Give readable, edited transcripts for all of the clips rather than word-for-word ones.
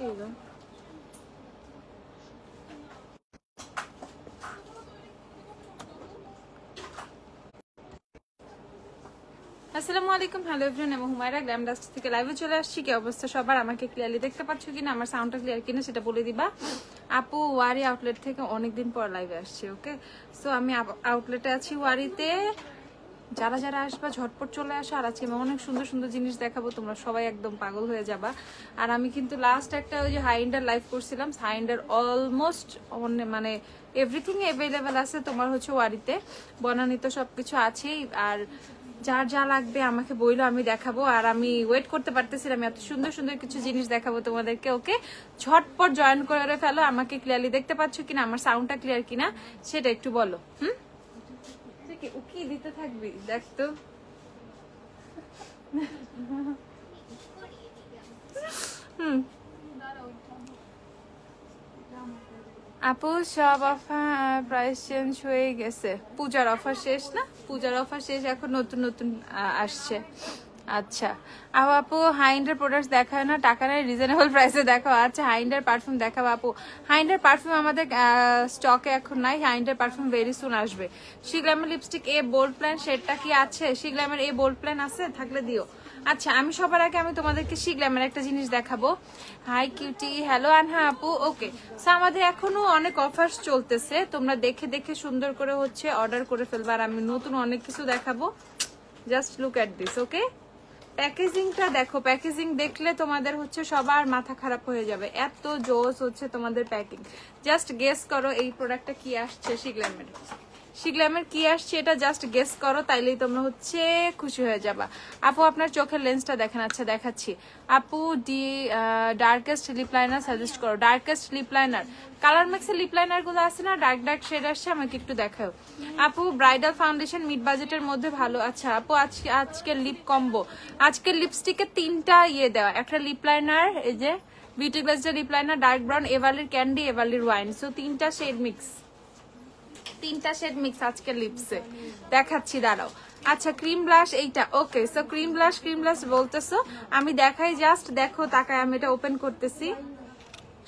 আসসালামু আলাইকুম, hello everyone, আমি হুমায়রা গ্ল্যাম ডাস্ট থেকে লাইভে চলে আসছি। কি অবস্থা সবার? আমাকে ক্লিয়ারলি দেখতে পাচ্ছ কিনা, আমার সাউন্ডটা ক্লিয়ার কিনা সেটা বলে দিবা। আপু ওয়ারি আউটলেট থেকে অনেকদিন পর লাইভে আসছি। ওকে, সো আমি আউটলেটে আছি ওয়ারিতে। যারা যারা আসবা ঝটপট চলে আসো। আর আজকে আমি অনেক সুন্দর সুন্দর জিনিস দেখাবো, তোমরা সবাই একদম পাগল হয়ে যাবা। আর আমি কিন্তু লাস্ট একটা ওই যে হাইন্ডার লাইভ করছিলাম, হাইন্ডার অলমোস্ট মানে এভরিথিং অ্যাভেলেবেল আছে তোমার হচ্ছে ওয়ারিতে। বনানীত সবকিছু আছেই। আর যার যা লাগবে আমাকে বইলো, আমি দেখাবো। আর আমি ওয়েট করতে পারতেছিলাম, আমি এত সুন্দর সুন্দর কিছু জিনিস দেখাবো তোমাদেরকে। ওকে, ঝটপট জয়েন করে ফেলো। আমাকে ক্লিয়ারলি দেখতে পাচ্ছ কিনা, আমার সাউন্ডটা ক্লিয়ার কিনা সেটা একটু বলো। উকি দিতে থাকবি, দেখ তো। আপু সব অফার প্রাইস চেঞ্জ হয়ে গেছে। পূজার অফার শেষ না? পূজার অফার শেষ, এখন নতুন নতুন আসছে। আচ্ছা আপু, হাইন্ডার প্রোডাক্টস দেখায় না, টাকা নেই, রিজনেবল প্রাইসে দেখাও। আচ্ছা হাইন্ডার পারফিউম দেখাবো আপু। হাইন্ডার পারফিউম আমাদের স্টকে এখন নাই। হাইন্ডার পারফিউম ভেরি সুন আসবে। শিগ্লামের লিপস্টিক এ বোল্ড প্ল্যান শেডটা কি আছে? শিগ্লামের এ বোল্ড প্ল্যান আছে, থাকলে দিও। আচ্ছা আমি সবার আগে আমি তোমাদেরকে শিগ্লামের একটা জিনিস দেখাবো। হাই কিউটি, হ্যালো আনহা আপু। ওকে, সো আমাদের এখনো অনেক অফার্স চলতেছে, তোমরা দেখে দেখে সুন্দর করে হচ্ছে অর্ডার করে ফেলবা। আর আমি নতুন অনেক কিছু দেখাবো, জাস্ট লুক এট দিস। ওকে, প্যাকেজিংটা দেখো, প্যাকেজিং দেখলে তোমাদের হচ্ছে সবার মাথা খারাপ হয়ে যাবে, এত জোস হচ্ছে তোমাদের প্যাকিং। জাস্ট গেস করো এই প্রোডাক্টটা কি আসছে। শিগ্লামের কি আসছে এটা জাস্ট গেস করো, তাইলেই তোমরা হচ্ছে খুশি হয়ে যাবা। আপু আপনার চোখের লেন্সটা দেখেন। আচ্ছা দেখাচ্ছি আপু। ডার্কেস্ট লিপ লাইনার সাজেস্ট করো। ডার্কেস্ট লিপ লাইনার, কালার ম্যাক্সের লিপ লাইনার গুলো আছে না, ডার্ক ডার্ক শেড আসছে, আমাকে একটু দেখাও। আপু ব্রাইডাল ফাউন্ডেশন মিড বাজেটের মধ্যে ভালো। আচ্ছা আপু আজকের লিপ কম্বো, আজকের লিপস্টিকে 3টা দেওয়া, একটা লিপ লাইনার, এই যে বিউটি গ্লাসের লিপ লাইনার ডার্ক ব্রাউন, এভালির ক্যান্ডি, এভালির ওয়াইন, সো 3টা শেড মিক্স আজকের লিপসে দেখাচ্ছি, দাঁড়াও। আচ্ছা ক্রিম ব্লাশ এইটা। ওকে, সো ক্রিম ব্লাশ বলতেছো, আমি দেখাই, জাস্ট দেখো তাকায়, আমি এটা ওপেন করতেছি।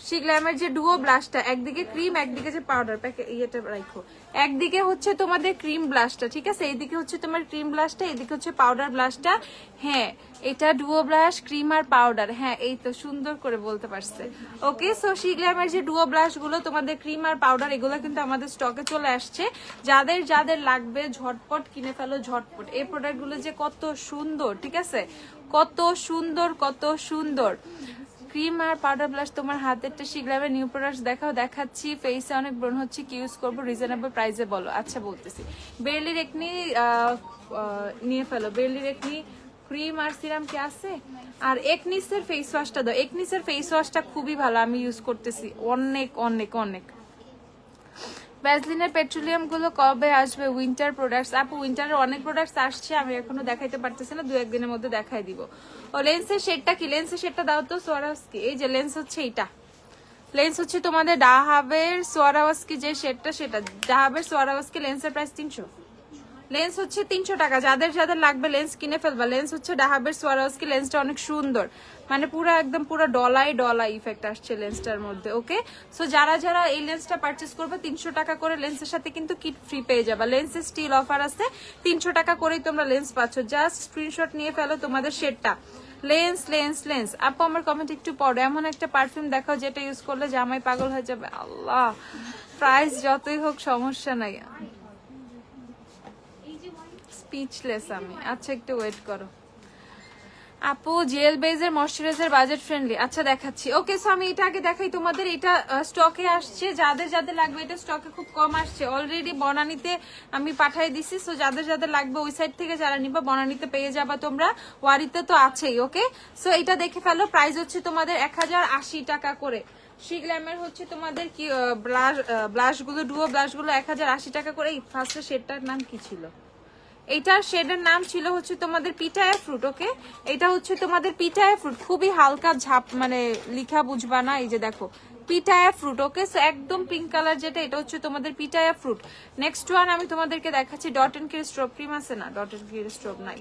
শিগ্লামের যে ডুও ব্লাশটা, একদিকে ক্রিম একদিকে যে পাউডার প্যাকে ইয়েটা রাখো। একদিকে হচ্ছে তোমাদের ক্রিম ব্লাশটা, ঠিক আছে, এইদিকে হচ্ছে তোমার ক্রিম ব্লাশটা, এইদিকে হচ্ছে পাউডার ব্লাশটা। হ্যাঁ এটা ডুও ব্লাশ, ক্রিম আর পাউডার। হ্যাঁ এই তো সুন্দর করে বলতে পারছে। ওকে, সো শিগ্লামের যে ডুও ব্লাশ গুলো তোমাদের ক্রিম আর পাউডার, এগুলো কিন্তু আমাদের স্টকে চলে আসছে। যাদের যাদের লাগবে ঝটপট কিনে ফেলো, ঝটপট। এই প্রোডাক্ট গুলো যে কত সুন্দর, ঠিক আছে, কত সুন্দর কত সুন্দর। ক্রিম আর পাউডার ব্লাশ তোমার হাতেরটা শিগ্লামের নিউ প্রোডাক্টস দেখাও। দেখাচ্ছি। ফেসে অনেক ব্রণ হচ্ছে, কি ইউজ করবো, রিজনেবল প্রাইসে বলো। আচ্ছা বলতেছি, বেরলির একনি নিয়ে ফেলো। বেরলির একনি ক্রিম আর সিরাম কি আছে? আর একনিসের ফেস ওয়াশটা দাও। একনিসের ফেস ওয়াশটা খুবই ভালো, আমি ইউজ করতেছি, অনেক অনেক অনেক। ভ্যাসলিনের পেট্রোলিয়াম গুলো কবে আসবে? উইন্টার প্রোডাক্টস আপু, উইন্টারের অনেক প্রোডাক্টস আসছে, আমি এখনো দেখাইতে পারতেছি না, 2-1 দিনের মধ্যে দেখাই দিব। ও লেন্সের শেডটা কি? লেন্সের শেডটা দাও তো। সোয়ারাওয়াস্কি, এই যে লেন্স হচ্ছে এইটা, লেন্স হচ্ছে তোমাদের ডাহাবের সোয়ারাওয়াস্কি যে শেডটা, সেটা ডাহাবের সোয়ারাওয়াস্কি। লেন্সের প্রাইস 300, লেন্স হচ্ছে 300 টাকা। যাদের যাদের লাগবে লেন্স কিনে ফেলবা। লেন্স হচ্ছে ডাহাবের সোয়ারাওস্কি, লেন্সটা অনেক সুন্দর, মানে পুরো একদম পুরো ডলাই ইফেক্ট আসছে লেন্সটার মধ্যে। ওকে, সো যারা যারা এই লেন্সটা পারচেস করবে 300 টাকা করে, লেন্সের সাথে কিন্তু কিট ফ্রি পেয়ে যাবা। লেন্সের স্টিল অফার আছে, 300 টাকা করেই তোমরা লেন্স পাচ্ছ। জাস্ট স্ক্রিনশট নিয়ে ফেলো তোমাদের শেডটা। Lens lens lens. আপু আমার কমেন্ট একটু পড়ো, এমন একটা পারফিউম দেখাও যেটা ইউজ করলে জামাই পাগল হয়ে যাবে। আল্লাহ, প্রাইস যতই হোক সমস্যা নাই, স্পিচলেস আমি। আচ্ছা একটু ওয়েট করো আপু। জেল বেজের ময়শ্চারাইজার বাজেট ফ্রেন্ডলি। আচ্ছা দেখাচ্ছি। ওকে, সো আমি এটা আগে দেখাই তোমাদের। এটা স্টকে আসছে, যাদের যাদের লাগবে, এটা স্টকে খুব কম আসছে অলরেডি। বনানীতে আমি পাঠিয়ে দিছি, সো যাদের যাদের লাগবে ওই সাইড থেকে যারা নিবা বনানীতে পেয়ে যাবা তোমরা। ওয়ারিতে তো আছেই। ওকে, সো এটা দেখে ফেলো। প্রাইস হচ্ছে তোমাদের 1080 টাকা করে। শিগ্লামের হচ্ছে তোমাদের কি ব্লাশ গুলো, ডুও ব্লাশ গুলো 1080 টাকা করে। এই ফার্স্টের শেডটার নাম কি ছিল? এইটার শেডের নাম ছিল হচ্ছে তোমাদের পিটায়া ফ্রুট। ওকে, এটা হচ্ছে তোমাদের পিটায়া ফ্রুট, খুবই হালকা ঝাপ, মানে লিখা বুঝবা না, এই যে দেখো পিটায়া ফ্রুট। ওকে, সো একদম পিঙ্ক কালার যেটা, এটা হচ্ছে তোমাদের পিটায়া ফ্রুট। নেক্সট ওয়ান আমি তোমাদেরকে দেখাচ্ছি। ডট এন্ড কির স্ট্রব ক্রিম আছে না? ডট এন্ড কির স্ট্রব নাই।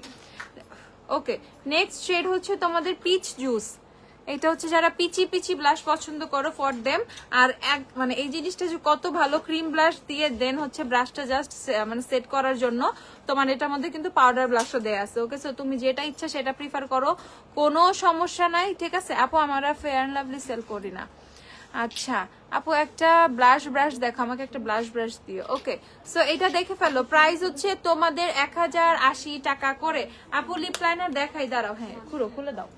ওকে, নেক্সট শেড হচ্ছে তোমাদের পিচ জুস। এটা হচ্ছে যারা পিচি পিচি ব্লাশ পছন্দ করো ফর দেম। আর মানে এই জিনিসটা যে কত ভালো, ক্রিম ব্লাশ দিয়ে দেন হচ্ছে ব্রাশটা জাস্ট মানে সেট করার জন্য তোমার এটার মধ্যে কিন্তু পাউডার ব্লাশও দেয়া আছে। ওকে, সো তুমি যেটা ইচ্ছা সেটা প্রিফার করো, কোনো সমস্যা নাই, ঠিক আছে আপু। আমরা ফেয়ার অ্যান্ড লাভলি সেল করি না। আচ্ছা আপু একটা ব্রাশ দেখো, আমাকে একটা ব্রাশ দিও। ওকে, সো এটা দেখে ফেলো। প্রাইস হচ্ছে তোমাদের 1080 টাকা করে। আপু লিপ লাইনার দেখাই, দাঁড়াও, হ্যাঁ খুলে দাও।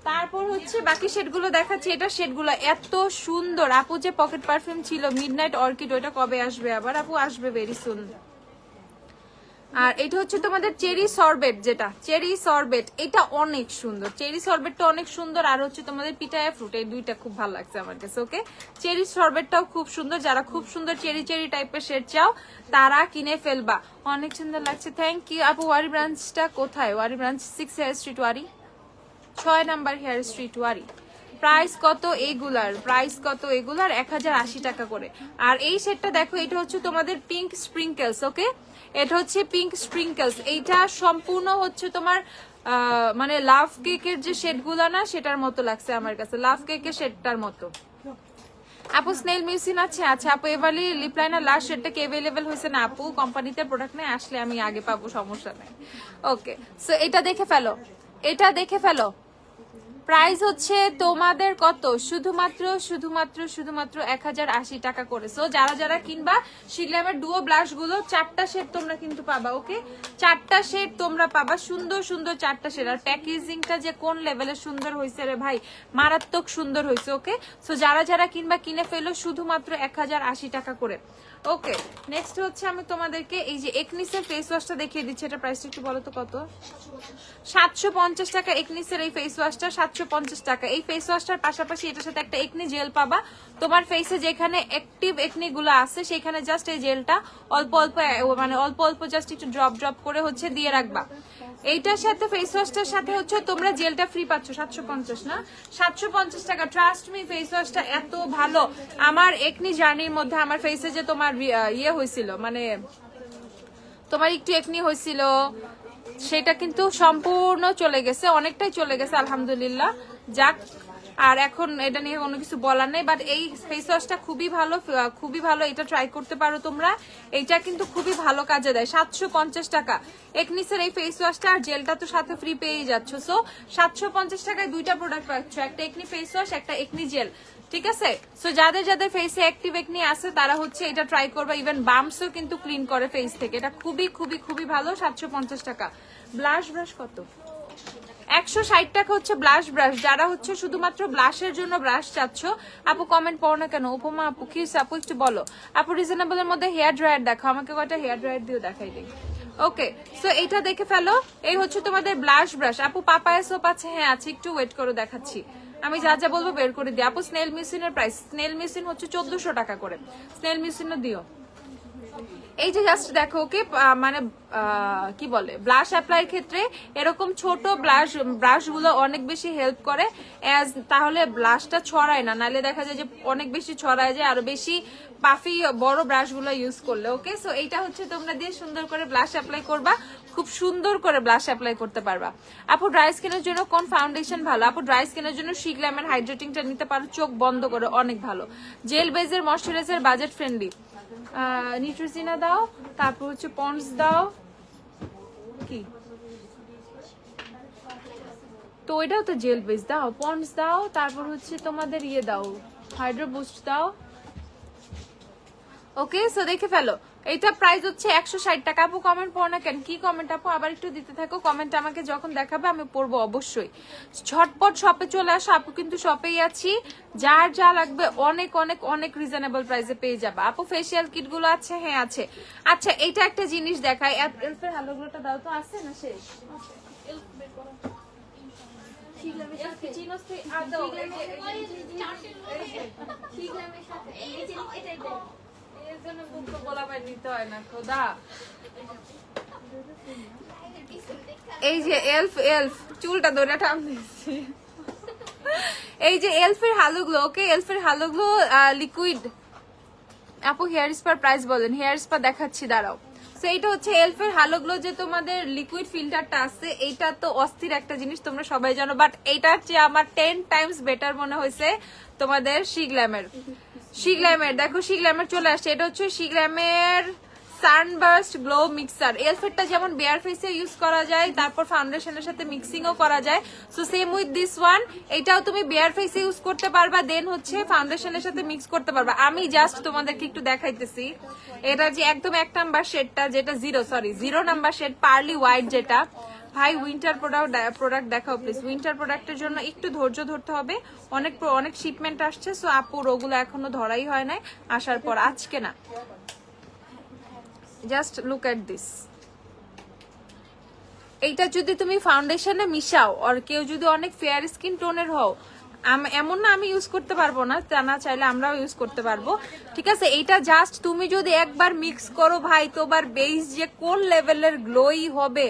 তারপর হচ্ছে বাকি শেডগুলো দেখাচ্ছি। এটা শেডগুলো এত সুন্দর। আপু যে পকেট পারফিউম ছিল মিডনাইট অর্কিড, ওটা কবে আসবে আবার? আপু আসবে ভেরি সুন। আর এটা হচ্ছে তোমাদের চেরি সরবেট, যেটা চেরি সরবেট, এটা অনেক সুন্দর। চেরি সরবেটটা অনেক সুন্দর। আর হচ্ছে তোমাদের পিটায়া ফ্রুট, এই দুইটা খুব ভালো লাগছে আমার কাছে। ওকে, চেরি সরবেটটাও খুব সুন্দর। যারা খুব সুন্দর চেরি টাইপের শেড চাও তারা কিনে ফেলবা, অনেক সুন্দর লাগছে। থ্যাংক ইউ আপু। ওয়ারি ব্রাঞ্চটা কোথায়? Wari branch 6 hair street Wari, 6 number hair street Wari. Price কত এগুলার? প্রাইস কত এগুলার? 1080 টাকা করে। আর এই সেটটা দেখো, এটা হচ্ছে তোমাদের পিঙ্ক স্প্রিঙ্কেলস। ওকে, এটা হচ্ছে পিঙ্ক স্প্রিঙ্কেলস। এইটা সম্পূর্ণ হচ্ছে তোমার মানে লাভ কেকের যে শেডগুলো না, সেটার মতো লাগছে আমার কাছে, লাভ কেকের শেডটার মতো। আপু স্নেল মিউসিন আছে? আচ্ছা আপু এবারই লিপ লাইনার লাস্ট শেডটা কি अवेलेबल হয়েছে? না আপু, কোম্পানিতে প্রোডাক্ট নেই, আসলে আমি আগে পাবো, সমস্যা নেই। ওকে, সো এটা দেখে ফেলো, এটা দেখে ফেলো। প্রাইস হচ্ছে তোমাদের কত? শুধুমাত্র 1080 টাকা করে। সো যারা কিনবা শিগলামের ডুও ব্লাশ গুলো 4টা শেড তোমরা কিন্তু পাবা। ওকে, 4টা শেড তোমরা পাবা, সুন্দর 4টা শেড। আর প্যাকেজিংটা যে কোন লেভেলের সুন্দর হয়েছে রে ভাই, মারাত্মক সুন্দর হয়েছে। ওকে, সো যারা কিনবা কিনে ফেলো, শুধুমাত্র 1080 টাকা করে। ওকে, নেক্সট হচ্ছে আমি তোমাদেরকে এই যে একনিসের ফেস ওয়াশটা দেখিয়ে দিচ্ছি। এটা প্রাইসটা একটু বলো তো কত? 750 টাকা একনিসের এই ফেস ওয়াশটা, 750 টাকা। এই ফেস ওয়াশটার পাশাপাশি এটার সাথে একটা একনি জেল পাবা। তোমার ফেসে যেখানে অ্যাক্টিভ একনি গুলো আছে সেখানে জাস্ট এই জেলটা অল্প অল্প জাস্ট একটু ড্রপ করে হচ্ছে দিয়ে রাখবা। এইটার সাথে ফেস ওয়াশটার সাথে হচ্ছে তোমরা জেলটা ফ্রি পাচ্ছ। 750 না, 750 টাকা। ট্রাস্ট মি, ফেস ওয়াশটা এত ভালো। আমার একনি জার্নির মধ্যে আমার ফেসে যে তোমার ইয়ে হয়েছিল, মানে তোমার একটু একনি হয়েছিল, সেটা কিন্তু সম্পূর্ণ চলে গেছে, অনেকটাই চলে গেছে আলহামদুলিল্লাহ। যাক, আর এখন এটা নিয়ে কোনো কিছু বলার নেই। বাট এই ফেস ওয়াশটা খুবই ভালো, এটা ট্রাই করতে পারো তোমরা। এইটা কিন্তু খুবই ভালো কাজে দেয়। 750 টাকা একনিসের এই ফেস ওয়াশটা, আর জেলটা তো সাথে ফ্রি পেয়ে যাচ্ছ। সো 750 টাকায় দুইটা প্রোডাক্ট পাচ্ছ, একটা একনি ফেস ওয়াশ, একটা একনি জেল, ঠিক আছে? সো যাদের ফেসে অ্যাক্টিভ একনি আছে তারা হচ্ছে এটা ট্রাই করবা। ইভেন বাম্পসও কিন্তু ক্লিন করে ফেস থেকে। এটা খুবই ভালো। 750 টাকা। ব্লাশ কত? 160 টাকা হচ্ছে ব্লাশ ব্রাশ। যারা হচ্ছে শুধুমাত্র ব্লাশের জন্য ব্রাশ চাচ্ছ, আপু কমেন্ট পড়ো না কেন? উপমা আপু কি আপু একটু বলো। আপু রিজনেবল এর মধ্যে হেয়ার ড্রায়ার দেখো, আমাকে কয়টা হেয়ার ড্রায়ার দিও দেখাই দিই। ওকে, সো এইটা দেখে ফেলো। এই হচ্ছে তোমাদের ব্লাশ ব্রাশ। আপু পাপায়া সোপ আছে? হ্যাঁ আছে, একটু ওয়েট করো, দেখাচ্ছি। আমি যা বলবো বের করে দিই। আপু স্নেল মিউসিনের প্রাইস, স্নেল মিউসিন হচ্ছে 1400 টাকা করে। স্নেল মিউসিনও দিও। এই যে জাস্ট দেখো, ওকে, মানে কি বলে, ব্লাশ অ্যাপ্লাইয়ের ক্ষেত্রে এরকম ছোট ব্রাশ গুলো অনেক বেশি হেল্প করে। তাহলে ব্লাশটা ছড়ায় না, নাহলে দেখা যায় যে অনেক বেশি ছড়ায় যায় আরো বেশি পাফি বড় ব্রাশ গুলো ইউজ করলে। ওকে, সো এইটা হচ্ছে তোমরা দিয়ে সুন্দর করে ব্লাশ অ্যাপ্লাই করবা, খুব সুন্দর করে ব্লাশ অ্যাপ্লাই করতে পারবা। আপু ড্রাই স্কিনের জন্য কোন ফাউন্ডেশন ভালো? আপু ড্রাই স্কিনের জন্য শিগ্ল্যামের হাইড্রেটিংটা নিতে পারো, চোখ বন্ধ করে, অনেক ভালো। জেল বেজের ময়শ্চারাইজার, বাজেট ফ্রেন্ডলি। নিউট্রিজিনা দাও, তারপর হচ্ছে পন্ডস দাও, কি তো এটাও তো জেল বেস দাও, পন্ডস দাও, তারপর হচ্ছে তোমাদের ইয়ে দাও, হাইড্রো বুস্ট দাও। ওকে, সো দেখে ফেলো। এইটা প্রাইস হচ্ছে 160 টাকা। আপু কমেন্ট পড়ো না কেন? কি কমেন্ট আপু? আবার একটু দিতে থাকো কমেন্ট, আমাকে যখন দেখাবে আমি পড়বো অবশ্যই। ঝটপট শপে চলে আসো, আপু কিন্তু শপেই আছি। যার যা লাগবে অনেক রিজনেবল প্রাইসে পেয়ে যাবে। আপু ফেসিয়াল কিট গুলো আছে? হ্যাঁ আছে। আচ্ছা, এইটা একটা জিনিস দেখাই, এলফের হ্যালোগুলোটা দাও তো, আছে না শেষ? এই যে এলফ চুলটা ধরে টান দিচ্ছি। এই যে এলফের হালুগুলো, ওকে, এলফের হালুগুলো লিকুইড। আপু হেয়ার স্পার প্রাইস বলেন। হেয়ার স্পা দেখাচ্ছি, দাঁড়াও। সো এটা হচ্ছে এলফের হ্যালো গ্লো যে তোমাদের লিকুইড ফিল্টারটা আছে, এইটা তো অস্থির একটা জিনিস, তোমরা সবাই জানো, বাট এইটার চেয়ে আমার 10 টাইমস বেটার মনে হয়েছে তোমাদের শিগ্ল্যামের। দেখো শিগ্ল্যামের চলে আসছে, এটা হচ্ছে শিগ্ল্যামের সানবার্স্ট গ্লো মিক্সার। এলফেটটা যেমন বেয়ার ফেসে ইউজ করা যায়, তারপর ফাউন্ডেশনের সাথে মিক্সিংও করা যায়, so same with this one, এটাও তুমি বেয়ার ফেসে ইউজ করতে পারবা, দেন হচ্ছে ফাউন্ডেশনের সাথে মিক্স করতে পারবা। আমি জাস্ট তোমাদেরকে একটু দেখাইতেছি, এটা যে একদম 1 নাম্বার শেডটা, যেটা 0 নাম্বার শেড পার্লি হোয়াইট, যেটা ভাই উইন্টার প্রোডাক্ট দেখাও প্লিজ। উইন্টার প্রোডাক্টের জন্য একটু ধৈর্য ধরতে হবে, অনেক শিপমেন্ট আসছে, সো আপুর ওগুলো এখনো ধরাই হয় নাই, আসার পর আজকে না। জাস্ট লুক এট দিস, এইটা যদি তুমি ফাউন্ডেশনে মিশাও, আর কেউ যদি অনেক ফেয়ার স্কিন টোনের হও, এমন না আমি ইউজ করতে পারবো না, তা না, চাইলে আমরাও ইউজ করতে পারবো, ঠিক আছে। এইটা জাস্ট তুমি যদি একবার মিক্স করো ভাই, তোমার বেস যে কোন লেভেলের গ্লোই হবে,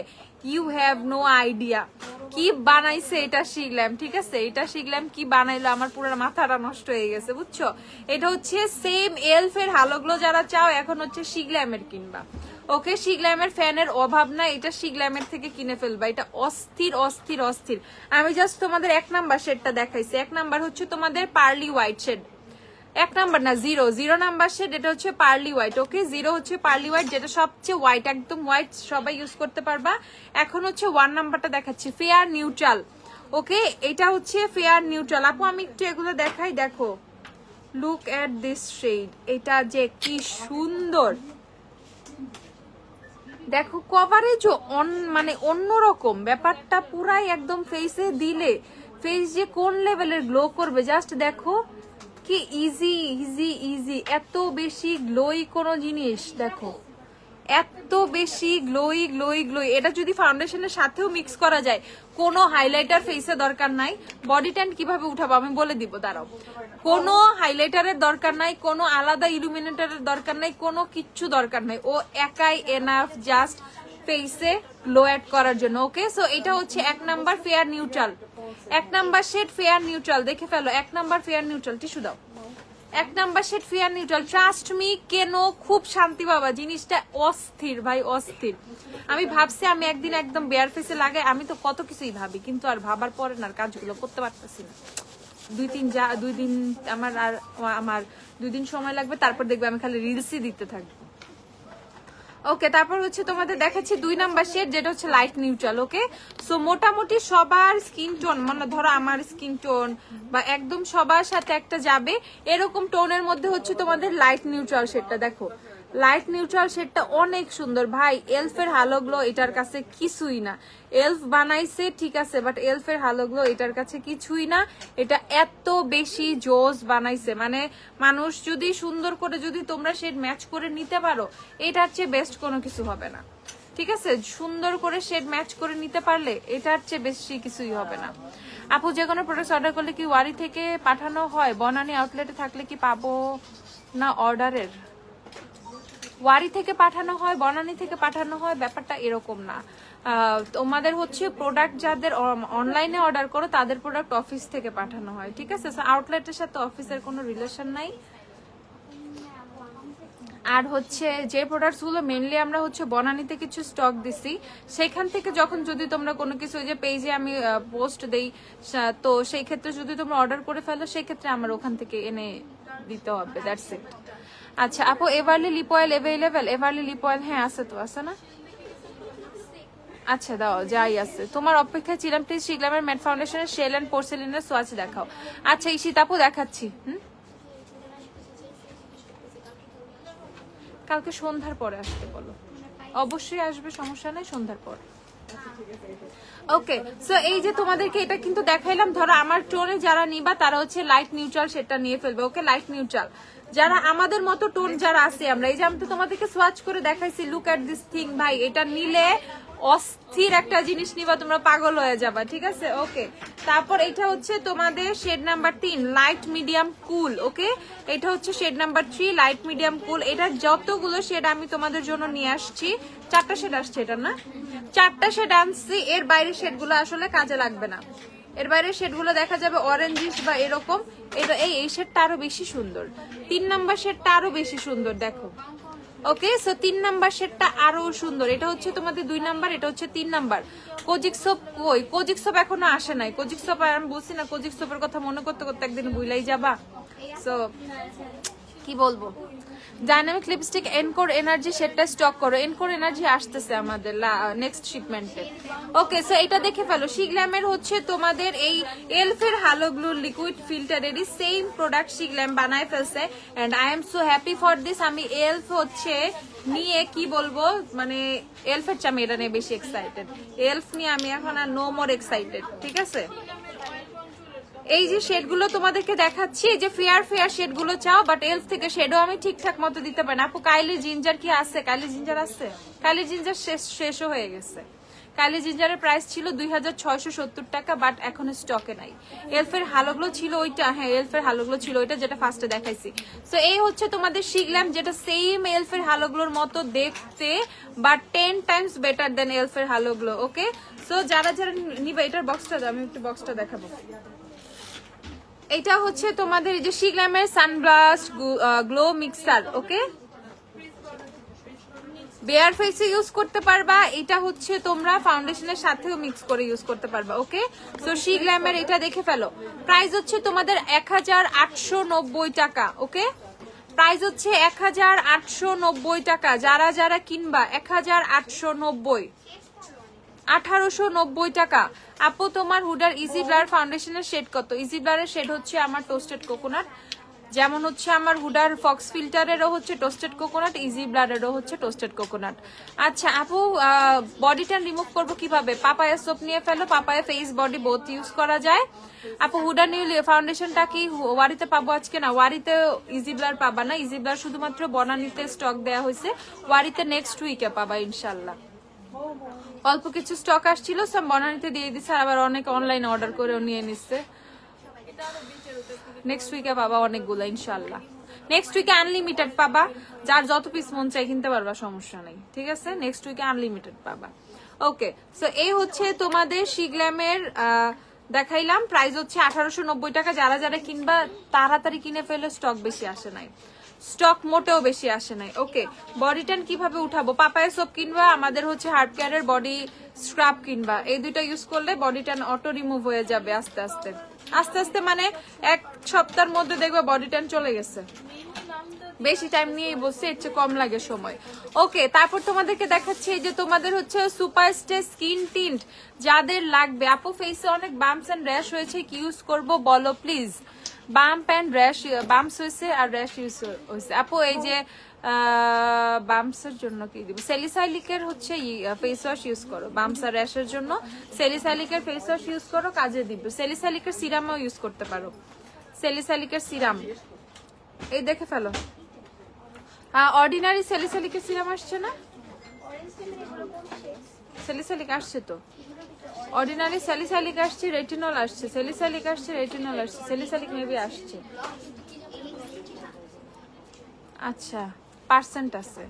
ইউ হ্যাভ নো আইডিয়া। কি বানাইছে এটা শিখলাম, ঠিক আছে, এটা শিখলাম কি বানাইলো, আমার পুরো মাথাটা নষ্ট হয়ে গেছে, বুঝছো। এটা হচ্ছে সেম এলফের হ্যালো গ্লো যারা চাও, এখন হচ্ছে শিগ্ল্যামের কিনবা, ওকে। শিগ্ল্যামের ফ্যানের অভাব না, এটা শিগ্ল্যামের থেকে কিনে ফেলবা, এটা অস্থির অস্থির অস্থির। আমি জাস্ট তোমাদের 1 নাম্বার শেডটা দেখাইছি, 1 নাম্বার হচ্ছে তোমাদের পার্লি হোয়াইট শেড, 1 নাম্বার না, 0 নাম্বার শেড, এটা হচ্ছে পার্লি হোয়াইট, ওকে। 0 হচ্ছে পার্লি হোয়াইট, যেটা সবচেয়ে হোয়াইট, একদম হোয়াইট, সবাই ইউজ করতে পারবা। এখন হচ্ছে 1 নাম্বারটা দেখাচ্ছি, ফেয়ার নিউট্রাল, ওকে। এটা হচ্ছে ফেয়ার নিউট্রাল। আপু আমি একটু এগুলো দেখাই, দেখো, লুক এট দিস শেড, এটা যে কি সুন্দর, দেখো কভারেজ মানে অন্যরকম ব্যাপারটা, পুরাই একদম ফেসে দিলে ফেস যে কোন লেভেলের গ্লো করবে, জাস্ট দেখো কি ইজি। এত বেশি গ্লোই কোন জিনিস, দেখো এত বেশি গ্লোই। এটা যদি ফাউন্ডেশনের সাথেও মিক্স করা যায়, কোনো হাইলাইটার ফেসে দরকার নাই। বডি ট্যান কিভাবে উঠাবো আমি বলে দিব, দাঁড়াও। কোনো হাইলাইটারের দরকার নাই, কোনো আলাদা ইলুমিনেটরের দরকার নাই, কোনো কিচ্ছু দরকার নাই, ও একাই এনাফ জাস্ট ফেসে গ্লো অ্যাড করার জন্য, ওকে। সো এটা হচ্ছে 1 number fair neutral, 1 number shade fair neutral, দেখে ফেলো, 1 নাম্বার ফেয়ার নিউট্রাল, টিস্যু দাও, 1 number shade fair neutral. Trust me, কেন খুব শান্তি পাবা, জিনিসটা অস্থির ভাই, অস্থির। আমি ভাবছি আমি একদিন একদম বেয়ার ফেসে লাগাই, আমি তো কত কিছুই ভাবি, কিন্তু আর ভাবার পরে না, কাজগুলো করতে পারতেছি না। 2 দিন আমার 2 দিন সময় লাগবে, তারপর দেখবে আমি খালি রিলসই দিতে থাকবো, ওকে। তারপর হচ্ছে তোমাদের দেখাচ্ছি 2 নাম্বার শেড, যেটা হচ্ছে লাইট নিউট্রাল, ওকে। সো মোটামুটি সবার স্কিন টোন, মানে ধরো আমার স্কিন টোন বা একদম সবার সাথে একটা যাবে এরকম টোনের মধ্যে হচ্ছে তোমাদের লাইট নিউট্রাল শেডটা, দেখো লাইট নিউট্রাল শেডটা অনেক সুন্দর ভাই। এলফের হ্যালো গ্লো এটার কাছে কিছুই না, এলফ বানাইছে ঠিক আছে, বাট এলফের হ্যালো গ্লো এটার কাছে কিছুই না। এটা এত বেশি জোস বানাইছে, মানে মানুষ যদি সুন্দর করে যদি তোমরা শেড ম্যাচ করে নিতে পারো, এটার চেয়ে বেস্ট কোনো কিছু হবে না, ঠিক আছে। সুন্দর করে শেড ম্যাচ করে নিতে পারলে এটার চেয়ে বেশি কিছুই হবে না। আপু যে কোনো প্রোডাক্ট অর্ডার করলে কি ওয়ারি থেকে পাঠানো হয়? বনানী আউটলেটে থাকলে কি পাবো না অর্ডারের? ওয়ারি থেকে পাঠানো হয়, বনানী থেকে পাঠানো হয়, ব্যাপারটা এরকম না। তোমাদের হচ্ছে প্রোডাক্ট যাদের অনলাইনে অর্ডার করো তাদের প্রোডাক্ট অফিস থেকে পাঠানো হয়, ঠিক আছে। আউটলেটের সাথে অফিসের কোনো রিলেশন নাই। আর হচ্ছে যে প্রোডাক্টস গুলো মেনলি আমরা হচ্ছে বনানীতে কিছু স্টক দিছি, সেখান থেকে যখন যদি তোমরা কোনো কিছু যে পেজে আমি পোস্ট দেই, তো সেই ক্ষেত্রে যদি তোমরা অর্ডার করে ফেলো, সেই ক্ষেত্রে আমার ওখান থেকে এনে দিতে হবে, দ্যাটস ইট। আচ্ছা আপু Everly lip oil available? Everly lip oil হ্যাঁ আছে তো, আছে না? আচ্ছা দাও, যাই আছে। তোমার অপেক্ষায় ছিলাম, প্লিজ শিগলামের ম্যাট ফাউন্ডেশনের শেল এন্ড পোর্সেলিনের সোয়াচ দেখাও। আচ্ছা ঈশিত আপু দেখাচ্ছি, কালকে সন্ধ্যার পরে আসতে বলো, অবশ্যই আসবে, সমস্যা নেই, সন্ধ্যার পর, ওকে। সো এই যে তোমাদেরকে এটা কিন্তু দেখাইলাম, ধরো আমার টোনে যারা নিবা তারা হচ্ছে লাইট নিউট্রাল সেটা নিয়ে ফেলবে, ওকে। লাইট নিউট্রাল যারা আমাদের মতো টোন যারা আছে, আমরা এই যে আমি তো তোমাদেরকে সোয়াচ করে দেখাইছি, লুক এট দিস থিং ভাই, এটা নিলে অস্থির একটা জিনিস নিবা, তোমরা পাগল হয়ে যাবা, ঠিক আছে, ওকে। তারপর এটা হচ্ছে তোমাদের শেড নাম্বার 3 লাইট মিডিয়াম কুল, ওকে। এটা হচ্ছে শেড নাম্বার 3 লাইট মিডিয়াম কুল। এটা যতগুলো শেড আমি তোমাদের জন্য নিয়ে আসছি, 4টা শেড আসছে, এটা না 4টা শেড আনছি, এর বাইরে শেডগুলো আসলে কাজে লাগবে না, এর বাইরে শেডগুলো দেখা যাবে অরেঞ্জিশ বা এরকম। এই শেডটা আরো বেশি সুন্দর, 3 নাম্বার শেডটা আরো বেশি সুন্দর, দেখো ওকে, সো 3 নাম্বার শেডটা আরো সুন্দর। এটা হচ্ছে তোমাদের 2 নাম্বার, এটা হচ্ছে 3 নাম্বার। কোজিক সোপ কই? কোজিক সোপ এখনো আসে নাই। কোজিক সোপ আমি বলছি না, কোজিক সোপের কথা মনে করতে করতে একদিন ভুলাই যাবা। সো কি বলবো, ডাইনামিক লিপস্টিক এনকোর এনার্জি শেডটা স্টক করো। এনকোর এনার্জি আসতেছে আমাদের নেক্সট শিপমেন্টে। ওকে, সো এটা দেখে ফেলো। শিগ্ল্যামের হচ্ছে তোমাদের এই এলফের হ্যালো গ্লো লিকুইড ফিল্টারেরই সেম প্রোডাক্ট শিগ্ল্যাম বানায় ফেলছে, and I am so happy for this. আমি এলফ হচ্ছে নিয়ে কি বলবো, মানে এলফের চেয়ে আমি এটা নিয়ে বেশি এক্সাইটেড। এলফ নিয়ে আমি এখন আর নো মোর এক্সাইটেড, ঠিক আছে। এই যে শেডগুলো তোমাদেরকে দেখাচ্ছি, এই যে ফেয়ার ফেয়ার শেডগুলো চাও, বাট এলফ থেকে শেডও আমি ঠিকঠাক মতো দিতে পারি না। আপু কাইলি জিঞ্জার কি আছে? কাইলি জিঞ্জার আছে? কাইলি জিঞ্জার শেষও হয়ে গেছে। কাইলি জিঞ্জারের প্রাইস ছিল 2670 টাকা, বাট এখন স্টকে নাই। এলফের হালোগুলো ছিল ওইটা, হ্যাঁ এলফের হালোগুলো ছিল ওইটা, যেটা ফার্স্টে দেখাইছি। সো এই হচ্ছে তোমাদের শিগ্ল্যাম, যেটা সেম এলফের হালোগুলোর মতো দেখতে, বাট 10 টাইমস বেটার দেন এলফের হালোগুলো। ওকে, সো যারা যারা নিবে, এটার বক্সটা আমি একটু বক্সটা দেখাবো। এটা হচ্ছে তোমাদের এই যে শিগ্ল্যামের সানব্লাস্ট গ্লো মিক্সার। ওকে, বেয়ার ফেসে ইউজ করতে পারবা। এটা হচ্ছে তোমরা ফাউন্ডেশনের সাথেও মিক্স করে ইউজ করতে পারবা। ওকে, সো শিগ্ল্যামের এটা দেখে ফেলো। প্রাইস হচ্ছে তোমাদের 1890 টাকা। ওকে, প্রাইস হচ্ছে 1890 টাকা। যারা যারা কিনবা 1890, 1890 টাকা। আপু তোমার হুডার ইজি ব্লার ফাউন্ডেশনের শেড কত? ইজি ব্লারের শেড হচ্ছে আমার টোস্টেড কোকোনাট, যেমন হচ্ছে আমার হুডার ফক্স ফিল্টারেরও হচ্ছে টোস্টেড কোকোনাট, ইজি ব্লারেরও হচ্ছে টোস্টেড কোকোনাট। আচ্ছা আপু, বডি ট্যান রিমুভ করবো কিভাবে? পাপায়া সোপ নিয়ে ফেলো, papaya face body both use করা যায়। আপু হুডার নিউ ফাউন্ডেশনটা কি ওয়ারিতে পাবো আজকে? না, ওয়ারিতে ইজি ব্লার পাবা না। ইজি ব্লার শুধুমাত্র বনানীতে স্টক দেওয়া হয়েছে, ওয়ারিতে নেক্সট উইকে পাবা ইনশাল্লাহ। অল্প কিছু স্টক আসছিল, সব বনানীতে দিয়ে দিচ্ছে, আবার অনেক অনলাইন অর্ডার করেও নিয়ে নিচ্ছে। নেক্সট উইকে পাবা অনেকগুলো ইনশাল্লাহ। নেক্সট উইকে আনলিমিটেড পাবা, যার যত পিস মন চাই কিনতে পারবা, সমস্যা নেই, ঠিক আছে। নেক্সট উইকে আনলিমিটেড পাবা। ওকে, সো এই হচ্ছে তোমাদের শিগ্ল্যামের দেখাইলাম। প্রাইস হচ্ছে 1890 টাকা। যারা যারা কিনবা তাড়াতাড়ি কিনে ফেলে, স্টক বেশি আসে নাই, স্টক মোটেও বেশি আসে নাই। ওকে, বডি ট্যান কিভাবে উঠাবো? পাপায়া সোপ কিনবা, আমাদের হচ্ছে হার্ব কেয়ারের বডি স্ক্রাব কিনবা। এই দুইটা ইউজ করলে বডি ট্যান অটো রিমুভ হয়ে যাবে আস্তে আস্তে আস্তে আস্তে, মানে 1 সপ্তাহের মধ্যে দেখবে বডি ট্যান চলে গেছে। বেশি টাইম নিয়েই বসছে, এর চেয়ে কম লাগে সময়। ওকে, তারপর তোমাদেরকে দেখাচ্ছি এই যে তোমাদের হচ্ছে সুপার স্টে স্কিন টিন্ট যাদের লাগবে। আপু ফেসে অনেক বাম্পস এন্ড র্যাশ হয়েছে, কি ইউজ করব বলো please? Bump and rash, bumps হয়েছে আর র্যাশ ইউজ হয়েছে। আপু এই যে বাম্পসের জন্য কি দিব? সেলিসাইলিকের হচ্ছে ফেস ওয়াশ ইউজ করো। বাম্পস আর র্যাশের জন্য সেলিসাইলিকের ফেস ওয়াশ ইউজ করো, কাজে দিবে। সেলিসাইলিকের সিরামও ইউজ করতে পারো, সেলিসাইলিকের সিরাম। এই দেখে ফেলো, অর্ডিনারি সেলিসাইলিকের সিরাম আসছে না? সেলিসাইলিক আসছে তো, অর্ডিনারি স্যালিসাইলিক আসছে, রেটিনল আসছে, স্যালিসাইলিক আসছে, রেটিনল আসছে, স্যালিসাইলিক মেবি আসছে। আচ্ছা, পার্সেন্ট আছে।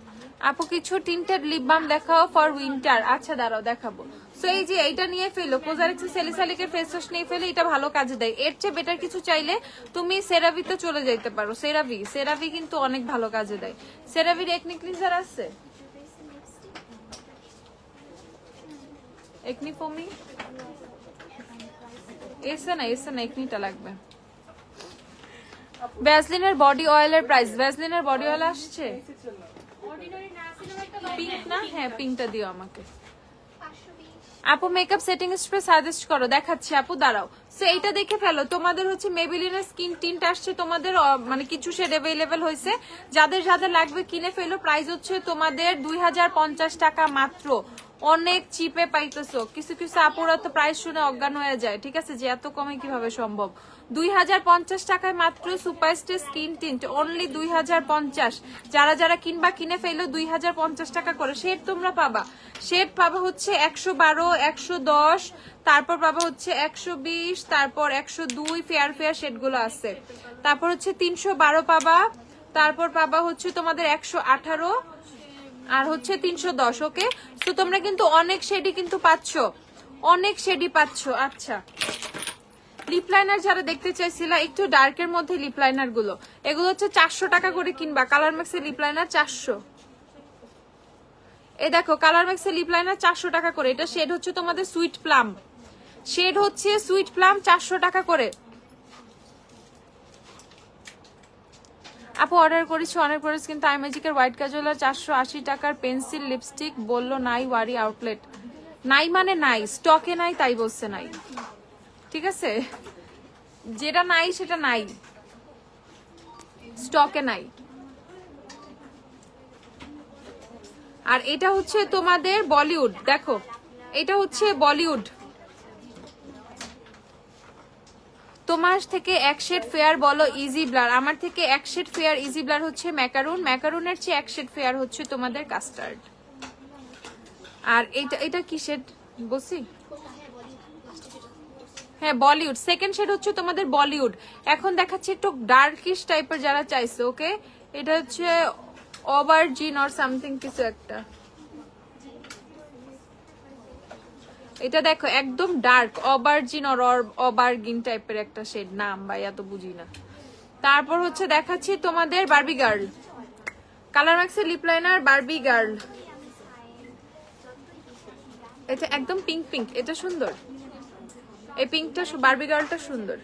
আপু কিছু টিন্টেড লিপ বাম দেখাও ফর উইন্টার। আচ্ছা দাঁড়াও দেখাবো। সো এই যে এইটা নিয়ে ফেলো, কোজারেক্স স্যালিসাইলিকের ফেস ওয়াশ নিয়ে ফেলে, এটা ভালো কাজে দেয়। এর চেয়ে বেটার কিছু চাইলে তুমি সেরাভিতে চলে যাইতে পারো। সেরাভি কিন্তু অনেক ভালো কাজে দেয়। সেরাভির একনি ক্লিনজার আছে, একনি ফোমি এসে না একনিটা লাগবে। ভ্যাসলিনের বডি অয়েলের প্রাইস, ভ্যাসলিনের বডি অয়েল আসছে পিঙ্ক না? হ্যাঁ পিঙ্কটা দিও আমাকে। আপু মেকআপ সেটিং স্প্রে সাজেস্ট করো, দেখাচ্ছি আপু দাঁড়াও। সো এইটা দেখে ফেলো, তোমাদের হচ্ছে মেবিলিনের স্কিন টিন্ট আসছে তোমাদের, মানে কিছু শেড অ্যাভেলেবেল হয়েছে। যাদের যাদের লাগবে কিনে ফেলো। প্রাইস হচ্ছে তোমাদের 2050 টাকা মাত্র, অনেক চিপে পাইতেছো। কিছু কিছু আপুরা তো প্রাইস শুনে অজ্ঞান হয়ে যায়, ঠিক আছে, যে এত কমে কিভাবে সম্ভব। 2050 টাকায় মাত্র সুপারস্টে স্কিন টিন্ট, অনলি 2050। যারা যারা কিনবা কিনে ফেলো 2050 টাকা করে। শেড তোমরা পাবা, শেড পাবা হচ্ছে 112, 110, তারপর পাবা হচ্ছে 120, তারপর 102 ফেয়ার শেড গুলো আছে। তারপর হচ্ছে 312 পাবা, তারপর পাবা হচ্ছে তোমাদের 118 আর হচ্ছে 310। ওকে, তো তোমরা কিন্তু অনেক শেডই কিন্তু পাচ্ছ, অনেক শেডই পাচ্ছ। আচ্ছা, লিপ লাইনার যারা দেখতে চাইছিলা একটু ডার্কের মধ্যে লিপ লাইনার গুলো, এগুলো হচ্ছে 400 টাকা করে কিনবা। কালার ম্যাক্সের লিপ লাইনার 400, এই দেখো কালার ম্যাক্সের লিপ লাইনার 400 টাকা করে। এটা শেড হচ্ছে তোমাদের সুইট প্লাম, শেড হচ্ছে সুইট প্লাম, 400 টাকা করে। আপু অর্ডার করেছি অনেক প্রোডাক্ট, কিন্তু আই ম্যাজিকের হোয়াইট কাজলার 480 টাকার পেন্সিল লিপস্টিক বললো নাই ওয়ারি আউটলেট। নাই মানে নাই, স্টকে নাই তাই বলছে নাই, ঠিক আছে? যেটা নাই সেটা নাই, স্টকে নাই। আর এটা হচ্ছে তোমাদের বলিউড, দেখো এটা হচ্ছে বলিউড। তোমার থেকে এক শেড ফেয়ার বলো ইজি ব্লার। আমার থেকে এক শেড ফেয়ার ইজি ব্লার হচ্ছে ম্যাকারুন, ম্যাকারুনের চেয়ে এক শেড ফেয়ার হচ্ছে তোমাদের কাস্টার্ড। আর এটা এটা কি শেড বসি? হ্যাঁ বলিউড, সেকেন্ড শেড হচ্ছে তোমাদের বলিউড। এখন দেখাচ্ছি একটু ডার্কিশ টাইপের যারা চাইছে, ওকে? এটা হচ্ছে অবারজিন অর সামথিং কিছু একটা। এটা দেখো একদম ডার্ক অবারজিন অর অবারগিন টাইপের একটা শেড, নাম ভাই এত বুঝি না। তারপর হচ্ছে দেখাচ্ছি তোমাদের বারবি গার্ল, কালার ম্যাক্সের লিপ লাইনার বারবি গার্ল। এটা একদম পিঙ্ক পিঙ্ক, এটা সুন্দর, এই পিঙ্কটা বারবি গার্লটা সুন্দর।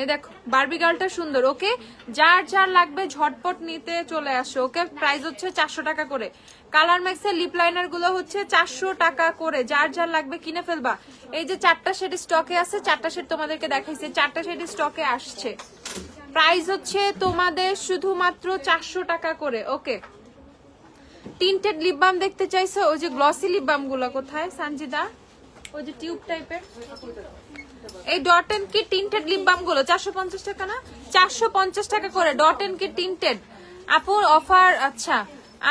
এই দেখো বারবি গার্লটা সুন্দর, ওকে? যার যার লাগবে ঝটপট নিতে চলে আসো, ওকে? প্রাইস হচ্ছে 400 টাকা করে। কালার ম্যাক্সের লিপ লাইনার গুলো হচ্ছে 400 টাকা করে, যার যার লাগবে কিনে ফেলবা। এই যে 4টা শেড স্টকে আছে, 4টা শেড তোমাদেরকে দেখাইছে, 4টা শেড স্টকে আসছে। প্রাইস হচ্ছে তোমাদের শুধুমাত্র 400 টাকা করে, ওকে? টিন্টেড লিপ বাম দেখতে চাইছো? ওই যে গ্লসি লিপ বাম গুলো কোথায় সঞ্জিদা? ওই যে টিউব টাইপের এই ডট এন্ড কি টিন্টেড লিপ বাম গুলো 450 টাকা না? 450 টাকা করে ডট এন্ড কি টিন্টেড। আপু অফার, আচ্ছা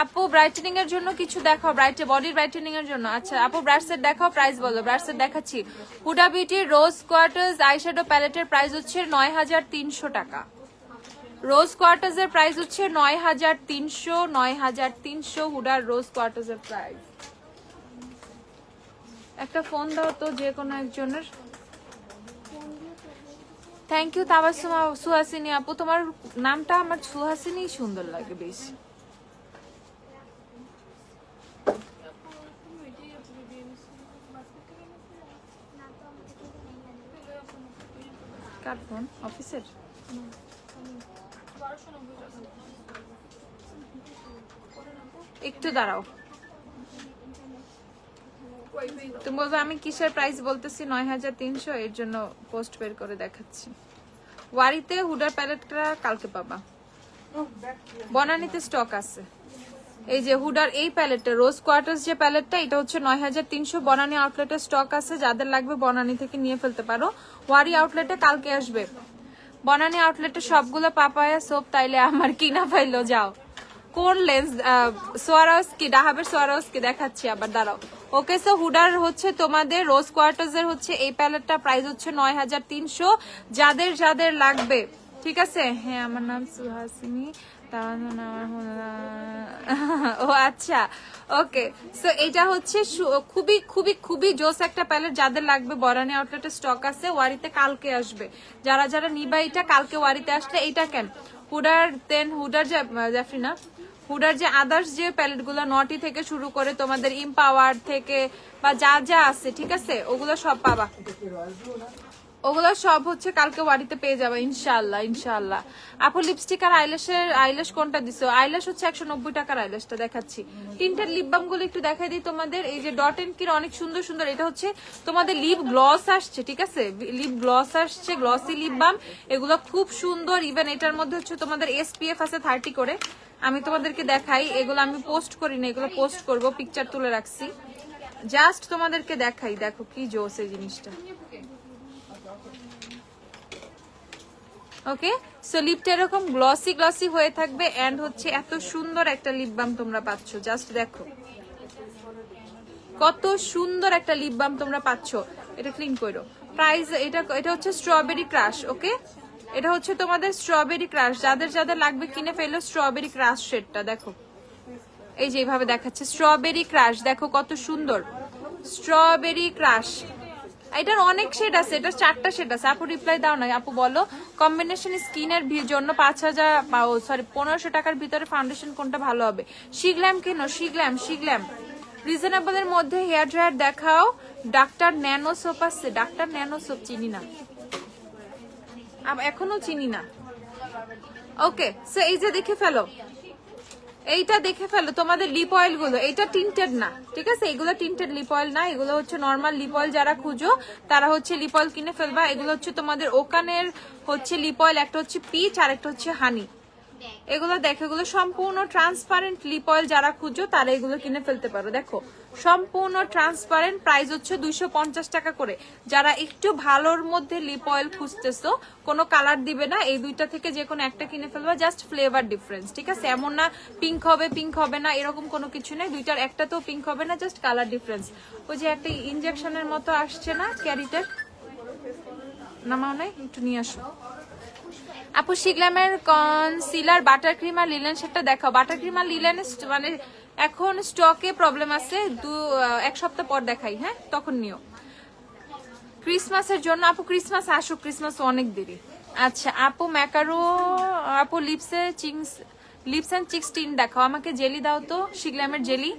আপু ব্রাইটেনিং এর জন্য কিছু দেখাও, বডির ব্রাইটেনিং এর জন্য। আচ্ছা আপু ব্রাশ সেট দেখাও, প্রাইস বলো। ব্রাশ সেট দেখাচ্ছি। হুডা বিউটির রোজ কোয়ার্টার্স আইশ্যাডো প্যালেটের প্রাইস হচ্ছে 9300 টাকা। রোজ কোয়ার্টার্স এর প্রাইস হচ্ছে 9300 হুডার রোজ কোয়ার্টার্স এর প্রাইস। একটা ফোন দাও তো যে কোনো একজনের। থ্যাংক ইউ তাবাসসুম সুহাসিনী আপু, তোমার নামটা আমার সুহাসিনী সুন্দর লাগে বেশি। কার ফোন? অফিসের? একটু দাঁড়াও, তুমি বলবো আমি কিসের প্রাইস বলতেছি 9300, এর জন্য পোস্ট বের করে দেখাচ্ছি। ওয়ারিতে হুডার প্যালেটটা কালকে পাবা, বনানীতে স্টক আছে। এই যে হুডার এই প্যালেটটা রোজ কোয়ার্টার্স যে প্যালেটটা, এটা হচ্ছে 9300, বনানী আউটলেটে স্টক আছে, যাদের লাগবে বনানী থেকে নিয়ে ফেলতে পারো। ওয়ারি আউটলেটে কালকে আসবে। বনানী আউটলেটে সবগুলো পাপায়া সোপ তাইলে আমার কিনা পাইলো। যাও কোন লেন্স? সোয়ারোস্কি, ডাহাবের সোয়ারোস্কি দেখাচ্ছি আবার, দাঁড়াও। ওকে সো হুডার হচ্ছে তোমাদের রোজ কোয়ার্টার্স এর হচ্ছে এই প্যালেটটা প্রাইস হচ্ছে 9300, যাদের যাদের লাগবে, ঠিক আছে? হ্যাঁ আমার নাম সুহাসিনী, ও আচ্ছা ওকে। সো এটা হচ্ছে খুবই খুবই খুবই জোস একটা প্যালেট, যাদের লাগবে বনানী আউটলেটে স্টক আছে, ওয়ারিতে কালকে আসবে। যারা যারা নিবা এটা কালকে ওয়ারিতে আসলে। এইটা কেন হুডার, দেন হুডার জাফরিনা হুডার যে আদার্স যে প্যালেট গুলো নটি থেকে শুরু করে তোমাদের ইম্পাওয়ার থেকে বা যা যা আছে, ঠিক আছে? ওগুলো সব পাবা, ওগুলো সব হচ্ছে কালকে ওয়ারিতে পেয়ে যাবে ইনশাআল্লাহ ইনশাআল্লাহ। আপু লিপস্টিক আর আইল্যাশ কোনটা দিছো? আইল্যাশ হচ্ছে 190 টাকার আইল্যাশটা দেখাচ্ছি। তিনটার লিপ বাম গুলো একটু দেখাই দিই তোমাদের। এই যে ডট এন্ড কির অনেক সুন্দর সুন্দর, এটা হচ্ছে তোমাদের লিপ গ্লস আসছে, ঠিক আছে? লিপ গ্লস আসছে, গ্লসি লিপ বাম, এগুলো খুব সুন্দর। ইভেন এটার মধ্যে হচ্ছে তোমাদের SPF আছে 30 করে। আমি তোমাদেরকে দেখাই, এগুলো আমি পোস্ট করি না, এগুলো পোস্ট করব, পিকচার তুলে রাখছি, জাস্ট তোমাদেরকে দেখাই। দেখো কি জোস এই জিনিসটা, ওকে? সো লিপটা এরকম গ্লসি গ্লসি হয়ে থাকবে, এন্ড হচ্ছে এত সুন্দর একটা লিপ বাম তোমরা পাচ্ছ। জাস্ট দেখো কত সুন্দর একটা লিপ বাম তোমরা পাচ্ছ। এটা ক্লিন করো। প্রাইস এটা হচ্ছে স্ট্রবেরি ক্রাশ, ওকে? এটা হচ্ছে তোমাদের স্ট্রবেরি ক্রাশ, যাদের যাদের লাগবে কিনে ফেলো স্ট্রবেরি ক্রাশ শেডটা। দেখো এই যে এইভাবে দেখাচ্ছে স্ট্রবেরি ক্রাশ, দেখো কত সুন্দর স্ট্রবেরি ক্রাশ। এটার অনেক শেড আছে, এটা 4টা শেড আছে। আপু রিপ্লাই দাও না, আপু বলো কম্বিনেশন স্কিনের জন্য 1500 টাকার ভিতরে ফাউন্ডেশন কোনটা ভালো হবে? শিগ্ল্যাম কেন? শিগ্ল্যাম রিজনেবল এর মধ্যে হেয়ার ড্রায়ার দেখাও। ডাক্তার ন্যানো সোপ আছে, ডাক্তার ন্যানো সোপ চিনি না, এখনো চিনি না। ওকে, সো এই যে দেখে ফেলো, এইটা দেখে ফেলো তোমাদের লিপ অয়েল গুলো, এটা টিন্টেড না, ঠিক আছে? এগুলো টিন্টেড লিপ অয়েল না, এগুলো হচ্ছে নর্মাল লিপ অয়েল। যারা খুঁজো তারা হচ্ছে লিপ অয়েল কিনে ফেলবা। এগুলো হচ্ছে তোমাদের ওকানের হচ্ছে লিপ অয়েল, একটা হচ্ছে পিচ আর একটা হচ্ছে হানি। এগুলো দেখো, এগুলো সম্পূর্ণ ট্রান্সপারেন্ট লিপ অয়েল। যারা খুঁজো তারা এগুলো কিনে ফেলতে পারো। দেখো সম্পূর্ণ ট্রান্সপারেন্ট, প্রাইস হচ্ছে 250 টাকা করে। যারা একটু ভালোর মধ্যে লিপ অয়েল খুঁজতেছো, কোনো কালার দিবে না, এই দুইটা থেকে যে কোনো একটা কিনে ফেলবা, জাস্ট ফ্লেভার ডিফারেন্স, ঠিক আছে? এমন না পিঙ্ক হবে না, এরকম কোনো কিছু নেই। দুইটার একটা তো পিঙ্ক হবে না, জাস্ট কালার ডিফারেন্স। ওই যে একটা ইনজেকশনের মতো আসছে না ক্যারিটার, নামাও নাই, একটু নিয়ে আসো। আপু শিগ্ল্যামের কনসিলার বাটার ক্রিম আর লিলেন সেটটা দেখাও। বাটার ক্রিম আর লিলেন মানে এখন স্টকে প্রবলেম আছে, 1 সপ্তাহ পর দেখাই, হ্যাঁ তখন নিও। ক্রিসমাসের জন্য আপু ক্রিসমাস আসুক, ক্রিসমাস অনেক দেরি। আচ্ছা আপু ম্যাকারো, আপু লিপস এন্ড চিক্স টিন দেখাও। আমাকে জেলি দাও তো, শিগ্ল্যামের জেলি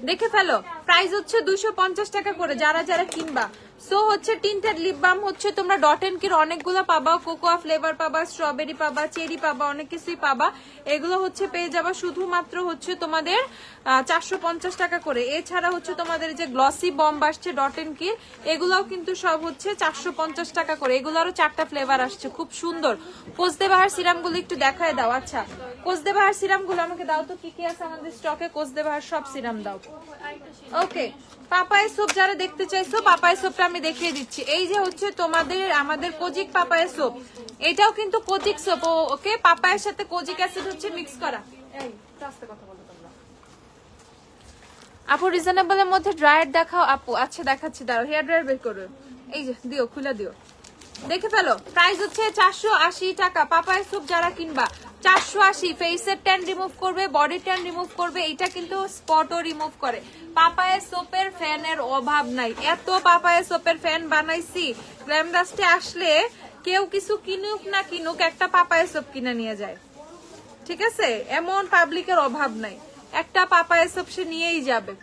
দেখে ফেলো। প্রাইস হচ্ছে 250 টাকা করে যারা যারা কিনবা। সো হচ্ছে টিন্টেড লিপ বাম হচ্ছে তোমরা ডট এন্ড কির অনেকগুলো পাবা, কোকোয়া ফ্লেভার পাবা, স্ট্রবেরি পাবা, চেরি পাবা, অনেক কিছুই পাবা। এগুলো হচ্ছে পেয়ে যাবা শুধুমাত্র হচ্ছে তোমাদের 450 টাকা করে। এছাড়া হচ্ছে তোমাদের যে গ্লসি বম্ব আসছে ডট এন্ড কির, এগুলাও কিন্তু সব হচ্ছে 450 টাকা করে। এগুলোরও 4টা ফ্লেভার আসছে, খুব সুন্দর। কোচদেবাহার সিরামগুলো একটু দেখায় দাও। আচ্ছা কোচদেবাহার সিরামগুলো আমাকে দাও তো, কি কি আছে আমাদের স্টকে। কোচদেবাহার সব সিরাম দাও। ওকে, পাপায়া সোপ যারা দেখতে চাইছো, পাপায়া সোপটা আমি দেখিয়ে দিচ্ছি। এই যে হচ্ছে তোমাদের আমাদের কোজিক পাপায়া সোপ, এটাও কিন্তু কোজিক সোপ। ওকে, পাপায়ের সাথে কোজিক অ্যাসিড হচ্ছে মিক্স করা। আপু রিজনেবল এর মধ্যে ড্রায়ার দেখাও আপু। আচ্ছা দেখাচ্ছি, দাঁড়াও হেয়ার ড্রায়ার বের করো। এই যে দিও, খুলে দিও, দেখে ফেলো। প্রাইস হচ্ছে 480 টাকা। পাপায়া সোপ যারা কিনবা 480। ফেসের ট্যান রিমুভ করবে, বডি ট্যান রিমুভ করবে, এটা কিন্তু স্পটও রিমুভ করে। পাপায়া সোপের ফ্যানের অভাব নাই, এত পাপায়া সোপের ফ্যান বানাইছি। গ্ল্যামডাস্টে আসলে কেউ কিছু কিনুক না কিনুক, একটা পাপায়া সোপ কিনে নিয়ে যায়, ঠিক আছে? এমন পাবলিকের অভাব নাই, একটা পাপায়া সোপ সে নিয়েই যাবে।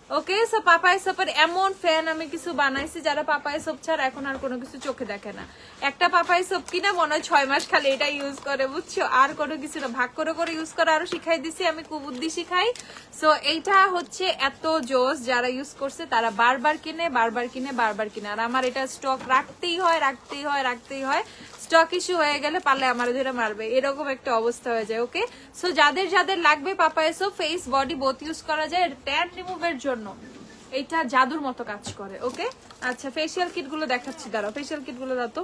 ওকে, সো পাপায়া সোপের এমন ফ্যান আমি কিছু বানাইছি যারা পাপায়া সোপ ছাড়া এখন আর কোনো কিছু চোখে দেখে না। একটা পাপায়া সোপ কিনা মনে হয় 6 মাস খালি এটা ইউজ করে, বুঝছো? আর কোনো কিছু না, ভাগ করে করে ইউজ করা আরো শিখাই দিছি আমি, কুবুদ্ধি শিখাই। সো এইটা হচ্ছে এত জোস, যারা ইউজ করছে তারা বারবার কিনে। আর আমার এটা স্টক রাখতেই হয়। স্টক ইস্যু হয়ে গেলে পারলে আমার ধরে মারবে, এরকম একটা অবস্থা হয়ে যায়। ওকে, সো যাদের যাদের লাগবে papaya soap, face body both use করা যায়। ট্যান রিমুভের জন্য এটা জাদুর মতো কাজ করে। ওকে, আচ্ছা ফেসিয়াল কিট গুলো দেখাচ্ছি, দাঁড়াও ফেসিয়াল কিট গুলো দাও তো।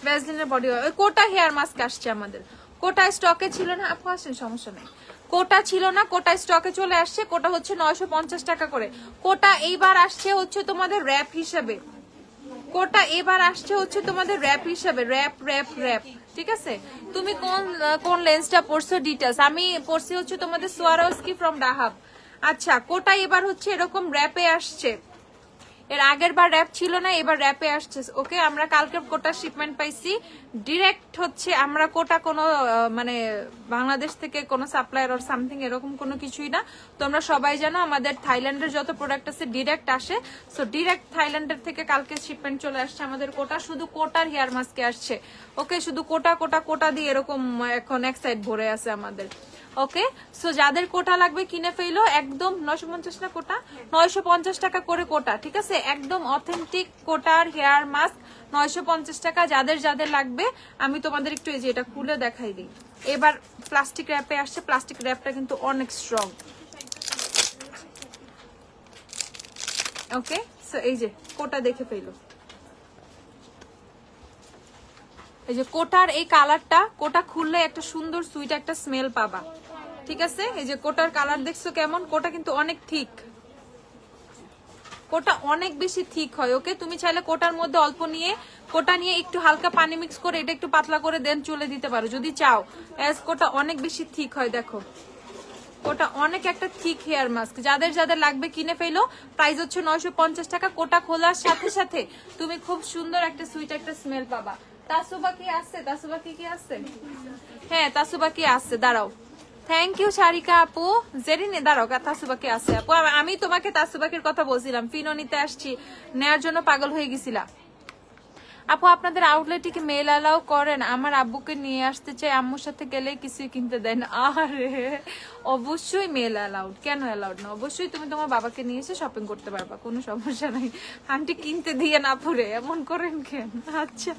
ভ্যাসলিনের বডি অয়েল, কোটা হেয়ার মাস্ক আসছে আমাদের। কোটা স্টকে ছিল না আপু, আসেন সমস্যা নেই। কোটা ছিল না, কোটা স্টকে চলে আসছে। কোটা হচ্ছে 950 টাকা করে। কোটা এইবার আসছে হচ্ছে তোমাদের র্যাপ হিসেবে। কোটা এবার আসছে হচ্ছে তোমাদের র্যাপ হিসেবে, র্যাপ, ঠিক আছে? তুমি কোন লেন্সটা পড়ছো ডিটেলস? আমি পড়ছি হচ্ছে তোমাদের সোয়ারোস্কি ফ্রম ডাহাব। আচ্ছা, কোটা এবার হচ্ছে এরকম র্যাপে আসছে। এর আগের বার র্যাপ ছিল না, এবার র্যাপে আসছে। ওকে, আমরা কালকে কোটা শিপমেন্ট পাইছি ডিরেক্ট। হচ্ছে আমরা কোটা কোনো মানে বাংলাদেশ থেকে কোনো সাপ্লায়ার অর সামথিং এরকম কোনো কিছুই না। তোমরা সবাই জানো আমাদের থাইল্যান্ডের যত প্রোডাক্ট আছে ডিরেক্ট আসে। সো ডিরেক্ট থাইল্যান্ডের থেকে কালকে শিপমেন্ট চলে আসছে আমাদের কোটা। শুধু কোটার হেয়ার মাস্কে আসছে। ওকে, শুধু কোটা দিয়ে এরকম এখন এক সাইড ভরে আছে আমাদের। ওকে, সো যাদের কোটা লাগবে কিনে ফেলো। একদম 950 না কোটা, 950 টাকা করে কোটা, ঠিক আছে? একদম অথেন্টিক কোটার হেয়ার মাস্ক 950 টাকা। যাদের যাদের লাগবে আমি তোমাদের একটু এই যে এটা খুলে দেখাই দিই। এবার প্লাস্টিক র্যাপে আসছে, প্লাস্টিক র্যাপটা কিন্তু অনেক স্ট্রং। ওকে, সো এই যে কোটা দেখে ফেলো। এই যে কোটার এই কালারটা, কোটা খুললে একটা সুন্দর সুইট একটা স্মেল পাবা, ঠিক আছে? এই যে কোটার কালার দেখছো কেমন? কোটা কিন্তু অনেক ঠিক, কোটা অনেক বেশি ঠিক হয়। ওকে, তুমি চাইলে কোটার মধ্যে অল্প নিয়ে, কোটা নিয়ে একটু হালকা পানি মিক্স করে এটা একটু পাতলা করে দেন চুলে দিতে পারো যদি চাও। কোটা অনেক বেশি ঠিক হয়। দেখো ওটা অনেক একটা থিক হেয়ার মাস্ক, যাদের যাদের লাগবে কিনে ফেলো। প্রাইস হচ্ছে 950 টাকা। কোটা খোলার সাথে সাথে তুমি খুব সুন্দর একটা সুইট একটা স্মেল পাবা। তাসুবা কি আসছে? তাসুবা কি আসছে? হ্যাঁ তাসুবা কি আসছে, দাঁড়াও। থ্যাংক ইউ সারিকা আপু। জেরিনে দাঁড়াও, তাসুবাকি আসছে আপু। আমি তোমাকে তাসুবাকির কথা বলছিলাম, ফিনো নিতে আসছি, নেয়ার জন্য পাগল হয়ে গেছিলা। আপু আপনাদের আউটলেটে কি মেল অ্যালাউ করেন? আমার আব্বুকে নিয়ে আসতে চাই, আম্মুর সাথে গেলে কিছুই কিনতে দেন। আরে অবশ্যই মেল অ্যালাউড, কেন অ্যালাউড না? অবশ্যই তুমি তোমার বাবাকে নিয়ে এসে শপিং করতে পারবা, কোনো সমস্যা নাই। আন্টি কিনতে দিয়ে না পুরে এমন করেন কেন? আচ্ছা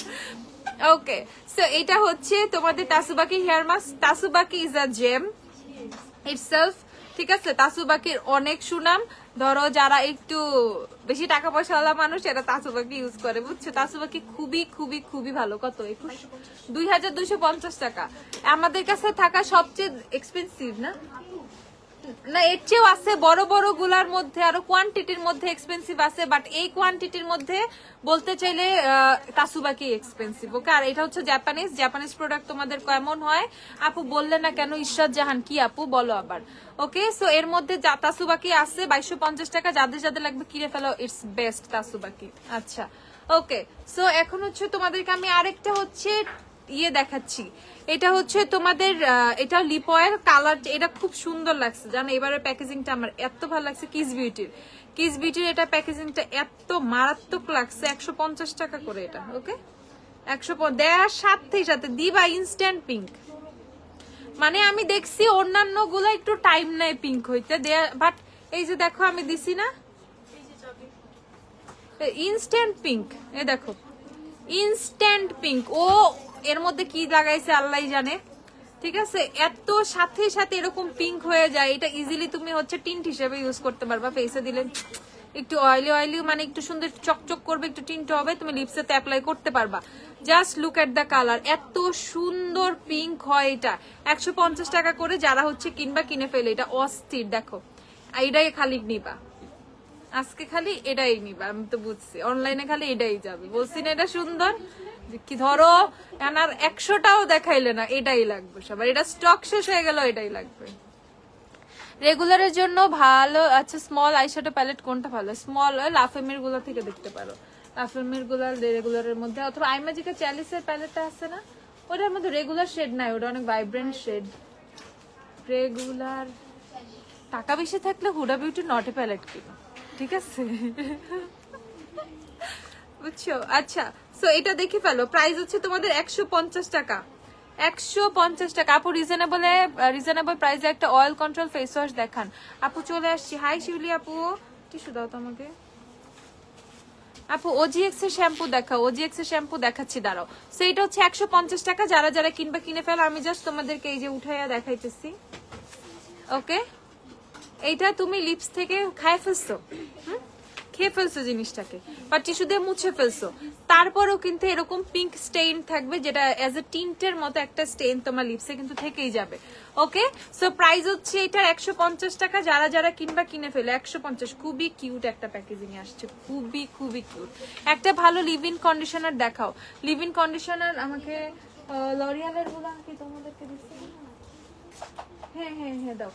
ওকে, সো এটা হচ্ছে তোমাদের Tsubaki hair mask. Tsubaki is a gem itself, ঠিক আছে? তাসুবাকির অনেক সুনাম। ধরো যারা একটু বেশি টাকা পয়সাওয়ালা মানুষ এরা তাসুবাকি ইউজ করে, বুঝছো? তাসুবাকি খুবই খুবই খুবই ভালো। কত? 2250 টাকা। আমাদের কাছে থাকা সবচেয়ে এক্সপেন্সিভ না, না এর চেয়েও আছে বড় বড় গুলার মধ্যে, আরো কোয়ান্টিটির মধ্যে এক্সপেন্সিভ আছে, বাট এই কোয়ান্টিটির মধ্যে বলতে চাইলে তাসুবাকি এক্সপেন্সিভ। ওকে, আর এটা হচ্ছে জাপানিজ প্রোডাক্ট। তোমাদের কেমন হয় আপু বললে না কেন? ইশরাত জাহান কি আপু বলো আবার। ওকে, সো এর মধ্যে তাসুবাকি আছে 2250 টাকা। যাদের যাদের লাগবে কিনে ফেলো, ইটস বেস্ট তাসুবাকি। আচ্ছা ওকে, সো এখন হচ্ছে তোমাদেরকে আমি আরেকটা হচ্ছে ইয়ে দেখাচ্ছি। এটা হচ্ছে তোমাদের এটা লিপ অয়েল কালার, এটা খুব সুন্দর লাগছে জানো। এবারের প্যাকেজিংটা আমার এত ভালো লাগছে। কিস বিউটির এটা প্যাকেজিংটা এত মারাত্মক লাগছে। 150 টাকা করে এটা। ওকে, 100 দেয়ার সাথে দিবা ইনস্ট্যান্ট পিঙ্ক। মানে আমি দেখছি অন্যান্য গুলো একটু টাইম নেয় পিঙ্ক হইতে, বাট এই যে দেখো আমি দিছি না ইনস্ট্যান্ট পিঙ্ক, এ দেখো ইনস্ট্যান্ট পিঙ্ক। ও এর মধ্যে কি লাগাইছে আল্লাহ জানে, ঠিক আছে? এত সাথে সাথে এরকম পিঙ্ক হয়ে যায়। এটা ইজিলি তুমি হচ্ছে টিন্ট হিসেবে ইউজ করতে পারবা। ফেসে দিলে একটু অয়েলি মানে একটু সুন্দর চকচক করবে, একটু টিন্ট হবে, তুমি লিপসে অ্যাপ্লাই করতে পারবা। Just look at the colour, এত সুন্দর পিঙ্ক হয় এটা। 150 টাকা করে। যারা হচ্ছে কিনবা কিনে ফেলে, এটা অস্থির। দেখো এইটাই খালি নিবা, আজকে খালি এটাই নিবা। আমি তো বুঝছি অনলাইনে খালি এটাই যাবে, বলছি না এটা সুন্দর কি। ধরো এনার 100টাও দেখাইলে না, এটাই লাগবে সবার। এটা স্টক শেষ হয়ে গেল, এটাই লাগবে রেগুলারের জন্য ভালো। আচ্ছা স্মল আইশ্যাডো প্যালেট কোনটা ভালো? স্মল লাফেমের গুলা থেকে দেখতে পারো। লাফেমের গুলা রেগুলারের মধ্যে, অথবা আইমাজিকা চ্যালিসের প্যালেটটা আছে না, ওটার মধ্যে রেগুলার শেড নাই, ওটা অনেক ভাইব্রেন্ট শেড। রেগুলার টাকা বেশি থাকলে Huda Beauty not a palette কিনো, ঠিক আছে? বুঝছো? আচ্ছা, সো এটা দেখে ফেলো। প্রাইস হচ্ছে তোমাদের 150 টাকা। 150 টাকা। আপু রিজনেবল প্রাইসে একটা অয়েল কন্ট্রোল ফেস ওয়াশ দেখান। আপু চলে আসছি। হাই শিউলি আপু, টিস্যু দাও তো আমাকে। আপু ওজিএক্স এর শ্যাম্পু দেখাও। ওজিএক্স এর শ্যাম্পু দেখাচ্ছি, দাঁড়াও। সো এটা হচ্ছে 150 টাকা। যারা যারা কিনবে কিনে ফেলো। আমি জাস্ট তোমাদেরকে এই যে উঠাইয়া দেখাইতেছি। ওকে, এইটা তুমি লিপস থেকে খায় ফেলছো, খেয়ে ফেলছো জিনিসটাকে, বা টিস্যু দিয়ে মুছে ফেলছো, তারপরেও কিন্তু এরকম পিঙ্ক স্টেইন থাকবে, যেটা এজ এ টিন্টের মতো একটা স্টেইন তোমার লিপসে কিন্তু থেকেই যাবে। ওকে, সো প্রাইস হচ্ছে এটার 150 টাকা। যারা যারা কিনবা কিনে ফেলে 150। খুবই কিউট একটা প্যাকেজিং আসছে, খুবই খুবই কিউট। একটা ভালো লিভ ইন কন্ডিশনার দেখাও। লিভ ইন কন্ডিশনার আমাকে লরিয়ালের গুলো কি তোমাদেরকে দিচ্ছি? হ্যাঁ হ্যাঁ হ্যাঁ দাও।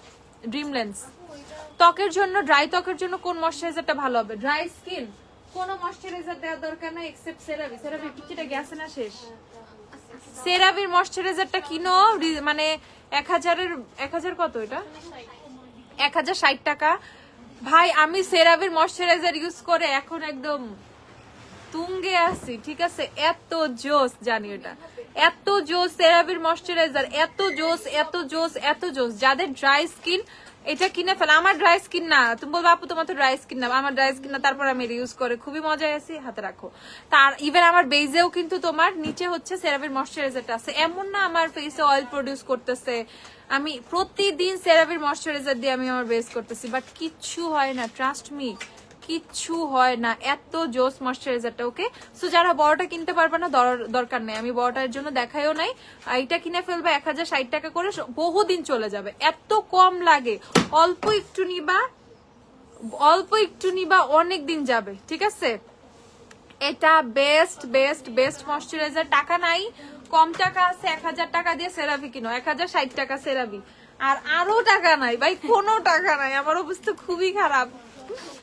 ড্রিমলেন্স ত্বকের জন্য, ড্রাই ত্বকের জন্য কোন ময়শ্চারাইজারটা ভালো হবে? ড্রাই স্কিন কোন ময়শ্চারাইজার দেওয়ার দরকার নাই এক্সেপ্ট সেরাভি। সেরাভি পিচিটা গেছে না শেষ। সেরাভির ময়শ্চারাইজারটা কিনো, মানে 1000 কত এটা? 1060 টাকা। ভাই আমি সেরাভির ময়শ্চারাইজার ইউজ করে এখন একদম তুঙ্গে আছি, ঠিক আছে? এত জোস জানি এটা, এত জোস সেরাভির ময়শ্চারাইজার, এত জোস এত জোস এত জোস। যাদের ড্রাই স্কিন এটা কিনে ফেলে। আমার ড্রাই স্কিন না, তুমি বলবো আপু তোমার তো ড্রাই স্কিন না। আমার ড্রাই স্কিন না, তারপর আমি ইউজ করে খুবই মজায় আছি। হাতে রাখো। তার ইভেন আমার বেজেও কিন্তু তোমার নিচে হচ্ছে সেরাভির ময়শ্চারাইজারটা আছে। এমন না আমার ফেসে অয়েল প্রডিউস করতেছে, আমি প্রতিদিন সেরাভির ময়শ্চারাইজার দিয়ে আমি আমার বেস করতেছি, বাট কিচ্ছু হয় না, ট্রাস্ট মি, কিচ্ছু হয় না। এত জোস ময়শ্চারাইজারটা। ওকে, সো যারা বড়টা কিনতে পারবে না দরকার নেই, আমি বড়টার জন্য দেখাইও নাই। এইটা কিনে ফেলবে 1060 টাকা করে, বহুদিন চলে যাবে, এত কম লাগে। অল্প একটু নিবা অনেক দিন যাবে, ঠিক আছে? এটা বেস্ট বেস্ট বেস্ট ময়শ্চারাইজার। টাকা নাই, কম টাকা আছে, 1000 টাকা দিয়ে সেরাভি কিনো, 1060 টাকা সেরাভি। আর আরো টাকা নাই ভাই, কোনো টাকা নাই, আমার অবস্থা খুবই খারাপ।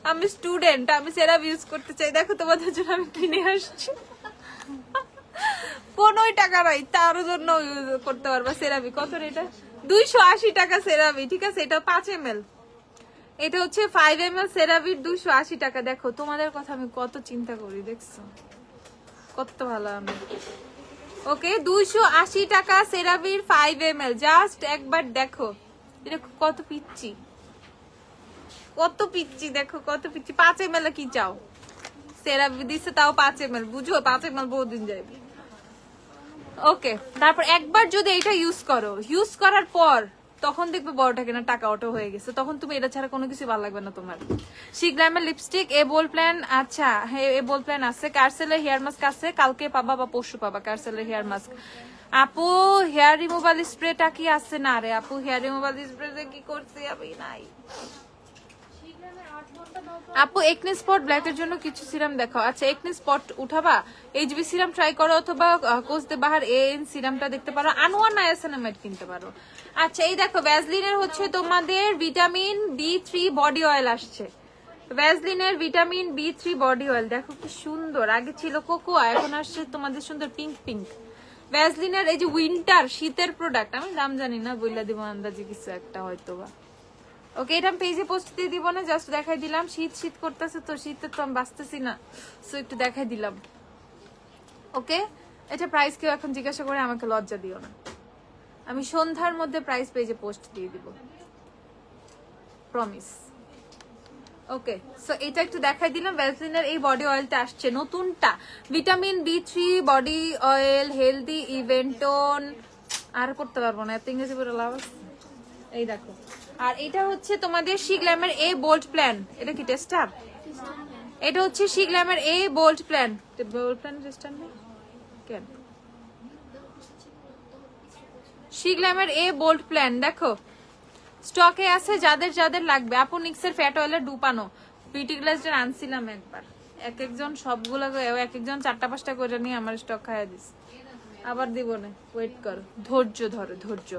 আমি স্টুডেন্ট, আমি সেরাভ ইউজ করতে চাই, দেখো তোমাদের জন্য আমি কিনে আসছি। কোনোই টাকা নাই, তার জন্য ইউজ করতে পারবা সেরাভি। কত এটা? 280 টাকা সেরাভি, ঠিক আছে? এটা 5 ml, এটা হচ্ছে 5 ml সেরাভির 280 টাকা। দেখো তোমাদের কথা আমি কত চিন্তা করি, দেখছো কত ভালো আমি। ওকে, 280 টাকা সেরাভির 5 ml, জাস্ট একবার দেখো এটা কত পিচ্ছি, কত পিচ্ছি, দেখো কত পিচ্ছি। 5 ml কি চাও? সেরাভি দিচ্ছে তাও 5 ml, বুঝো 5 ml বহুদিন যাবে। ওকে, তারপর একবার যদি এটা ইউজ করো, ইউজ করার পর তখন দেখবে বড়টা কেনা টাকা অটো হয়ে গেছে, তখন তুমি এটা ছাড়া কোনো কিছু ভালো লাগবে না তোমার। শিগ্রামের লিপস্টিক এ বোল প্ল্যান, আচ্ছা হ্যাঁ এ বোল প্ল্যান আছে। কার্সেলের হেয়ার মাস্ক আছে, কালকে পাবা বা পরশু পাবা কার্সেলের হেয়ার মাস্ক। আপু হেয়ার রিমুভাল স্প্রেটা কি আছে? না রে আপু, হেয়ার রিমুভাল স্প্রে কি করছি আমি, নাই। আপু একনি স্পট ব্ল্যাকের জন্য কিছু সিরাম দেখাও। আচ্ছা একনি স্পট উঠাবা, এইচবি সিরাম ট্রাই করো, অথবা কোচ দে বাহার এন সিরামটা দেখতে পারো, আনোয়ার নায়াসিনামাইড কিনতে পারো। আচ্ছা এই দেখো ভ্যাসলিনের হচ্ছে তোমাদের ভিটামিন B3 বডি অয়েল আসছে, ভ্যাসলিনের ভিটামিন B3 বডি অয়েল, দেখো কি সুন্দর। আগে ছিল কোকোয়া, এখন আসছে তোমাদের সুন্দর পিঙ্ক পিঙ্ক। ভ্যাসলিনের এই যে উইন্টার শীতের প্রোডাক্ট, আমি দাম জানি না, বইলা দিব আন্দাজে কিছু একটা হয়তো বা। ওকে, এটা পেজে পোস্ট দিয়ে দিব না, জাস্ট দেখাই দিলাম। শীত শীত করতেছে তো, শীতে তো আমি বাঁচতেছি না, সো একটু দেখাই দিলাম। ওকে, এটা প্রাইস কেউ এখন জিজ্ঞাসা করে আমাকে লজ্জা দিও না, আমি সন্ধ্যার মধ্যে প্রাইস পেজে পোস্ট দিয়ে দিব, প্রমিস। ওকে, সো এটা একটু দেখাই দিলাম। ভ্যাসলিনের এই বডি অয়েলটা আসছে নতুনটা, vitamin B3 body oil, healthy even tone. আর করতে পারবো না, এত ইংরেজি বলে লাভ আছে। এই দেখো, আর এটা হচ্ছে তোমাদের শিগ্ল্যামের এ বোল্ড প্ল্যান, এটা কি টেস্টার? এটা হচ্ছে শিগ্ল্যামের a bold plan, bold plan tester নেই কেন? শিগ্ল্যামের এ বোল্ড প্ল্যান দেখো স্টকে আছে, যাদের যাদের লাগবে। আপু নিক্সের ফ্যাট অয়েলের ডুপানো বিউটি গ্লাসটা আনছিলাম একবার, এক একজন সবগুলো এক একজন 4টা-5টা করে নিয়ে আমার স্টক খাইয়া দিস, আবার দিব না, ওয়েট করো, ধৈর্য ধরো ধৈর্য।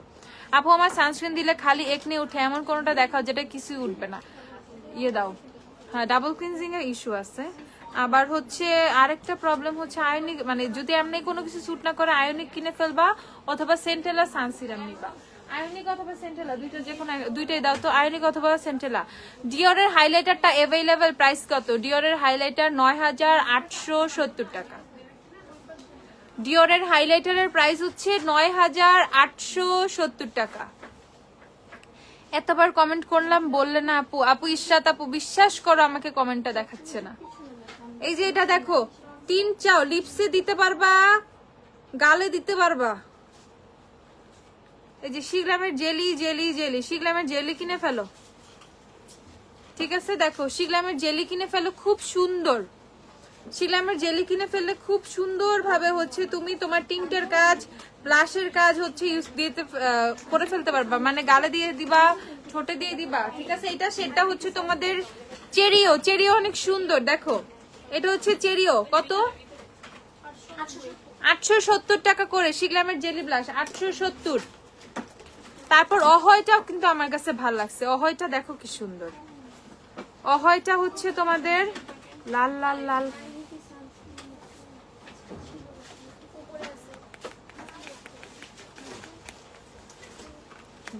আপু আমার সানস্ক্রিন দিলে খালি একনি উঠে, এমন কোনটা দেখাও যেটা কিছুই উঠবে না, ইয়ে দাও। হ্যাঁ ডাবল ক্লিনজিং এর ইস্যু আছে। আবার হচ্ছে আরেকটা প্রবলেম হচ্ছে আয়নিক, মানে যদি এমনি কোনো কিছু স্যুট না করে আয়নিক কিনে ফেলবা, অথবা সেন্টেলা সানসিরাম নিবা। আয়নিক অথবা সেন্টেলা দুইটা, যে কোনো দুইটাই দাও তো, আয়নিক অথবা সেন্টেলা। ডিওরের হাইলাইটারটা অ্যাভেলেবেল, প্রাইস কত? ডিওরের হাইলাইটার 9870 টাকা। ডিওরের হাইলাইটারের প্রাইস হচ্ছে 9870 টাকা। এতবার কমেন্ট করলাম বললে না আপু। আপু ইশরাত আপু বিশ্বাস করো আমাকে কমেন্টটা দেখাচ্ছে না। এই যে এটা দেখো, 3 চাও, লিপসে দিতে পারবা, গালে দিতে পারবা। এই যে শিগ্রামের জেলি জেলি জেলি, শিগ্রামের জেলি কিনে ফেলো, ঠিক আছে? দেখো শিগ্রামের জেলি কিনে ফেলো, খুব সুন্দর। শিগ্রামের জেলি কিনে ফেললে খুব সুন্দর ভাবে হচ্ছে তুমি তোমার টিন্টের কাজ, ব্লাশের কাজ হচ্ছে ইউজ দিতে করে ফেলতে পারবা, মানে গালে দিয়ে দিবা, ঠোঁটে দিয়ে দিবা, ঠিক আছে? এটা সেটা হচ্ছে তোমাদের চেরিও, চেরিও অনেক সুন্দর। দেখো এটা হচ্ছে চেরিও, কত? 870 টাকা করে শিগ্রামের জেলি ব্লাশ, 870। তারপর অহয়টাও কিন্তু আমার কাছে ভালো লাগছে, অহয়টা দেখো কি সুন্দর। অহয়টা হচ্ছে তোমাদের লাল লাল লাল,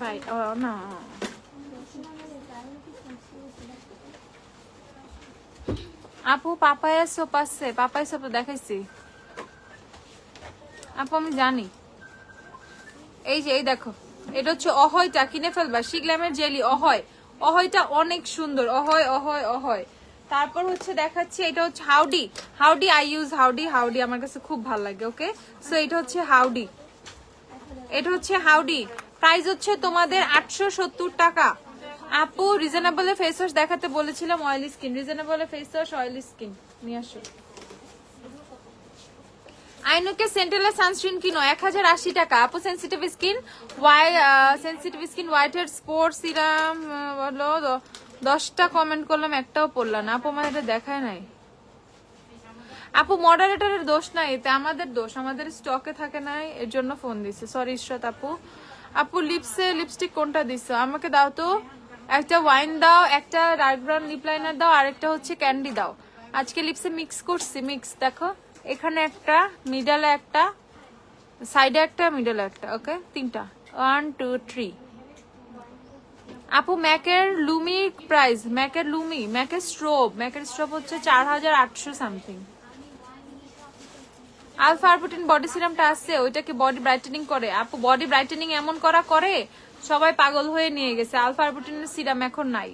ভাই না আপু পাপায়া সোপ আছে, পাপায়া সোপ দেখাইছি আপু, আমি জানি। এই যে এই দেখো, এটা হচ্ছে অহয়টা, কিনে ফেলবা। শিগ্রামের জেলি অহয়, অহয়টা অনেক সুন্দর, অহয় অহয় অহয়। তারপর হচ্ছে দেখাচ্ছি, এটা হচ্ছে Howdy, Howdy I use Howdy, Howdy আমার কাছে খুব ভালো লাগে। ওকে, সো এটা হচ্ছে হাউডি, এটা হচ্ছে হাউডি, প্রাইস হচ্ছে তোমাদের 870 টাকা। আপু রিজনেবল ফেস ওয়াশ দেখাতে বলেছিলাম, oily skin, reasonable face wash oily skin নিয়ে আসো। আইনুকে সেন্টেলা সানস্ক্রিন কিনো 1080 টাকা। আপু sensitive skin white head sports serum বলো, 10টা কমেন্ট করলাম একটাও পড়লাম না। আপু আমার এটা দেখায় নাই। আপু মডারেটরের দোষ নাই, এতে আমাদের দোষ, আমাদের স্টকে থাকে নাই, এর জন্য ফোন দিছে, সরি ইশরাত আপু। আপু লিপসে লিপস্টিক কোনটা দিছো আমাকে দাও তো, একটা ওয়াইন দাও, একটা ডার্ক ব্রাউন লিপ লাইনার দাও, আর একটা হচ্ছে ক্যান্ডি দাও। আজকে লিপসে মিক্স করছি, মিক্স দেখো এখানে একটা, মিডলে একটা, সাইডে একটা, মিডলে একটা, ওকে 3টা 1 2 3। আপু ম্যাকের লুমি প্রাইস, ম্যাকের লুমি, ম্যাকের স্ট্রোব হচ্ছে 4800 সামথিং। আলফা আরবুটিন বডি সিরামটা আছে, ওইটা কি বডি ব্রাইটেনিং করে? আপু বডি ব্রাইটেনিং এমন করা করে সবাই পাগল হয়ে নিয়ে গেছে, আলফা আরবুটিনের সিরাম এখন নাই।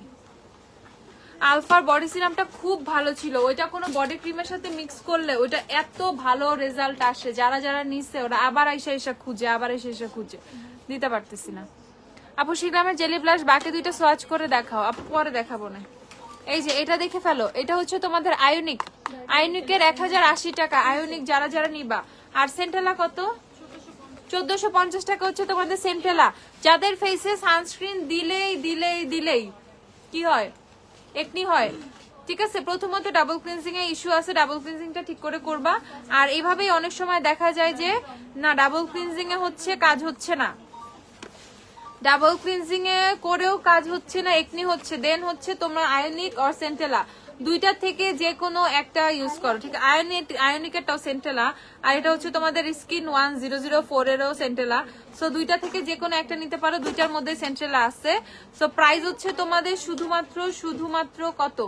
আলফার বডি সিরামটা খুব ভালো ছিল, ওইটা কোনো বডি ক্রিমের সাথে মিক্স করলে ওইটা এত ভালো রেজাল্ট আসে, যারা যারা নিচ্ছে ওরা আবার এসে খুঁজে, আবার এসে খুঁজে, দিতে পারতেছি না। আপু শিগ্রামের জেলি ব্লাশ বাকি 2টা সোয়াচ করে দেখাও। আপু পরে দেখাবো না, এই যে এটা দেখে ফেলো, এটা হচ্ছে তোমাদের আয়োনিক, আয়োনিকের 1080 টাকা আয়োনিক, যারা যারা নিবা। আর সেন্টেলা কত? 1450 টাকা হচ্ছে তোমাদের সেন্টেলা। যাদের ফেসে সানস্ক্রিন দিলেই কি হয়, একনি হয়, ঠিক আছে। প্রথমত ডাবল ক্লিনজিং এ ইস্যু আছে, ডাবল ক্লিনজিংটা ঠিক করে করবা। আর এইভাবেই অনেক সময় দেখা যায় যে না ডাবল ক্লিনজিং এ হচ্ছে কাজ হচ্ছে না, ডাবল ক্লিনজিং এ করেও কাজ হচ্ছে না, একনি হচ্ছে, দেন হচ্ছে তোমরা আয়োনিক আর সেন্টেলা 2টা থেকে যে কোনো একটা ইউজ করো, ঠিক আছে। আয়োনিকেরটাও সেন্টেলা, আর এটা হচ্ছে তোমাদের স্কিন 1004 এরও সেন্টেলা। সো 2টা থেকে যে কোনো একটা নিতে পারো, 2টার মধ্যে সেন্টেলা আছে। সো প্রাইস হচ্ছে তোমাদের শুধুমাত্র কত?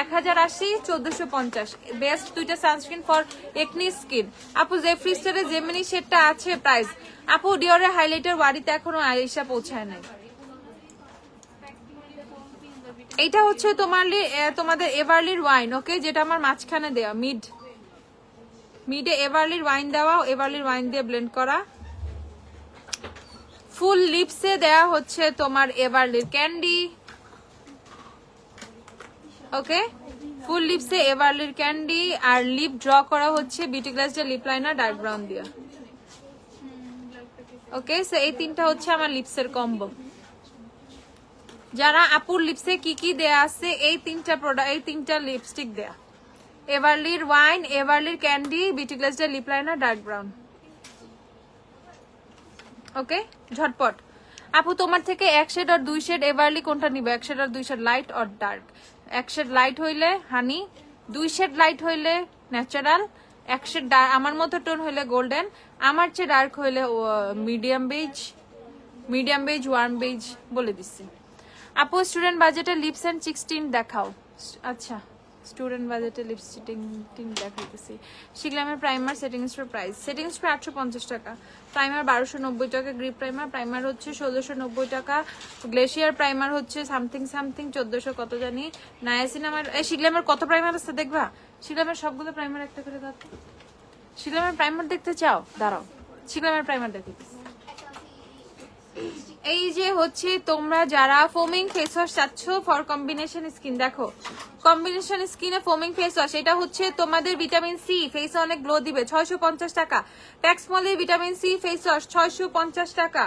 1080 1450। বেস্ট 2টা সানস্ক্রিন ফর একনি স্কিন। আপু জেফ্রি স্টারে জেমিনি শেডটা আছে প্রাইস। আপু ডিওরের হাইলাইটার বাড়িতে এখনো আয়েশা পৌঁছায় নাই। এইটা হচ্ছে তোমাদের এভারলির ওয়াইন, ওকে, যেটা আমার মাঝখানে দেওয়া, মিডে এভারলির ওয়াইন দেওয়া, এভারলির ওয়াইন দিয়ে ব্লেন্ড করা। ফুল লিপসে দেয়া হচ্ছে তোমার এভারলির ক্যান্ডি, ওকে, ফুল লিপসে এভারলির ক্যান্ডি, আর লিপ ড্র করা হচ্ছে বিউটি গ্লাসের লিপ লাইনার ডার্ক ব্রাউন দিয়ে, ওকে। সো এই 3টা হচ্ছে আমার লিপসের কম্বো। যারা আপুর লিপসে কি দেয়া আছে, এই 3টা প্রোডাক্ট, এই 3টা লিপস্টিক দেয়া, এভারলির ওয়াইন, এভারলির ক্যান্ডি, বিউটি গ্লাসের লিপ লাইনার ডার্ক ব্রাউন, ওকে। ঝটপট আপু তোমার থেকে 1 শেড আর 2 শেড এভারলি কোনটা নিবে? 1 শেড আর 2 শেড, লাইট আর ডার্ক? 1 শেড লাইট হইলে হানি, 2 শেড লাইট হইলে ন্যাচারাল, 1 শেড আমার মতো টোন হইলে গোল্ডেন, আমার চেয়ে ডার্ক হইলে মিডিয়াম বেজ ওয়ার্ম বেজ, বলে দিচ্ছি। আপু স্টুডেন্ট বাজেটে লিপস এন্ড চিক্স টিন্ট দেখাও। আচ্ছা স্টুডেন্ট বাজেটে লিপস্টিক টিন্ট দেখাইতেছি। শিগ্রামের primer setting spray price, setting spray 850 টাকা, প্রাইমার 1290 টাকা, গ্রিপ প্রাইমার হচ্ছে 1690 টাকা, গ্লেশিয়ার প্রাইমার হচ্ছে সামথিং 1400 কত জানি, নায়াসিনামার। এই শিগ্রামের কত প্রাইমার আছে দেখবা? শিগ্রামের সবগুলো প্রাইমার একটা করে দাও। শিগ্রামের প্রাইমার দেখতে চাও? দাঁড়াও, শিগ্রামের প্রাইমার দেখাইতেছি। এই যে হচ্ছে তোমরা যারা ফোমিং ফেস ওয়াশ চাচ্ছ ফর কম্বিনেশন স্কিন, দেখো কম্বিনেশন স্কিনে ফোমিং ফেস ওয়াশ, এটা হচ্ছে তোমাদের ভিটামিন সি, ফেসে অনেক গ্লো দিবে, 650 টাকা। প্যাক্সমলের ভিটামিন সি ফেস ওয়াশ 650 টাকা।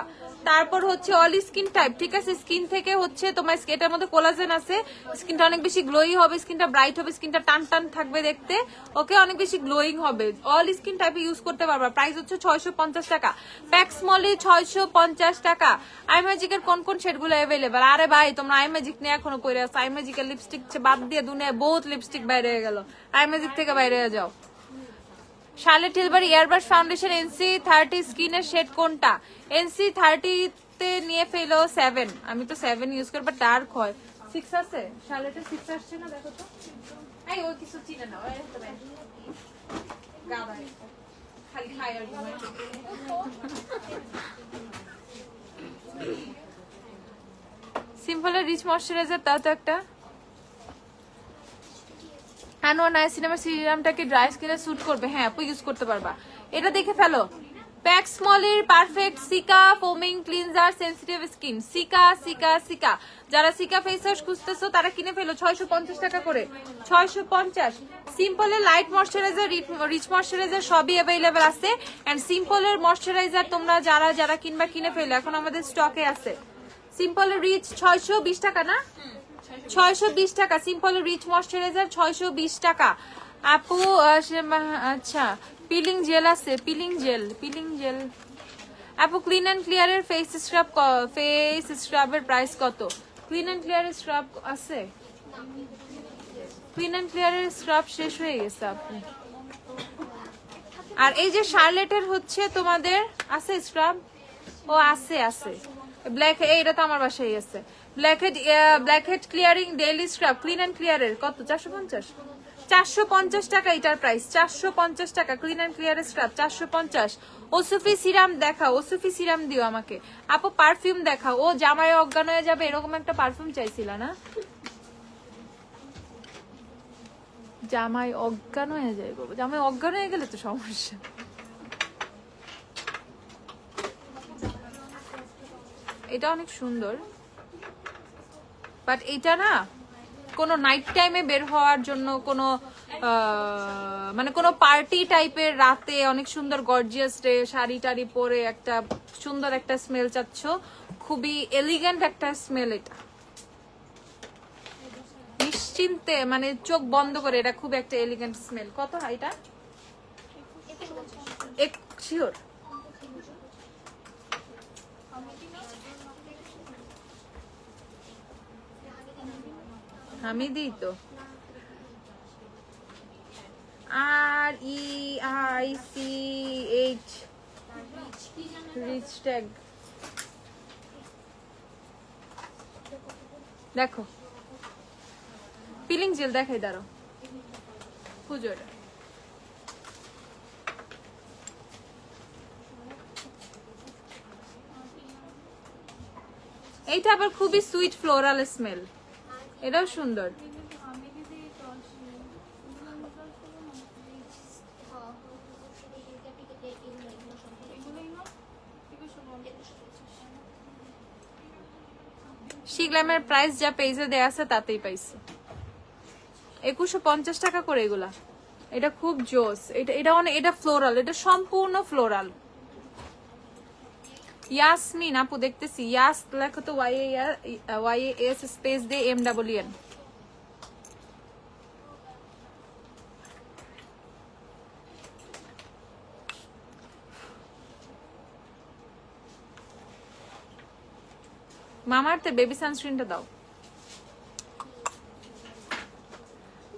তারপর হচ্ছে অল স্কিন টাইপ, ঠিক আছে, স্কিন থেকে হচ্ছে তোমার এটার মধ্যে কোলাজেন আছে, স্কিনটা অনেক বেশি গ্লোই হবে, স্কিনটা ব্রাইট হবে, স্কিনটা টান টান থাকবে দেখতে, ওকে, অনেক বেশি গ্লোয়িং হবে, অল স্কিন টাইপে ইউজ করতে পারবা। প্রাইস হচ্ছে 650 টাকা। প্যাক্সমলি 650 টাকা। আইম্যাজিকের কোন কোন শেডগুলো অ্যাভেলেবেল? আরে ভাই তোমরা আইম্যাজিক নিয়ে এখনো কইরা আছো, আইম্যাজিকের লিপস্টিক বাদ দিয়ে দুনিয়ায় বহুত লিপস্টিক বাইরে হয়ে গেল, আইম্যাজিক থেকে বাইরে হয়ে যাও। Charlotte Tilbury airbrush foundation NC30 স্কিনের শেড কোনটা? NC30 তে নিয়ে ফেলো 7, আমি তো 7 ইউজ করি, বাট ডার্ক হয়। 6 আছে শার্লেটের, 6 আসছে না, দেখো তো। এই ও কিছু চিনে না, ওই তো গাদা খালি খায় আর ঘুমায়। সিম্পলের রিচ ময়শ্চারাইজার দাও তো একটা। নায়াসিনামার সিরামটাকে ড্রাই স্কিনে স্যুট করবে? হ্যাঁ আপু ইউজ করতে পারবা। এটা দেখে ফেলো, প্যাক্সমলির perfect cica foaming cleanser sensitive skin, cica. যারা সিকা ফেস ওয়াশ খুঁজতেছো তারা কিনে ফেলো, 650 টাকা করে, 650। সিম্পলের লাইট ময়শ্চারাইজার, রিচ ময়শ্চারাইজার সবই অ্যাভেলেবেল আছে। এন্ড সিম্পলের ময়শ্চারাইজার তোমরা যারা কিনবা কিনে ফেলো, এখন আমাদের স্টকে আছে। সিম্পলের রিচ 620 টাকা না, 620 টাকা। সিম্পলের রিচ ময়শ্চারাইজার 620 টাকা আপু। আচ্ছা পিলিং জেল আছে, পিলিং জেল আপু ক্লিন অ্যান্ড ক্লিয়ারের ফেস স্ক্রাবের প্রাইস কত? ক্লিন অ্যান্ড ক্লিয়ারের স্ক্রাব আছে? ক্লিন অ্যান্ড ক্লিয়ারের স্ক্রাব শেষ হয়ে গেছে আপু। আর এই যে শার্লেটের হচ্ছে তোমাদের আছে স্ক্রাব? ও আছে আছে। ব্ল্যাক এইটা তো আমার বাসায় আছে। Blackhead clearing daily scrub clean and ক্লিয়ারের কত? 450। 450 টাকা এটার প্রাইস। 450 টাকা ক্লিন অ্যান্ড ক্লিয়ারের স্ক্রাব 450। ওসুফি সিরাম দেখাও, ওসুফি সিরাম দিও আমাকে। আপু পারফিউম দেখাও। ও জামাই অজ্ঞান হয়ে যাবে এরকম একটা পারফিউম চাইছিল না? জামাই অজ্ঞান হয়ে যায় বাবা, জামাই অজ্ঞান হয়ে গেলে তো সমস্যা। এটা অনেক সুন্দর, বাট এটা না কোনো নাইট টাইমে বের হওয়ার জন্য, কোনো মানে কোনো পার্টি টাইপের রাতে অনেক সুন্দর গর্জিয়াস ডে শাড়ি টাড়ি পরে একটা সুন্দর একটা স্মেল চাচ্ছ, খুবই এলিগেন্ট একটা স্মেল। এটা নিশ্চিন্তে মানে চোখ বন্ধ করে, এটা খুব একটা এলিগেন্ট স্মেল। কত এটা? শিওর? আমি দিই তো। REICH রিচ ট্যাগ দেখো, পিলিং জেল দেখাই, দাঁড়াও পুজোর। এইটা আবার খুবই সুইট ফ্লোরাল স্মেল, এটাও সুন্দর। শিগ্লামের প্রাইস যা পেজে দেয়া আছে তাতেই পাইছি। 2150 টাকা করে এগুলা। এটা খুব জোস। এটা অনেক, এটা ফ্লোরাল, এটা সম্পূর্ণ ফ্লোরাল। ইয়াসমিন আপু দেখতেছি, ইয়াস লেখো তো, YAS স্পেস দিয়ে MWN। মামার্থে বেবি সানস্ক্রিনটা দাও।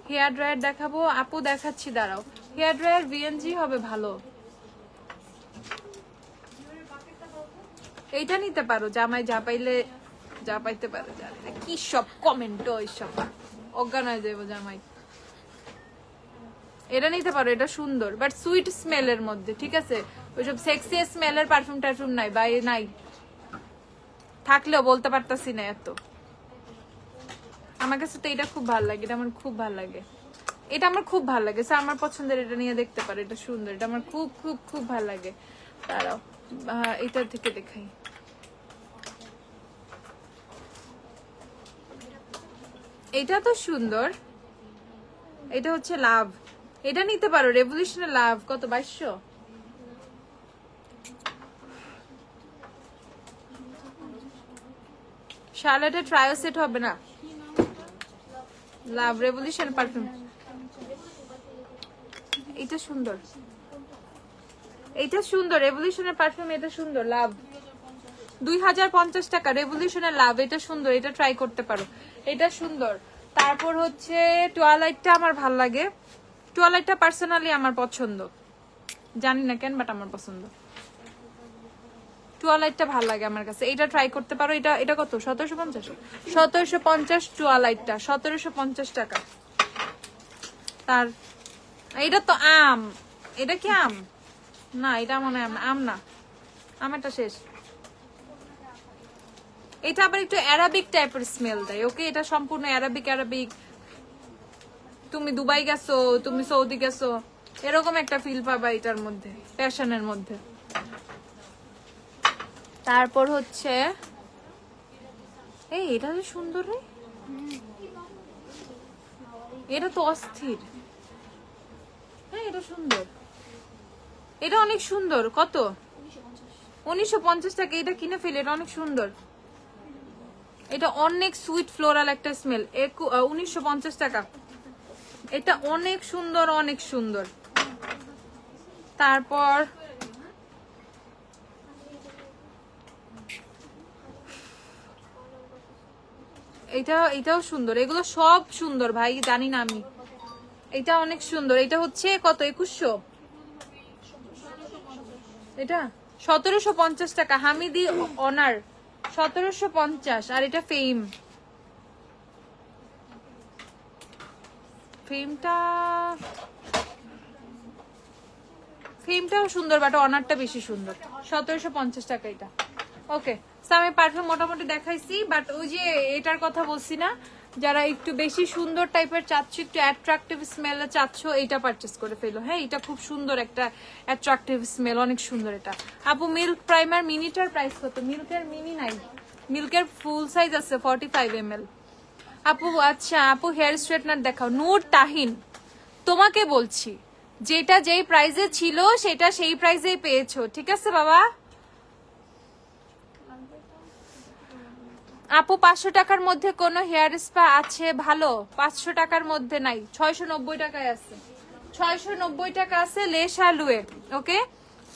হেয়ার ড্রায়ার দেখাবো আপু, দেখাচ্ছি দাঁড়াও। হেয়ার ড্রায়ার VNG হবে ভালো। এইটা নিতে পারো, জামাই যা পাইলে যা পাইতে পারে। কি সব কমেন্ট ওইসব, অজ্ঞান হয়ে যাবো জামাই। এটা নিতে পারো, এটা সুন্দর বাট সুইট স্মেলের মধ্যে, ঠিক আছে? ওইসব সেক্সি স্মেলের পারফিউম টারফিউম নাই, বাই নাই, থাকলেও বলতে পারতাছি না এত। আমার কাছে তো এটা খুব ভালো লাগে, এটা আমার খুব ভালো লাগে, এটা আমার খুব ভালো লাগে। আমার পছন্দের, এটা নিয়ে দেখতে পারো, এটা সুন্দর, এটা আমার খুব খুব খুব ভালো লাগে। দাঁড়াও এটা থেকে দেখাই। এটা তো সুন্দর, এটা হচ্ছে লাভ, এটা নিতে পারো। রেভলিউশনের লাভ কত? 2200। শার্লেটের ট্রায়াল সেট হবে না। লাভ রেভলিউশন পারফিউম, এটা সুন্দর, এটা সুন্দর রেভলিউশনের পারফিউম, এটা সুন্দর। লাভ 2050 টাকা রেভলিউশনের লাভ, এটা সুন্দর, এটা ট্রাই করতে পারো, এটা সুন্দর। তারপর হচ্ছে টুয়ালাইটটা আমার ভাল লাগে, টুয়ালাইটটা পার্সোনালি আমার পছন্দ, জানি না কেন বাট আমার পছন্দ। টুয়ালাইটটা ভাল লাগে আমার কাছে, এটা ট্রাই করতে পারো। এটা কত? 1750। 1750 টুয়ালাইটটা 1750 টাকা। তার এটা তো আম, এটা কি আম না? এটা মনে হয় আম না, আমারটা শেষ। এটা আবার একটু অ্যারাবিক টাইপের স্মেল দেয়। ওকে, এটা সম্পূর্ণ অ্যারাবিক। তুমি দুবাই গেছো, তুমি সৌদি গেছো, এরকম একটা ফিল পাবা এটার মধ্যে, প্যাশনের মধ্যে। তারপর হচ্ছে এই এটা তো সুন্দর রে, এটা তো অস্থির। হ্যাঁ এটা সুন্দর, এটা অনেক সুন্দর। কত? 1950 টাকা। এটা কিনে ফেলে, এটা অনেক সুন্দর, এটা অনেক সুইট ফ্লোরাল একটা স্মেল। 1950 টাকা। এটা অনেক সুন্দর, অনেক সুন্দর। তারপর এটাও সুন্দর, এগুলো সব সুন্দর ভাই, জানি না আমি। এটা অনেক সুন্দর, এটা হচ্ছে কত 2100, এটা 1750 টাকা। হামিদি অনার 1750, আর এটা ফেমটাও সুন্দর, বাট অনারটা বেশি সুন্দর। 1750 টাকা এটা। ওকে, আমি পারফিউম মোটামুটি দেখাইছি, বাট ওই যে এটার কথা বলছি না, যারা একটু বেশি সুন্দর টাইপের চাচ্ছ, একটু অ্যাট্রাকটিভ স্মেল চাচ্ছ, এইটা পারচেস করে ফেলো। হ্যাঁ, এটা খুব সুন্দর একটা অ্যাট্রাকটিভ স্মেল, অনেক সুন্দর এটা। আপু মিল্ক প্রাইমার মিনিটার প্রাইস কত? মিল্কের মিনি নাই, মিল্কের ফুল সাইজ আছে 45 ml। আপু আচ্ছা, আপু হেয়ার স্ট্রেটনার দেখাও। নূর তাহিন, তোমাকে বলছি যেটা যেই প্রাইসে ছিল সেটা সেই প্রাইসেই পেয়েছো, ঠিক আছে বাবা। আপু 500 টাকার মধ্যে কোনো হেয়ার স্পা আছে ভালো? 500 টাকার মধ্যে নাই, 690 টাকায় আছে। 690 টাকা আছে লেশালুয়ে। ওকে,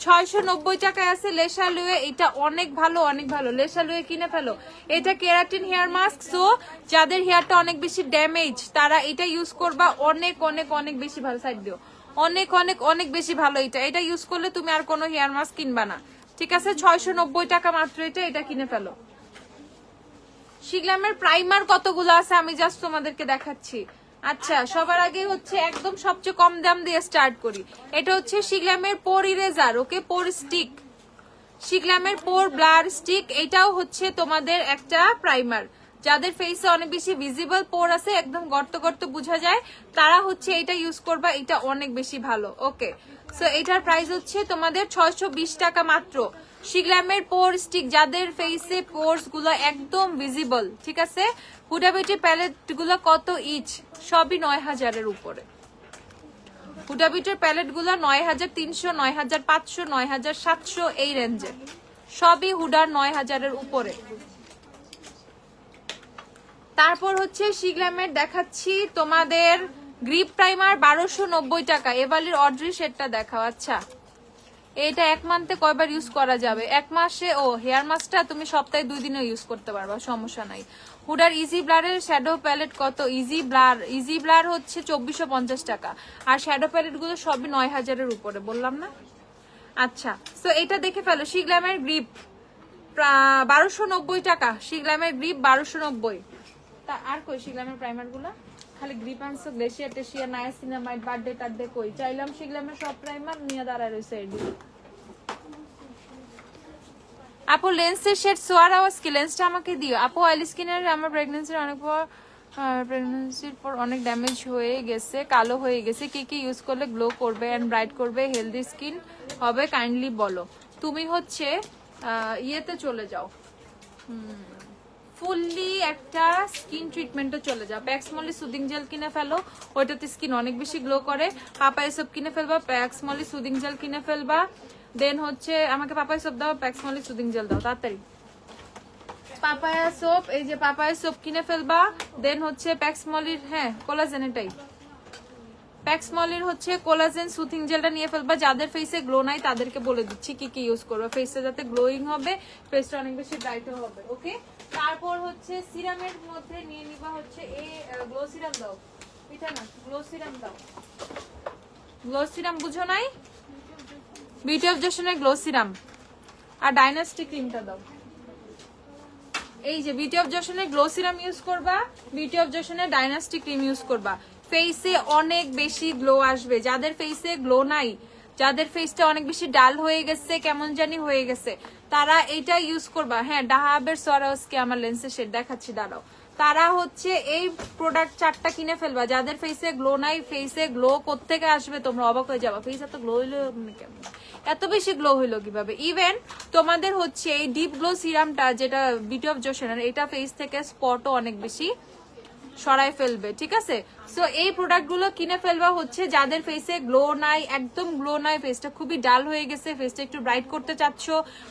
690 টাকায় আছে লেশালুয়ে। এটা অনেক ভালো, অনেক ভালো, লেশালুয়ে কিনে ফেলো। এটা কেরাটিন হেয়ার মাস্ক, সো যাদের হেয়ারটা অনেক বেশি ড্যামেজ তারা এটা ইউজ করবা। অনেক অনেক অনেক বেশি ভালো, সাইড দিও, অনেক অনেক অনেক বেশি ভালো। এটা ইউজ করলে তুমি আর কোনো হেয়ার মাস্ক কিনবা না, ঠিক আছে? 690 টাকা মাত্র, এটা কিনে ফেলো। শিগলামের প্রাইমার কতগুলো আছে আমি জাস্ট তোমাদেরকে দেখাচ্ছি। আচ্ছা, সবার আগে হচ্ছে একদম সবচেয়ে কম দাম দিয়ে স্টার্ট করি। এটা হচ্ছে শিগলামের পোর ইরেজার, ওকে, পোর স্টিক, শিগলামের পোর ব্লার স্টিক। এটাও হচ্ছে তোমাদের একটা প্রাইমার। যাদের ফেসে অনেক বেশি ভিজিবল পোর আছে, একদম গর্ত গর্ত বোঝা যায়, তারা হচ্ছে এটা ইউজ করবা। এটা অনেক বেশি ভালো। ওকে, সো এটার প্রাইস হচ্ছে তোমাদের 620 টাকা মাত্র। শিগলামের পোর স্টিক, যাদের ফেসে পোরস গুলো একদম ভিজিবল, ঠিক আছে? হুডা বিউটি প্যালেট গুলো কত ইচ? সবই 9000-এর উপরে। হুডা বিউটির প্যালেট গুলো 9300, 9500, 9700 এই রেঞ্জে, সবই হুডার 9000-এর উপরে। তারপর হচ্ছে শিগলামের দেখাচ্ছি তোমাদের গ্রিপ প্রাইমার 1290 টাকা। এবালির অড্রি শেডটা দেখাও। আচ্ছা, এটা এক মান্থে কয়বার ইউজ করা যাবে? এক মাসে, ও হেয়ার মাস্কটা তুমি সপ্তাহে 2 দিনও ইউজ করতে পারবা, সমস্যা নাই। হুডার ইজি ব্লারের শ্যাডো প্যালেট কত? ইজি ব্লার হচ্ছে 2450 টাকা, আর শ্যাডো প্যালেট গুলো সবই 9000-এর উপরে, বললাম না? আচ্ছা, তো এটা দেখে ফেলো। শিগলামের গ্রিপ 1290 টাকা, শিগলামের গ্রিপ 1290। তা আর কই শিগলামের প্রাইমার গুলা? খালি গ্রিপ আনছো, গ্লেশিয়ার টেশিয়া, নায়াসিনামাইড, বার্থডে টার্থডে কই? চাইলাম শিগলামের সব প্রাইমার নিয়ে দাঁড়ায় রয়েছে এদিকে। আপু লেন্সের শেড সোয়ার আওয়াজ কি? লেন্সটা আমাকে দিও আপু। অয়েল স্কিনের আমার প্রেগন্যান্সির পর অনেক ড্যামেজ হয়ে গেছে, কালো হয়ে গেছে, কি কি ইউজ করলে গ্লো করবে এন্ড ব্রাইট করবে, হেলদি স্কিন হবে, কাইন্ডলি বলো। তুমি হচ্ছে ইয়েতে চলে যাও, ফুললি একটা স্কিন ট্রিটমেন্টে চলে যাও। প্যাক্সমলি সুদিং জেল কিনে ফেলো, ওইটাতে স্কিন অনেক বেশি গ্লো করে। পাপায়া সোপ কিনে ফেলবা, প্যাক্সমলি সুদিং জেল কিনে ফেলবা। দেন হচ্ছে আমাকে পাপায়া সোপ দাও, প্যাক্সমলি সুদিং জেল দাও, তাড়াতাড়ি। পাপায়া সোপ, এই যে পাপায়া সোপ কিনে ফেলবা। দেন হচ্ছে প্যাক্সমলির, হ্যাঁ কোলাজেন, এটাই প্যাক্সমলির হচ্ছে কোলাজেন সুথিং জেলটা নিয়ে ফেলবা। যাদের ফেসে গ্লো নাই তাদেরকে বলে দিচ্ছি কি কি ইউজ করবে, ফেসটা যাতে গ্লোয়িং হবে, ফেসটা অনেক বেশি ব্রাইটও হবে। ওকে, তারপর হচ্ছে সিরামের মধ্যে নিয়ে নিবা হচ্ছে এই গ্লো সিরাম দাও, এটা না, গ্লো সিরাম দাও। গ্লো সিরাম বুঝো নাই? বিউটি অফ জশনের গ্লো সিরাম। আর ডাইনাস্টি ক্রিমটা দাও। এই যে বিউটি অফ জশনের গ্লো সিরাম ইউজ করবা, বিউটি অফ জশনের ডাইনাস্টি ক্রিম ইউজ করবা। ফেসে অনেক বেশি গ্লো আসবে। যাদের ফেসে গ্লো নাই, যাদের ফেসটা অনেক বেশি ডাল হয়ে গেছে, কেমন জানি হয়ে গেছে, তারা এটা ইউজ করবা। হ্যাঁ, ডাহাবের সোয়ারাওসকে আমার লেন্সের শেড দেখাচ্ছি, দাঁড়াও। তারা হচ্ছে এই প্রোডাক্ট 4টা কিনে ফেলবা। যাদের ফেসে গ্লো নাই, ফেসে গ্লো কোত্থেকে আসবে তোমরা অবাক হয়ে যাবা। ফেস এত গ্লো হইলো কেমন, এত বেশি গ্লো হইলো কিভাবে? ইভেন তোমাদের হচ্ছে এই ডিপ গ্লো সিরামটা যেটা বিউটি অফ জশনের, এটা ফেস থেকে স্পটও অনেক বেশি সরাই ফেলবে, ঠিক আছে? সো এই প্রোডাক্টগুলো কিনে ফেলবা হচ্ছে যাদের ফেসে গ্লো নাই, একদম গ্লো নাই, ফেসটা খুবই ডাল হয়ে গেছে, ফেসটা একটু ব্রাইট করতে চাচ্ছ,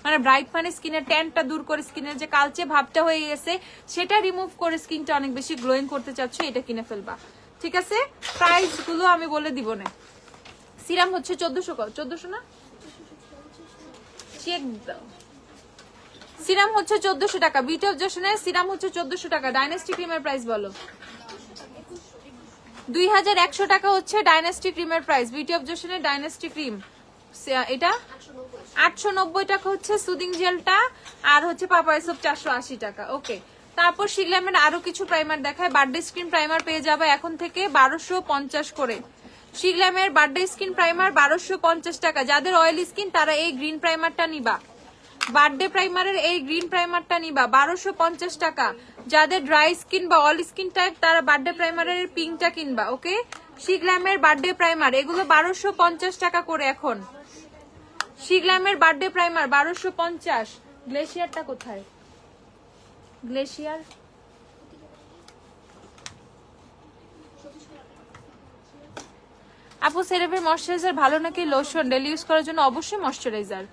মানে ব্রাইট মানে স্কিনের ট্যানটা দূর করে, স্কিনের যে কালচে ভাবটা হয়ে গেছে সেটা রিমুভ করে স্কিনটা অনেক বেশি গ্লোয়িং করতে চাচ্ছ, এটা কিনে ফেলবা, ঠিক আছে? প্রাইস গুলো আমি বলে দিব না। সিরাম হচ্ছে 1400, 1400 না? চেক দাও, সিরাম হচ্ছে 1400 টাকা, বিউটি অফ জশনের সিরাম হচ্ছে 1400 টাকা। ডাইনেস্টি ক্রিমের প্রাইস বলো। 2100 টাকা হচ্ছে ডাইনেস্টি ক্রিমের প্রাইস, বিউটি অফ জশনের ডাইনেস্টি ক্রিম। এটা 890 টাকা হচ্ছে সুদিং জেলটা, আর হচ্ছে পাপায়া সোপ 480 টাকা। ওকে, তারপর শিগলামের আরো কিছু প্রাইমার দেখায়। বার্থডে স্কিন প্রাইমার পেয়ে যাবে এখন থেকে 1250 করে। শিগলামের বার্থডে স্কিন প্রাইমার 1250 টাকা। যাদের অয়েলি স্কিন তারা এই গ্রিন প্রাইমারটা নিবা, বার্থডে প্রাইমারের এই গ্রিন প্রাইমারটা নিবা 1250 টাকা। যাদের ড্রাই স্কিন বা অয়েলি স্কিন টাইপ তারা বার্থডে প্রাইমারের পিঙ্কটা কিনবা। ওকে, শিগলামের বার্থডে প্রাইমার এগুলো 1250 টাকা করে এখন। শিগলামের বার্থডে প্রাইমার 1250। গ্লেশিয়ারটা কোথায়? গ্লেশিয়ার আপু সেরাভের ময়শ্চারাইজার ভালো নাকি লোশন? ডেলি ইউজ করার জন্য অবশ্যই ময়শ্চারাইজার।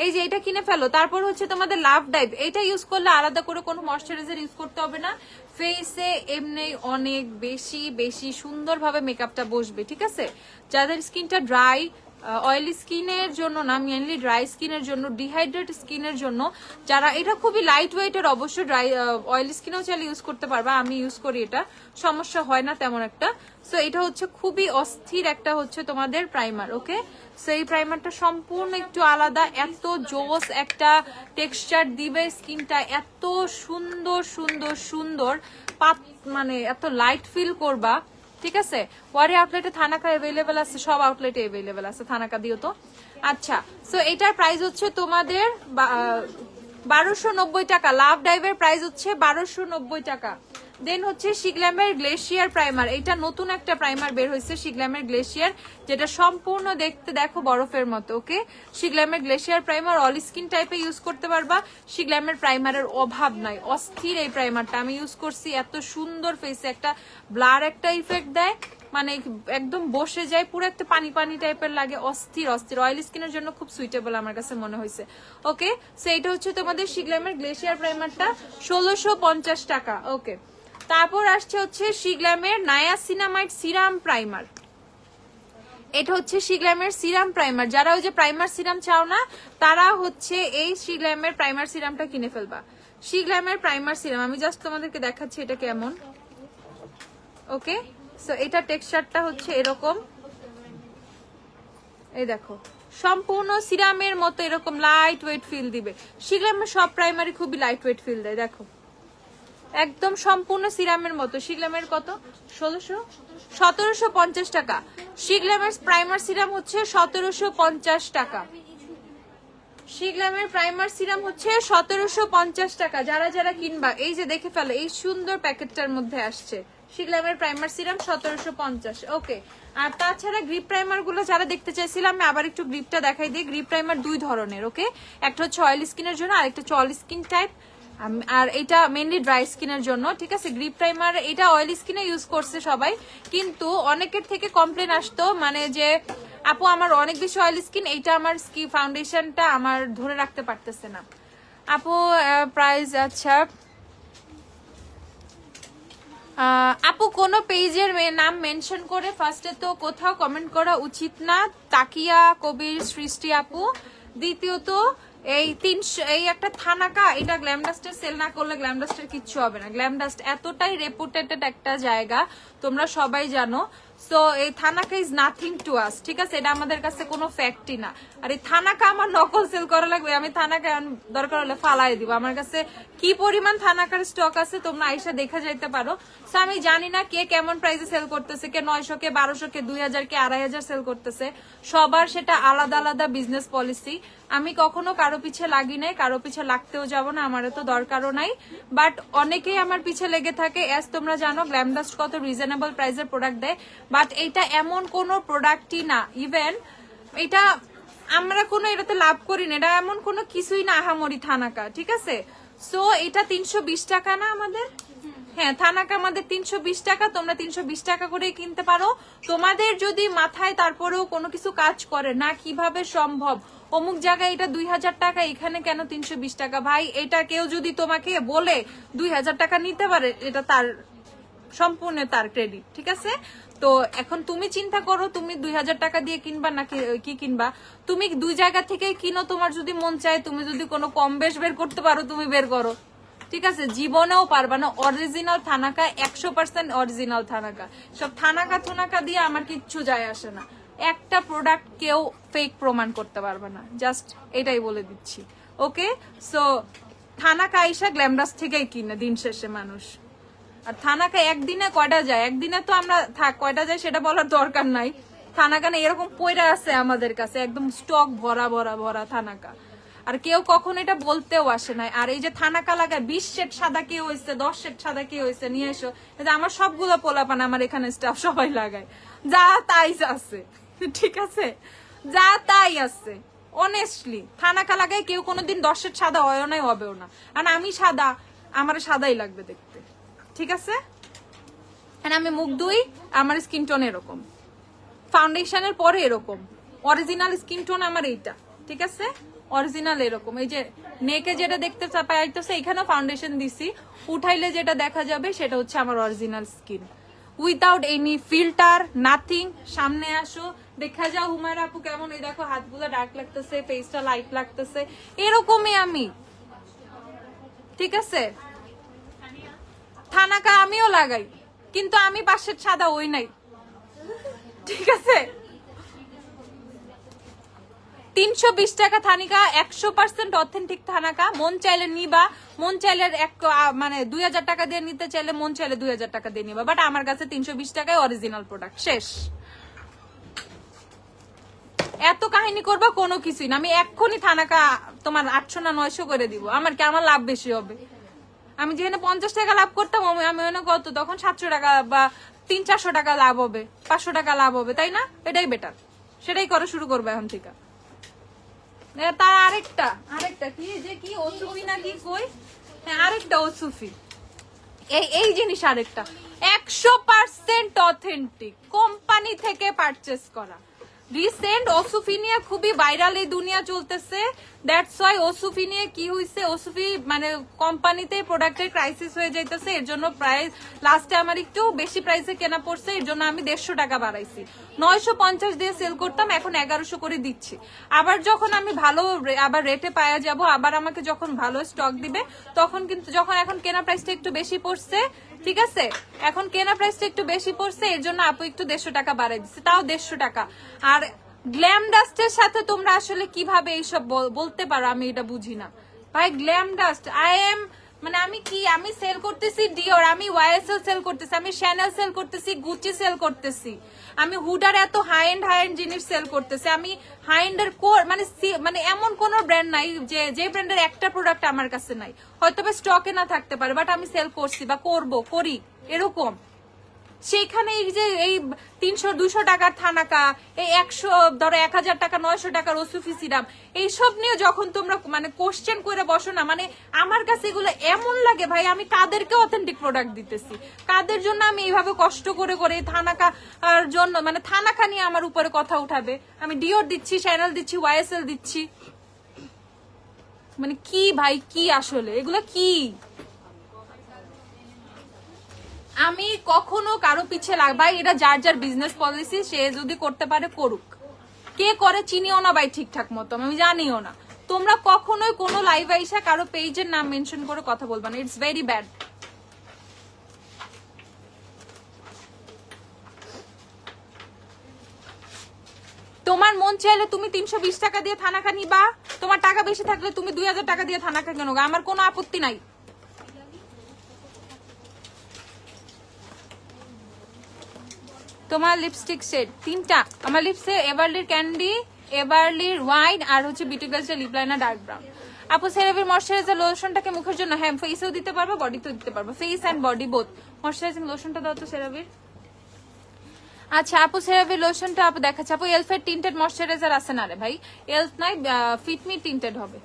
এই যে এটা কিনে ফেলো। তারপর হচ্ছে তোমাদের লাভ ডাইভ, এটা ইউজ করলে আলাদা করে কোনো ময়শ্চারাইজার ইউজ করতে হবে না, ফেসে এমনি অনেক বেশি বেশি সুন্দরভাবে মেকআপটা বসবে। ঠিক আছে, যাদের স্কিনটা ড্রাই, অয়েলি স্কিনের জন্য না, মেনলি ড্রাই স্কিনের জন্য, ডিহাইড্রেট স্কিনের জন্য, যারা এটা খুবই লাইট ওয়েটের, অবশ্য ড্রাই অয়েলি স্কিনেও চাইলে ইউজ করতে পারবা। আমি ইউজ করি, এটা সমস্যা হয় না তেমন একটা। সো এটা হচ্ছে খুবই অস্থির একটা হচ্ছে তোমাদের প্রাইমার। ওকে, সো এই প্রাইমারটা সম্পূর্ণ একটু আলাদা, এত জোস একটা টেক্সচার দিবে স্কিনটা, এত সুন্দর সুন্দর সুন্দর মানে এত লাইট ফিল করবা। ঠিক আছে, ওয়ারি আউটলেটে থানাকা অ্যাভেলেবেল আছে, সব আউটলেটে অ্যাভেলেবেল আছে। থানাকা দিও তো। আচ্ছা, সো এটার প্রাইস হচ্ছে তোমাদের 1290 টাকা। লাভ ডাইভের প্রাইস হচ্ছে 1290 টাকা। দেন হচ্ছে শিগলামের গ্লেশিয়ার প্রাইমার, এটা নতুন একটা প্রাইমার বের হয়েছে শিগলামের গ্লেশিয়ার, যেটা সম্পূর্ণ দেখতে দেখো বরফের মতো। ওকে, শিগলামের গ্লেশিয়ার প্রাইমার অল স্কিন টাইপে ইউজ করতে পারবা। শিগলামের প্রাইমারের অভাব নাই, অস্থির এই প্রাইমারটা আমি ইউজ করছি, এত সুন্দর ফেসে একটা ব্লার একটা ইফেক্ট দেয়, মানে একদম বসে যায়, পুরো একটা পানি পানি টাইপের লাগে, অস্থির অস্থির। অয়েল স্কিনের জন্য খুব সুইটেবল আমার কাছে মনে হয়েছে। ওকে, সো এটা হচ্ছে তোমাদের শিগলামের গ্লেশিয়ার প্রাইমারটা 1650 টাকা। ওকে, তারপর আসছে হচ্ছে শিগলামের নায়াসিনামাইড সিরাম প্রাইমার। এটা হচ্ছে শিগলামের সিরাম প্রাইমার। যারা ওই যে প্রাইমার সিরাম চাও না তারা হচ্ছে এই শিগলামের প্রাইমার সিরামটা কিনে ফেলবা। শিগলামের প্রাইমার সিরাম আমি জাস্ট তোমাদেরকে দেখাচ্ছি এটা কেমন। ওকে, সো এটা টেক্সচারটা হচ্ছে এরকম, এই দেখো সম্পূর্ণ সিরামের মতো এরকম লাইট ওয়েট ফিল দিবে। শিগলামের সব প্রাইমারি খুবই লাইট ওয়েট ফিল দেয়, দেখো একদম সম্পূর্ণ সিরামের মতো। শিগলামের কত? 1750 টাকা। শিগলামের প্রাইমার সিরাম হচ্ছে 1750 টাকা। শিগলামের প্রাইমার সিরাম হচ্ছে 1750 টাকা। যারা যারা কিনবা এই যে দেখে ফেলো, এই সুন্দর প্যাকেটটার মধ্যে আসছে শিগলামের প্রাইমার সিরাম 1750। ওকে, আর তাছাড়া গ্রিপ প্রাইমার গুলো যারা দেখতে চাইছিলাম আমি আবার একটু গ্রিপটা দেখাই দিই। গ্রিপ প্রাইমার দুই ধরনের। ওকে, একটা হচ্ছে অয়েল স্কিনের জন্য, আর একটা হচ্ছে অয়েল স্কিন টাইপ, আর এটা মেনলি ড্রাই স্কিনের জন্য। ঠিক আছে, গ্রিপ প্রাইমার এটা অয়েল স্কিনে ইউজ করছে সবাই, কিন্তু অনেকের থেকে কমপ্লেন আসতো মানে যে আপু আমার অনেক বেশি অয়েল স্কিন, এইটা আমার স্কিন ফাউন্ডেশনটা আমার ধরে রাখতে পারতেছে না। আপু প্রাইস আচ্ছা আপু কোন পেজের নাম মেনশন করে ফার্স্টে তো কোথাও কমেন্ট করা উচিত না। তাকিয়া কবির সৃষ্টি আপু। দ্বিতীয়ত এই একটা থানাকা, এটা গ্ল্যামডাস্টের সেল না করলে গ্ল্যামডাস্টের কিচ্ছু হবে না। গ্ল্যামডাস্ট এতটাই রেপুটেটেড একটা জায়গা, তোমরা সবাই জানো। সো এই thanaka is nothing to us. ঠিক আছে, এটা আমাদের কাছে কোনো ফ্যাক্টই না। আর এই থানাকা আমার নকল সেল করা লাগবে, আমি থানাকা দরকার হলে ফালাই দিব। আমার কাছে কি পরিমাণ থানাকার স্টক আছে তোমরা আইসা দেখে যাইতে পারো। সো আমি জানি না কে কেমন প্রাইসে সেল করতেছে, কে 900 কে 1200 কে 2000 কে 2500 সেল করতেছে। সবার সেটা আলাদা আলাদা বিজনেস পলিসি। আমি কখনো কারো পিছে লাগি নাই, কারো পিছে লাগতেও যাব না, আমার তো দরকারও নাই। বাট অনেকেই আমার পিছে লেগে থাকে। এস তোমরা জানো গ্ল্যামডাস্ট কত রিজনেবল প্রাইসের প্রোডাক্ট দেয়, বাট এটা এমন কোন প্রোডাক্টই না, ইভেন এটা আমরা কোনো এটাতে লাভ করি না, এটা এমন কোনো কিছুই না আহামরি থানাকা। ঠিক আছে, সো এটা 320 টাকা না আমাদের, হ্যাঁ থানাকা আমাদের 320 টাকা। তোমরা 320 টাকা করে কিনতে পারো। তোমাদের যদি মাথায় তারপরেও কোনো কিছু কাজ করে না কিভাবে সম্ভব অমুক জায়গায় এটা 2000 টাকা, এখানে কেন 320 টাকা, ভাই এটা কেউ যদি তোমাকে বলে 2000 টাকা নিতে পারে, এটা তার সম্পূর্ণ তার ক্রেডিট, ঠিক আছে? তো এখন তুমি চিন্তা করো তুমি 2000 টাকা দিয়ে কিনবা নাকি কি কিনবা। তুমি 2 জায়গা থেকে কিনো, তোমার যদি মন চায় তুমি যদি কোনো কম বেশ বের করতে পারো তুমি বের করো, ঠিক আছে? জীবনেও পারবা না। অরিজিনাল থানাকা 100% অরিজিনাল থানাকা, সব থানাকা দিয়ে আমার কিচ্ছু যায় আসে না। একটা প্রোডাক্ট কেউ ফেক প্রমাণ করতে পারবে না, জাস্ট এটাই বলে দিচ্ছি। ওকে, সো থানাকা আইসা গ্ল্যামডাস থেকেই কিনে দিন শেষে মানুষ। আর থানাকা একদিনে কয়টা যায়, একদিনে তো আমরা কয়টা যায় সেটা বলার দরকার নাই। থানাকা না এরকম পয়রা আছে আমাদের কাছে, একদম স্টক ভরা ভরা ভরা থানাকা। আর কেউ কখন এটা বলতেও আসে নাই। আর এই যে থানাকা লাগায় 20 সেট সাদা কে হয়েছে, 10 সেট সাদা কে হয়েছে নিয়ে এসো, আমার সবগুলো পোলাপান আমার এখানে স্টাফ সবাই লাগায়, যা তাই আছে, ঠিক আছে? যা তাই আছে। অনেস্টলি থানাকা লাগায় কেউ কোনোদিন 10 সেট সাদা হয় নাই, হবেও না। আর আমি সাদা, আমার সাদাই লাগবে দেখতে, ঠিক আছে? আমি মুখ ধুই, আমার স্কিন টোন এরকম, ফাউন্ডেশনের পরে এরকম, অরিজিনাল স্কিন টোন আমার এইটা, ঠিক আছে? অরিজিনাল এরকম। এই যে নেকে যেটা দেখতে পাইতেছে এখানেও ফাউন্ডেশন দিছি, উঠাইলে যেটা দেখা যাবে সেটা হচ্ছে আমার original skin, without any filter, nothing. সামনে আসো, দেখা যাও হুমায়রা আপু কেমন। এই দেখো হাতগুলো ডার্ক লাগতেছে, ফেসটা লাইট লাগতেছে, এরকমই আমি, ঠিক আছে? থানাকা আমিও লাগাই, কিন্তু আমি পাশের সাদা ওই নাই, ঠিক আছে? 320 টাকা থানিকা, 100% অথেন্টিক থানাকা। মন চাইলে নিবা, মন চাইলে মানে 2000 টাকা দিয়ে নিতে চাইলে মন চাইলে 2000 টাকা দিয়ে নিবা, বাট আমার কাছে 320 টাকায় অরিজিনাল প্রোডাক্ট, শেষ। এত কাহিনী করবা কোনো কিছুই না। আমি এক্ষুনি থানাকা তোমার 800 না 900 করে দিব, আমার কি আমার লাভ বেশি হবে? আমি যেখানে 50 টাকা লাভ করতাম আমি মনে কত তখন 700 টাকা বা 300-400 টাকা লাভ হবে, 500 টাকা লাভ হবে, তাই না? এটাই বেটার, সেটাই করা শুরু করবে এখন থেকে। তার আরেকটা কি যে কি ওসুফি না কি কই, হ্যাঁ আরেকটা ওসুফি, এই জিনিস আরেকটা 100% অথেন্টিক, কোম্পানি থেকে পারচেস করা। রিসেন্ট ওসুফি নিয়ে খুবই ভাইরাল এই দুনিয়া চলতেছে, দ্যাটস ওয়াই ওসুফি নিয়ে কি হইছে, ওসুফি মানে কোম্পানিতে প্রোডাক্টের ক্রাইসিস হয়ে যাইতেছে, এর জন্য প্রাইস লাস্টে আমার একটু বেশি প্রাইসে কেনা পড়ছে, এর জন্য আমি 150 টাকা বাড়াইছি। 950 দিয়ে সেল করতাম, এখন 1100 করে দিচ্ছি। আবার যখন আমি ভালো আবার রেটে পাওয়া যাব, আবার আমাকে যখন ভালো স্টক দিবে তখন কিন্তু, যখন এখন কেনা প্রাইসটা একটু বেশি পড়ছে, ঠিক আছে? এখন কেনা প্রাইসটা একটু বেশি পড়ছে, এর জন্য আপু একটু 150 টাকা বাড়াই দিচ্ছে, তাও 150 টাকা। আর গ্ল্যাম ডাস্টের সাথে তোমরা আসলে কিভাবে এইসব বলতে পারো, আমি এটা বুঝি না ভাই। গ্ল্যাম ডাস্ট মানে আমি সেল করতেছি ডিওর, আমি ওয়াইএসএল সেল করতেছি, আমি শ্যানেল সেল করতেছি, গুচি সেল করতেছি, আমি হুডার এত হাই এন্ড জিনিস সেল করতেছি। আমি হাই এন্ডের মানে এমন কোন ব্র্যান্ড নাই যে ব্র্যান্ডের একটা প্রোডাক্ট আমার কাছে নাই, হয়তো স্টকে না থাকতে পারে, বাট আমি সেল করছি বা করি এরকম। সেখানে এই যে এই 300-200 টাকার থানাকা, এই 100 ধরো 1000 টাকা 900 টাকার ওসুফি সিরাম, এইসব নিয়ে যখন তোমরা মানে কোশ্চেন করে বসো না, মানে আমার কাছে এগুলো এমন লাগে ভাই, আমি কাদেরকে অথেন্টিক প্রোডাক্ট দিতেছি, কাদের জন্য আমি এইভাবে কষ্ট করে থানাকা জন্য, মানে থানাকা নিয়ে আমার উপরে কথা উঠাবে। আমি ডিওর দিচ্ছি, শ্যানেল দিচ্ছি, ওয়াইএসএল দিচ্ছি, মানে কি ভাই, কি আসলে এগুলো কি? আমি কখনো কারো পিছে ভাই, এটা যার যার বিজনেস পলিসি, সে যদি করতে পারে করুক, কে করে চিনিও না ভাই ঠিকঠাক মতো, আমি জানিও না। তোমরা কখনোই কোনো লাইভ আইসা কারো পেজের নাম মেনশন করে কথা বলবা না, ইটস ভেরি ব্যাড। তোমার মন চাইলে তুমি 320 টাকা দিয়ে থানাকা নিবা, তোমার টাকা বেশি থাকলে তুমি 2000 টাকা দিয়ে থানাকা কেনো, আমার কোনো আপত্তি নাই। তোমার লিপস্টিক সেট 3টা, আমার লিপসে এভারলির ক্যান্ডি, এভারলির ওয়াইন, আর হচ্ছে বিউটি গ্লাসের লিপ লাইনার ডার্ক ব্রাউন। আপু সেরাভির ময়শ্চারাইজার লোশনটাকে মুখের জন্য, হ্যাঁ ফেসেও দিতে পারবো, বডিতেও দিতে পারবো, face and body both. Moisturising লোশনটা দাও তো সেরাভির। আচ্ছা আপু সেরাভির লোশনটা আপু দেখাচ্ছে। আপু এলফের টিন্টেড ময়শ্চারাইজার আছে না রে ভাই? এলফ নাই, ফিটমি টিন্টেড হবে।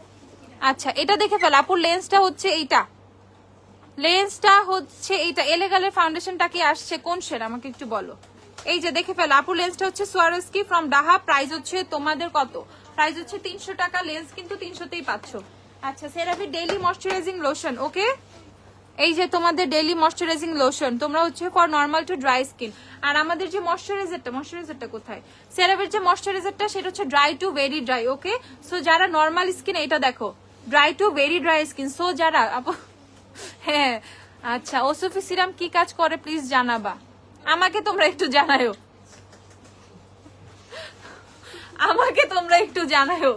আচ্ছা এটা দেখে ফেল আপুর, লেন্সটা হচ্ছে এইটা, এলেগালের ফাউন্ডেশনটা কি আসছে কোন শেড আমাকে একটু বলো। এই যে দেখে ফেল আপু, লেন্সটা হচ্ছে সোয়ারোস্কি ফ্রম ডাহা, প্রাইস হচ্ছে তোমাদের কত? প্রাইস হচ্ছে 300 টাকা, লেন্স কিন্তু 300তেই পাচ্ছ। আচ্ছা CeraVe daily moisturising lotion, okay এই যে তোমাদের ডেইলি ময়শ্চারাইজিং লোশন, তোমরা হচ্ছে for normal to dry skin. আর আমাদের যে ময়শ্চারাইজারটা কোথায়, সেরাভের যে ময়শ্চারাইজারটা সেটা হচ্ছে dry to very dry. Okay, so যারা নর্মাল স্কিন, এটা দেখো dry to very dry skin. So যারা হ্যাঁ আচ্ছা, ওসুফি সিরাম কি কাজ করে প্লিজ জানাবা, আমাকে তোমরা একটু জানাও, আমাকে তোমরা একটু জানাও।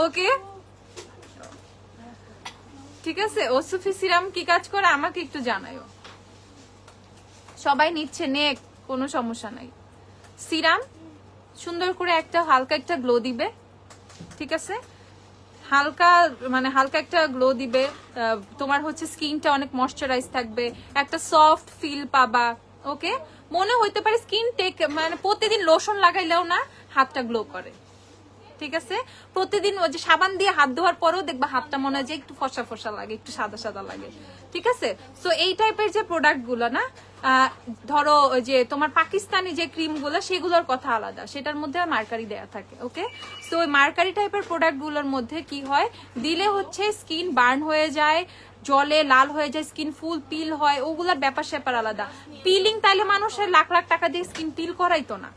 ওকে ঠিক আছে, ওসুফি সিরাম কি কাজ করে আমাকে একটু জানাও। সবাই নিচ্ছে নেক, কোনো সমস্যা নাই। সিরাম সুন্দর করে একটা হালকা একটা গ্লো দিবে, ঠিক আছে, হালকা মানে হালকা একটা গ্লো দিবে, তোমার হচ্ছে স্কিনটা অনেক ময়শ্চারাইজ থাকবে, একটা সফট ফিল পাবা। ওকে, মনে হইতে পারে স্কিন টেক মানে প্রতিদিন লোশন লাগাইলেও না হাতটা গ্লো করে, ঠিক আছে, প্রতিদিন ওই যে সাবান দিয়ে হাত ধোয়ার পরেও দেখবা হাতটা মনে হয় যে একটু ফসা ফসা লাগে, একটু সাদা সাদা লাগে, ঠিক আছে। সো এই টাইপের যে প্রোডাক্ট গুলো না, ধরো যে তোমার পাকিস্তানি যে ক্রিম গুলো সেগুলোর কথা আলাদা, সেটার মধ্যে মার্কারি দেয়া থাকে। ওকে, সো ওই মার্কারি টাইপের প্রোডাক্ট গুলোর মধ্যে কি হয়, দিলে হচ্ছে স্কিন বার্ন হয়ে যায়, জলে লাল হয়ে যায়, স্কিন ফুল পিল হয়, ওগুলোর ব্যাপার স্যাপার আলাদা। পিলিং তাইলে মানুষের লাখ লাখ টাকা দিয়ে স্কিন পিল করাইতো না,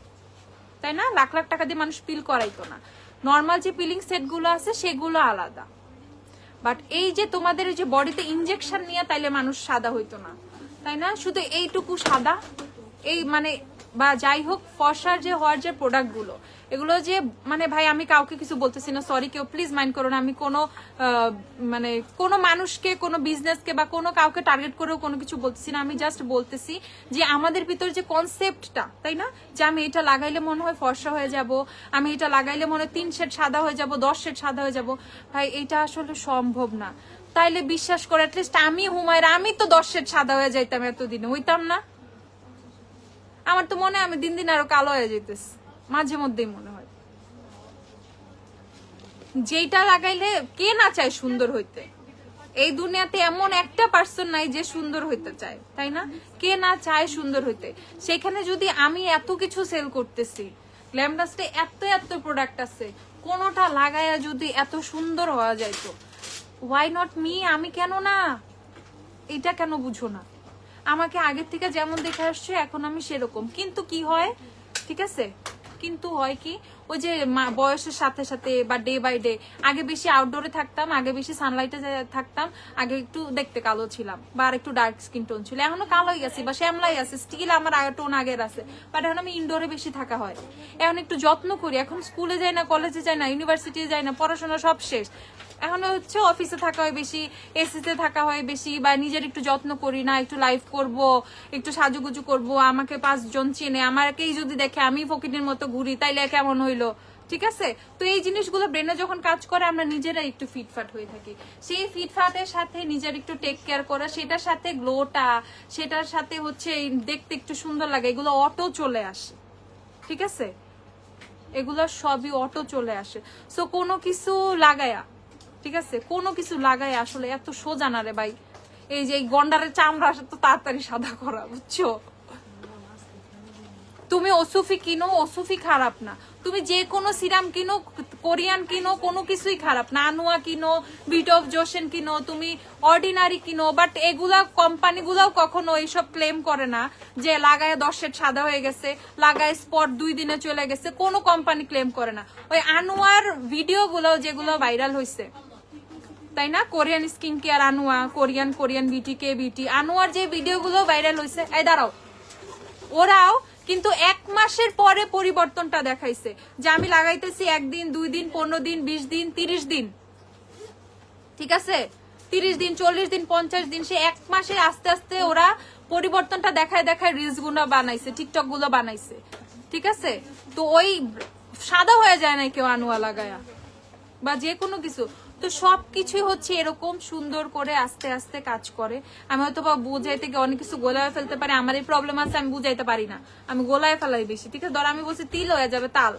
তাই না, লাখ লাখ টাকা দিয়ে মানুষ পিল করাইতো না। নর্মাল যে পিলিং সেট গুলো আছে সেগুলো আলাদা, বাট এই যে তোমাদের যে বডিতে ইনজেকশন নিয়ে তাইলে মানুষ সাদা হইতো না, তাই না, শুধু এইটুকু সাদা এই মানে বা যাই হোক ফর্সার যে হওয়ার যে প্রোডাক্ট গুলো, এগুলো যে মানে ভাই আমি কাউকে কিছু বলতেছি না, সরি কেউ প্লিজ মাইন্ড করো না, আমি কোনো মানে কোনো মানুষকে কোনো বিজনেসকে বা কোনো কাউকে টার্গেট করেও কোনো কিছু বলতেছি না, আমি জাস্ট বলতেছি যে আমাদের ভিতর যে কনসেপ্টটা, তাই না, যে আমি এটা লাগাইলে মনে হয় ফর্সা হয়ে যাব, আমি এটা লাগাইলে মনে হয় 3 শেড সাদা হয়ে যাব, 10 শেড সাদা হয়ে যাব, ভাই এটা আসলে সম্ভব না। তাইলে বিশ্বাস করে অ্যাটলিস্ট আমি হুমায়রা, আমি তো 10 শেড সাদা হয়ে যাইতাম, এতদিনে হইতাম না? আমার তো মনে হয় আমি দিন দিন আরো কালো হয়ে যেতেছি, মাঝে মধ্যেই মনে হয়। যেটা লাগাইলে কে না চায় সুন্দর হইতে, এই দুনিয়াতে এমন একটা পার্সন নাই যে সুন্দর হইতে চায়, তাই না, কে না চায় সুন্দর হইতে। সেখানে যদি আমি এত কিছু সেল করতেছি, গ্ল্যামডাস্টে এত এত প্রোডাক্ট আছে, কোনোটা লাগাইয়া যদি এত সুন্দর হওয়া যাইতো, ওয়াই নট মি, আমি কেন না, এটা কেন বুঝো না? আমাকে আগের থেকে যেমন দেখে আসছে এখন আমি সেরকম, কিন্তু কি হয়, ঠিক আছে, কিন্তু হয় কি, ওই যে বয়সের সাথে সাথে বা ডে বাই ডে, আগে বেশি আউটডোরে থাকতাম, আগে বেশি সানলাইটে থাকতাম, আগে একটু দেখতে কালো ছিলাম বা আর একটু ডার্ক স্কিন টোন ছিল, এখনো কালোই আছি বা শ্যামলাই আছে, স্টিল আমার টোন আগের আছে, বাট এখন আমি ইনডোরে বেশি থাকা হয়, এখন একটু যত্ন করি, এখন স্কুলে যাই না, কলেজে যাই না, ইউনিভার্সিটি যাই না, পড়াশোনা সব শেষ, এখন হচ্ছে অফিসে থাকা হয় বেশি, এসিতে থাকা হয় বেশি, বা নিজের একটু যত্ন করি না, একটু লাইফ করব, একটু সাজুগুজু করব, আমাকে 5 জন চেনে, আমাকেই যদি দেখে আমি ফকিরের মতো ঘুরি তাইলে কেমন হইলো, ঠিক আছে। তো এই জিনিসগুলো ব্রেনে যখন কাজ করে আমরা নিজেরা একটু ফিটফাট হয়ে থাকি, সেই ফিটফাটের সাথে নিজের একটু টেক কেয়ার করা, সেটার সাথে গ্লোটা, সেটার সাথে হচ্ছে দেখতে একটু সুন্দর লাগে, এগুলো অটো চলে আসে, ঠিক আছে, এগুলো সবই অটো চলে আসে। সো কোনো কিছু লাগায়া, ঠিক আছে, কোনো কিছু লাগাই আসলে এত সোজা না রে ভাই, এই যে গন্ডারের চামড়া তো তাড়াতাড়ি সাদা করা, বুঝছো। তুমি ওসুফি কিনো, ওসুফি খারাপ না, তুমি যে কোনো সিরাম কিনো, কোরিয়ান কিনো, কোনো কিছুই খারাপ না, আনুয়া কিনো, বিট অফ জোশন কিনো, তুমি অর্ডিনারি কিনো, বাট এগুলা কোম্পানিগুলাও কখনো এইসব ক্লেম করে না যে লাগায় 10 শেড সাদা হয়ে গেছে, লাগায় স্পট 2 দিনে চলে গেছে, কোনো কোম্পানি ক্লেম করে না। ওই আনুয়ার ভিডিও গুলো যেগুলো ভাইরাল হয়েছে, তাই না, Korean skin care Anua, Korean beauty K beauty, আনুয়ার যে ভিডিওগুলো ভাইরাল হয়েছে, এই দাঁড়াও, ওরাও কিন্তু 1 মাসের পরে পরিবর্তনটা দেখাইছে, যে আমি লাগাইতেছি 1 দিন 2 দিন 15 দিন 20 দিন 30 দিন, ঠিক আছে, 30 দিন 40 দিন 50 দিন, সে 1 মাসে আস্তে আস্তে ওরা পরিবর্তনটা দেখায় দেখায় রিলস গুলো বানাইছে, টিকটক গুলো বানাইছে, ঠিক আছে। তো ওই সাদা হয়ে যায় না কেউ আনুয়া লাগায়া বা যে কোনো কিছু, তো সবকিছুই হচ্ছে এরকম সুন্দর করে আস্তে আস্তে কাজ করে। আমি হয়তো বা বুঝাইতে গিয়ে অনেক কিছু গোলায় ফেলতে পারি, আমার এই প্রবলেম আছে, আমি বুঝাইতে পারি না, আমি গোলায় ফেলাই বেশি, ঠিক আছে, ধর আমি বলছি তিল হয়ে যাবে তাল,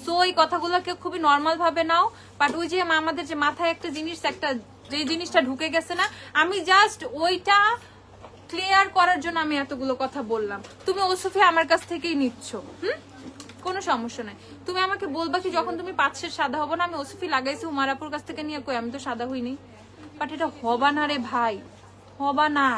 সো এই কথাগুলোকে খুবই নর্মাল ভাবে নাও, বাট ওই যে আমাদের যে মাথায় একটা জিনিস, একটা যে জিনিসটা ঢুকে গেছে না, আমি জাস্ট ওইটা ক্লিয়ার করার জন্য আমি এতগুলো কথা বললাম। তুমি ওসুফি আমার কাছ থেকেই নিচ্ছ, কোনো সমস্যা নাই, তুমি আমাকে বলবা কি যখন তুমি 5 শেড সাদা হবো না, আমি ওসুফি লাগাইছি হুমারাপুর কাছ থেকে নিয়ে, কই আমি তো সাদা হইনি, বাট এটা হবা না রে ভাই, হবা না।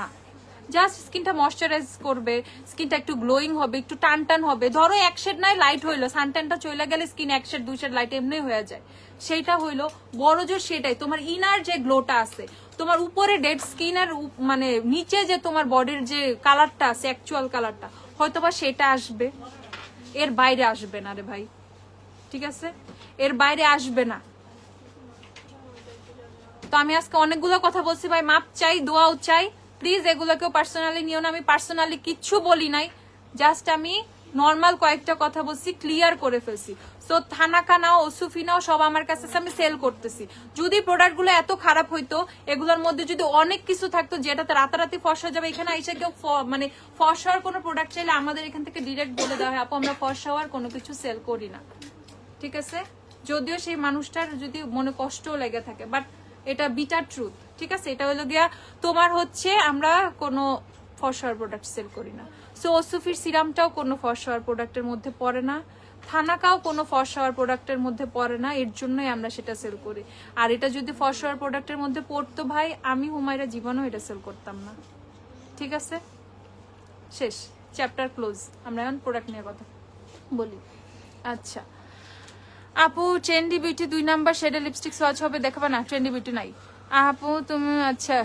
জাস্ট স্কিনটা ময়শ্চারাইজ করবে, স্কিনটা একটু গ্লোয়িং হবে, একটু টান টান হবে। ধরো এক শেড নাই লাইট হইলো, সানটানটা চলে গেলে স্কিন এক শেড 2 শেড লাইট এমনি হয়ে যায়। সেইটা হইলো বড় জোর সেটাই তোমার ইনার যে গ্লোটা আছে, তোমার উপরে ডেড স্কিনের মানে নিচে যে তোমার বডির যে কালারটা আছে অ্যাকচুয়াল কালারটা হয়তোবা সেটা আসবে, এর বাইরে আসবে না রে ভাই, ঠিক আছে? এর বাইরে আসবে না। তো আমি আজকে অনেকগুলো কথা বলছি ভাই, মাপ চাই, দোয়াও চাই, প্লিজ এগুলো কেউ পার্সোনালি নিও না। আমি পার্সোনালি কিচ্ছু বলি নাই, জাস্ট আমি নর্মাল কয়েকটা কথা বলছি, ক্লিয়ার করে ফেলছি। সো থানাকা নাও, ওসুফি নাও, সব আমার কাছে আমি সেল করতেছি। যদি প্রোডাক্টগুলো এত খারাপ হইতো, এগুলোর মধ্যে যদি অনেক কিছু থাকতো যেটাতে রাতারাতি ফর্সা যাবে, এখানে এসে কেউ মানে ফর্সা হওয়ার কোনো প্রোডাক্ট চাইলে আমাদের এখান থেকে ডিরেক্ট বলে দেওয়া হয় আপু আমরা ফর্সা হওয়ার কোনো কিছু সেল করি না, ঠিক আছে? যদিও সেই মানুষটার যদি মনে কষ্টও লেগে থাকে, বাট এটা বিটার ট্রুথ, ঠিক আছে? এটা হলো গিয়া তোমার হচ্ছে আমরা কোনো ফর্সার প্রোডাক্ট সেল করি না। সো ওসুফির সিরামটাও কোনো ফর্সার প্রোডাক্টের মধ্যে পড়ে না, থানাকাও কোনো ফর্সার প্রোডাক্টের মধ্যে পড়ে না, এর জন্যই আমরা সেটা সেল করি। আর এটা যদি ফর্সার প্রোডাক্টের মধ্যে পড়তো ভাই, আমি হুমায়রা জীবনেও এটা সেল করতাম না, ঠিক আছে? শেষ, চ্যাপ্টার ক্লোজ। আমরা এখন প্রোডাক্ট নিয়ে কথা বলি। আচ্ছা আপু, ট্রেন্ডি বিউটি 2 নাম্বার শেডের লিপস্টিক সোয়াচ হবে, দেখাবে না? ট্রেন্ডি বিউটি নাই আপু তুমি। আচ্ছা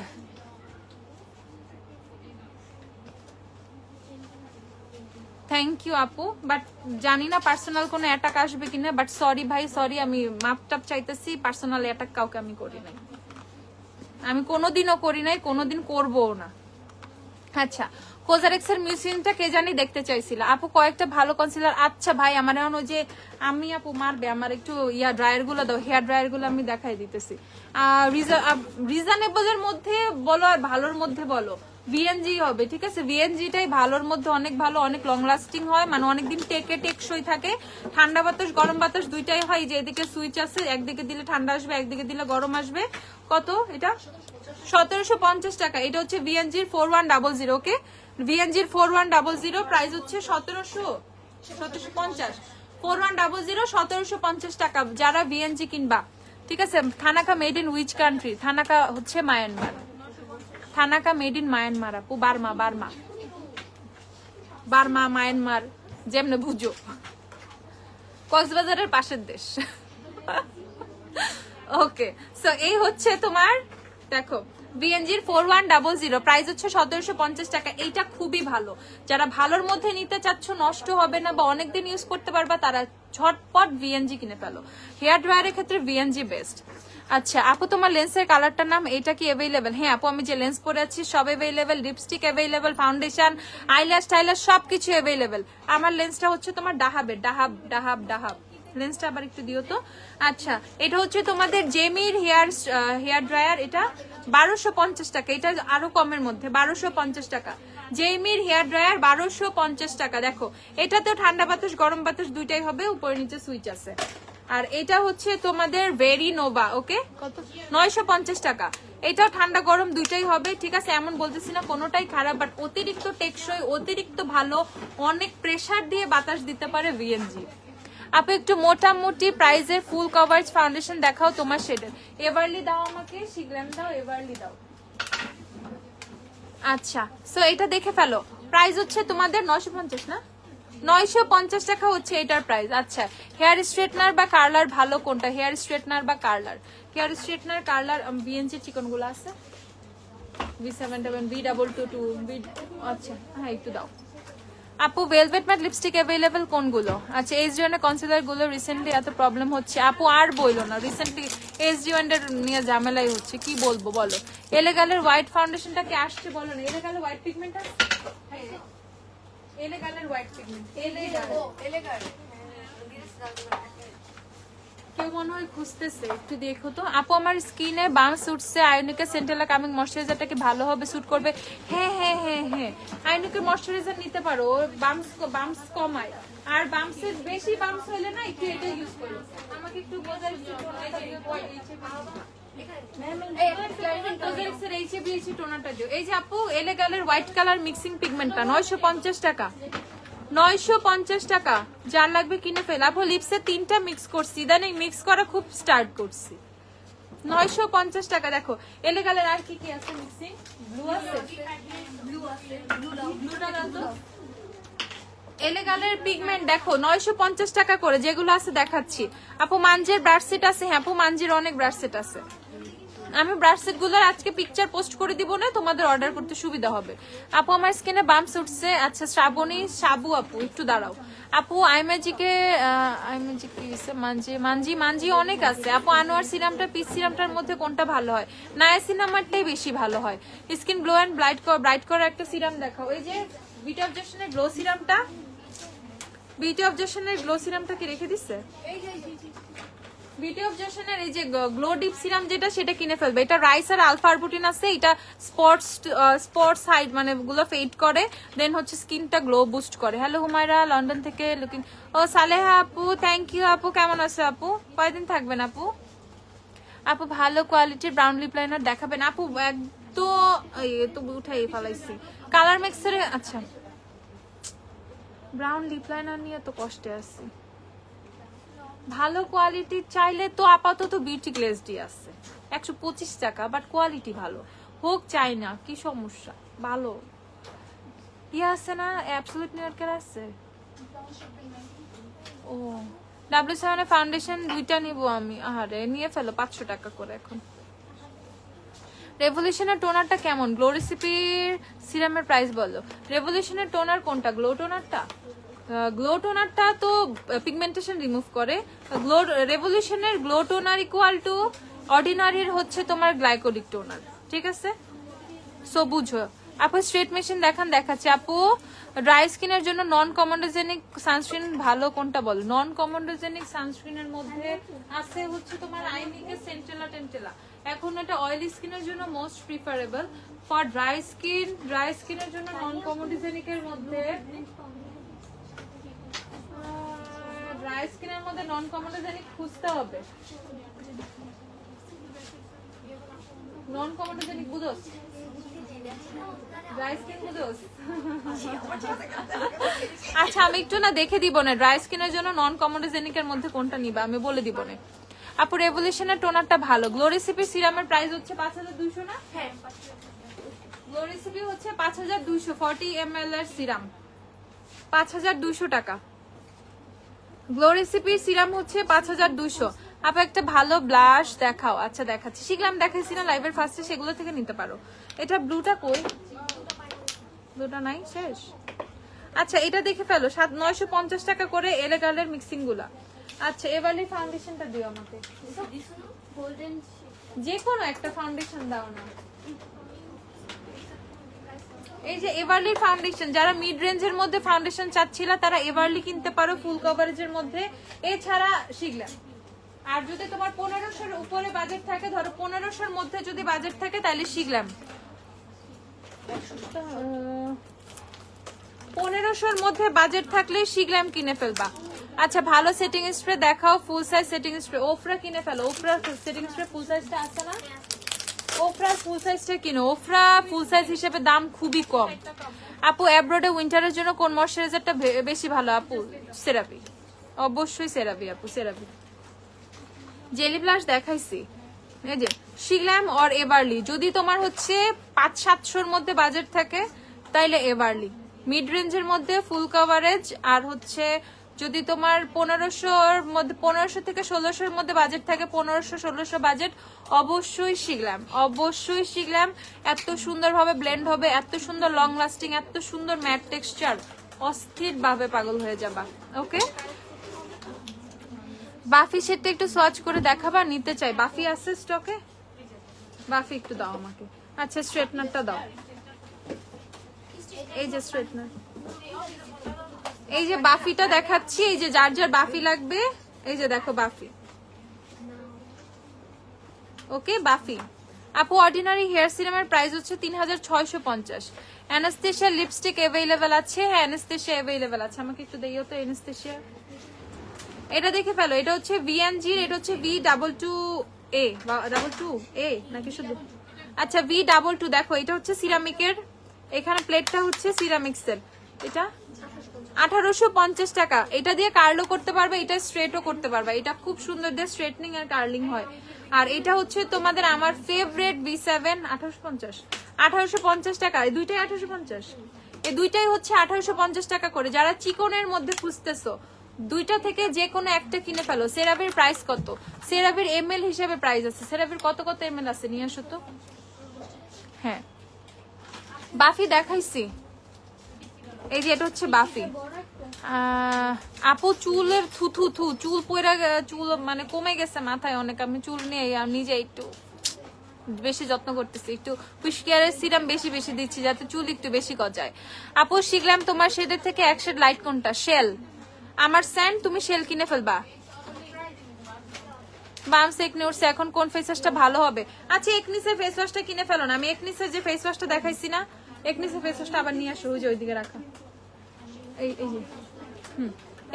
থ্যাংক ইউ আপু, বাট জানি না পার্সোনাল কোনো অ্যাটাক আসবে কিনা, বাট সরি ভাই, সরি, আমি মাপটাপ চাইতেছি। পার্সোনাল অ্যাটাক কাউকে আমি করি নাই, আমি কোনোদিনও করি নাই, কোনোদিন করবোও না। আচ্ছা কোজারেক্সের মিউজিয়ামটা কে জানি দেখতে চাইছিল আপু, কয়েকটা ভালো কনসিলার। আচ্ছা ভাই আমার এখন ওই যে আমি আপু মারবে, আমার একটু ড্রায়ার গুলো দাও, হেয়ার ড্রায়ার গুলো আমি দেখাই দিতেছি। রিজনেবল এর মধ্যে বলো আর ভালোর মধ্যে বলো, ভিএনজি হবে, ঠিক আছে? ভিএনজিটাই ভালোর মধ্যে অনেক ভালো, অনেক লং লাস্টিং হয়, মানে অনেকদিন টেকসই থাকে। ঠান্ডা বাতাস গরম বাতাস দুইটাই হয়, যে এদিকে সুইচ আছে, একদিকে দিলে ঠান্ডা আসবে, একদিকে দিলে গরম আসবে। কত এটা? 1750 টাকা। এটা হচ্ছে ভিএনজির 4100, ওকে? ভিএনজির 4100 প্রাইস হচ্ছে 1750। 4100 1750 টাকা যারা ভিএনজি কিনবা, ঠিক আছে? থানাকা মেড ইন উইচ কান্ট্রি? থানাকা হচ্ছে মায়ানমার, থানাকা মেড ইন মায়ানমার আপু, বার্মা, বার্মা, বার্মা, মায়ানমার, যেমনে বুঝো, কক্সবাজারের পাশের দেশ। ওকে, সো এই হচ্ছে তোমার, দেখো ভিএনজির 4100 প্রাইস হচ্ছে 1750 টাকা। এইটা খুবই ভালো, যারা ভালোর মধ্যে নিতে চাচ্ছ, নষ্ট হবে না বা অনেকদিন ইউজ করতে পারবা, তারা ঝটপট ভিএনজি কিনে ফেলো। হেয়ার ড্রায়ারের ক্ষেত্রে ভিএনজি বেস্ট। আচ্ছা আপু তোমার লেন্সের কালারটার নাম, এটা কি অ্যাভেলেবেল? হ্যাঁ আপু আমি যে লেন্স পরে আছি সব available, lipstick available, foundation, eyelash টাইল্যাশ সবকিছু অ্যাভেলেবেল। আমার লেন্সটা হচ্ছে তোমার ডাহাবের, ডাহাব ডাহাব ডাহাব লেন্সটা আবার একটু দিও তো। আচ্ছা এটা হচ্ছে তোমাদের জেমির হেয়ার ড্রায়ার, এটা 1250 টাকা, এটা আরো কমের মধ্যে 1250 টাকা। জেমির হেয়ার ড্রায়ার 1250 টাকা। দেখো এটাতেও ঠান্ডা বাতাস গরম বাতাস দুইটাই হবে, উপরে নিচে সুইচ আছে। আর এটা হচ্ছে তোমাদের ভেরি নোভা, ওকে? কত? 950 টাকা। এটাও ঠান্ডা গরম দুইটাই হবে, ঠিক আছে? এমন বলতেছি না কোনোটাই খারাপ, বাট অতিরিক্ত টেকসই, অতিরিক্ত ভালো, অনেক প্রেসার দিয়ে বাতাস দিতে পারে ভিএনজি। আপু একটু মোটামুটি প্রাইজের ফুল কভারেজ ফাউন্ডেশন দেখাও তোমার শেডের। এভারলি দাও আমাকে, শিগ্রাম দাও, এভারলি দাও। আচ্ছা সো এটা দেখে ফেলো, প্রাইস হচ্ছে তোমাদের 950 না, 950 টাকা হচ্ছে এটার প্রাইস। আচ্ছা হেয়ার স্ট্রেটনার বা কার্লার ভালো কোনটা? হেয়ার স্ট্রেটনার বা কার্লার? হেয়ার স্ট্রেটনার কার্লার বিএনজি চিকন গুলো আছে, V77, V222, আচ্ছা হ্যাঁ একটু দাও আপু। ভেলভেট ম্যাট লিপস্টিক অ্যাভেলেবেল কোনগুলো? আচ্ছা SG1 এর কনসিলার গুলো রিসেন্টলি এত প্রবলেম হচ্ছে আপু, আর বইলো না, রিসেন্টলি SG1 এর নিয়ে ঝামেলাই হচ্ছে, কি বলবো বলো। এলেগালের হোয়াইট ফাউন্ডেশনটা কি আসছে বলো না? এলেগালের হোয়াইট পিগমেন্ট আছে, এলেগালের হোয়াইট পিগমেন্ট, এলেগাল কেউ মনে হয় খুঁজতেছে, একটু দেখো তো আপু। আমার স্কিনে বাম্পস উঠছে, আয়োনিকা সেন্টেলা কামিং ময়শ্চারাইজারটা কি ভালো হবে, স্যুট করবে? হ্যাঁ হ্যাঁ হ্যাঁ হ্যাঁ, আয়োনিকা ময়শ্চারাইজার নিতে পারো, বাম্পস কমায়, আর বাম্পসের বেশি বাম্পস হইলে না একটু এটা ইউজ করো। আমাকে একটু বোঝার এই যে আপু এলেগালের হোয়াইট কালার মিক্সিং পিগমেন্টটা 950 টাকা, 950 টাকা। যার লাগবে কিনে ফেল। আপু লিপসে 3টা মিক্স করছি, ইদানিং মিক্স করা খুব স্টার্ট করছি, 950 টাকা। দেখো এলেগালের আর কি কি আছে মিক্সিং? ব্লু আছে, ব্লুটা দাও তো। এলেগালের পিগমেন্ট দেখো 950 টাকা করে, যেগুলো আছে দেখাচ্ছি। আপু মানজির ব্রাশ সেট আছে? হ্যাঁ আপু মানজির অনেক ব্রাশ সেট আছে। আমি ব্রাশ সেট গুলোর আজকে পিকচার পোস্ট করে দিব না, তোমাদের অর্ডার করতে সুবিধা হবে। আপু আমার স্কিনে বাম্পস উঠছে। আচ্ছা শ্রাবণী সাবু আপু একটু দাঁড়াও। আপু আইম্যাজিকে আইম্যাজিক কি আছে? মানজি অনেক আছে। আপু আনোয়ার সিরামটা পিস সিরামটার মধ্যে কোনটা ভালো হয়? নায়াসিনামারটাই বেশি ভালো হয়। স্কিন গ্লো এন্ড ব্রাইট করার একটা সিরাম দেখাও। এই যে বিউটি অফ জেশনের গ্লো সিরামটা, বিউটি অফ জেশনের গ্লো সিরামটা কি রেখে দিচ্ছে? বিউটি অফ জেশনের এই যে গ্লো ডিপ সিরাম যেটা, সেটা কিনে ফেলবে। এটা রাইস আর আলফা আরবুটিন আছে। এটা স্পটস হাইড মানে গুলো ফেড করে, দেন হচ্ছে স্কিনটা গ্লো বুস্ট করে। হ্যালো হুমায়রা লন্ডন থেকে লুকিং। ও সালেহা আপু থ্যাংক ইউ। আপু কেমন আছে আপু? কয়দিন থাকবেন আপু? আপু ভালো কোয়ালিটির ব্রাউন লিপ লাইনার দেখাবেন আপু? একদম উঠাই ফেলাইছি কালার মিক্সার। আচ্ছা ব্রাউন লিপ লাইনার নিয়ে তো কষ্টে আছি। ভালো কোয়ালিটি চাইলে তো আপাতত বিউটি গ্লেজ ডি আছে 125 টাকা, বাট কোয়ালিটি ভালো হোক চাই না। কি সমস্যা? ভালো ইয়ে আছে না? অ্যাবসলিউট নিউ ইয়র্কের আছে। ও W7 এর ফাউন্ডেশন দুইটা নিব আমি। আরে নিয়ে ফেলো 500 টাকা করে এখন। রেভলিউশনের টোনারটা কেমন? গ্লো রেসিপির সিরামের প্রাইস বলো। রেভলিউশনের টোনার কোনটা? গ্লো টোনারটা? গ্লো টোনারটা তো পিগমেন্টেশন রিমুভ করে। গ্লো রেভলিউশনের গ্লো টোনার ইকুয়াল টু অর্ডিনারির হচ্ছে তোমার গ্লাইকোলিক টোনার, ঠিক আছে? সো বুঝো। আপু স্ট্রেট মেশিন দেখাচ্ছে। আপু ড্রাই স্কিনের জন্য নন কমোডোজেনিক সানস্ক্রিন ভালো কোনটা বলো? নন কমোডোজেনিক সানস্ক্রিনের মধ্যে আছে হচ্ছে তোমার আইনিকের সেন্টেলা টেন্টেলা। এখন এটা অয়েলি স্কিনের জন্য মোস্ট প্রিফারেবল। ফর ড্রাই স্কিনের জন্য নন কমোডোজেনিকের মধ্যে ড্রাই স্কিনের মধ্যে নন কমোডোজেনিক খুঁজতে হবে। নন কমোডোজেনিক বুঝোস? ড্রাই স্কিন বুঝোস? আচ্ছা আমি একটু না দেখে দিব না ড্রাই স্কিনের জন্য নন কমোডোজেনিকের মধ্যে কোনটা নিবা, আমি বলে দিব না। আপু রেভলিউশনের টোনারটা ভালো। গ্লো রেসিপি সিরামের প্রাইস হচ্ছে 5200 না? হ্যাঁ গ্লো রেসিপি হচ্ছে 5200 40 ml এর সিরাম 5200 টাকা। গ্লো রেসিপির সিরাম হচ্ছে 5200। আপু একটা ভালো ব্লাশ দেখাও। আচ্ছা দেখাচ্ছি, শিখলাম দেখাইছি না লাইভের ফার্স্টে, সেগুলো থেকে নিতে পারো। এটা ব্লুটা কই? ব্লুটা নাই, শেষ। আচ্ছা এটা দেখে ফেলো 950 টাকা করে এলেগালের মিক্সিং গুলা। আচ্ছা এবারলি ফাউন্ডেশনটা দিও আমাকে, যে কোনো একটা ফাউন্ডেশন দাও না। এই যে এভারলি ফাউন্ডেশন, যারা মিড রেঞ্জের মধ্যে ফাউন্ডেশন চাচ্ছিল তারা এভারলি কিনতে পারো ফুল কভারেজের মধ্যে। এছাড়া শিখলাম। আর যদি তোমার 1500-এর উপরে বাজেট থাকে, ধরো 1500-এর মধ্যে যদি বাজেট থাকে তাহলে শিখলাম 1500-এর মধ্যে বাজেট থাকলে শিখলাম কিনে ফেলবা। আচ্ছা ভালো সেটিং স্প্রে দেখাও, ফুল সাইজ সেটিং স্প্রে। ওফরা কিনে ফেলো, ওফরা সেটিং স্প্রে ফুল সাইজটা আছে না? ওফরা ফুল সাইজটা কিনো। ওফরা ফুল সাইজ হিসেবে দাম খুবই কম। আপু অ্যাব্রোডে উইন্টারের জন্য কোন ময়শ্চারাইজারটা বেশি ভালো? আপু সেরাভি, অবশ্যই সেরাভি আপু, সেরাভি। জেলি ব্লাশ দেখাইছি, এই যে শিখলাম অর এভারলি। যদি তোমার হচ্ছে 500-700-এর মধ্যে বাজেট থাকে তাইলে এভারলি। মিড রেঞ্জের মধ্যে ফুল কভারেজ, আর হচ্ছে যদি তোমার 1500-এর মধ্যে 1500 থেকে 1600-এর মধ্যে বাজেট থাকে, 1500-1600 বাজেট, অবশ্যই শিখলাম, অবশ্যই শিখলাম। এত সুন্দরভাবে ব্লেন্ড হবে, এত সুন্দর লং লাস্টিং, এত সুন্দর ম্যাট টেক্সচার, অস্থির ভাবে পাগল হয়ে যাবা। ওকে বাফি সেটটা একটু সোয়াচ করে দেখাবা, নিতে চাই। বাফি আছে স্টকে? বাফি একটু দাও আমাকে। আচ্ছা স্ট্রেটনারটা দাও। এই যে স্ট্রেটনার, এই যে বাফিটা দেখাচ্ছি। এই যে যার যার বাফি লাগবে, এই যে দেখো বাফি। ওকে বাফি। আপু অর্ডিনারি হেয়ার সিরামের প্রাইস হচ্ছে 3650। অ্যানাস্তেশিয়া লিপস্টিক অ্যাভেলেবেল আছে? হ্যাঁ অ্যানাস্তেশিয়া অ্যাভেলেবেল আছে। আমাকে একটু দেইও তো অ্যানাস্তেশিয়া। এটা দেখে ফেলো, এটা হচ্ছে VNG, এটা হচ্ছে V22A, 22A নাকি শুধু? আচ্ছা V22। দেখো এটা হচ্ছে সিরামিকের, এখানে প্লেটটা হচ্ছে সিরামিক্সের। এটা 1850 টাকা। এটা দিয়ে কার্লও করতে পারবে, এটা স্ট্রেটও করতে পারবে। এটা খুব সুন্দর দিয়ে স্ট্রেটনিং আর কার্লিং হয়। আর এটা হচ্ছে তোমাদের আমার ফেভারিট B7 1850 টাকা। এই দুইটাই 1850, এই দুইটাই হচ্ছে 1850 টাকা করে। যারা চিকনের মধ্যে খুঁজতেছো দুইটা থেকে যে কোনো একটা কিনে ফেলো। সেরাভির প্রাইস কত? সেরাভির ml হিসেবে প্রাইস আছে। সেরাভির কত কত ml আছে নিয়ে আসো তো। হ্যাঁ বাফি দেখাইছি, এই যে এটা হচ্ছে বাফি। আপু চুলের চুল পয়রা, চুল মানে কমে গেছে মাথায় অনেক। আমি চুল নিয়ে নিজে একটু বেশি যত্ন করতেছি, একটু পুশ কেয়ারের সিরাম বেশি বেশি দিচ্ছি যাতে চুল একটু বেশি গজায়। আপু শিখলাম তোমার শেডের থেকে এক শেড লাইট কোনটা? শেল। আমার স্যান্ড, তুমি শেল কিনে ফেলবা। বামস একনি উঠছে, এখন কোন ফেস ওয়াশটা ভালো হবে? আচ্ছা একনিসের ফেস ওয়াশটা কিনে ফেলো না। আমি একনিসের যে ফেস ওয়াশটা দেখাইছি না, একনিসের ফেস ওয়াশটা আবার নিয়ে আসো, ওই যে ওইদিকে রাখা। এই যে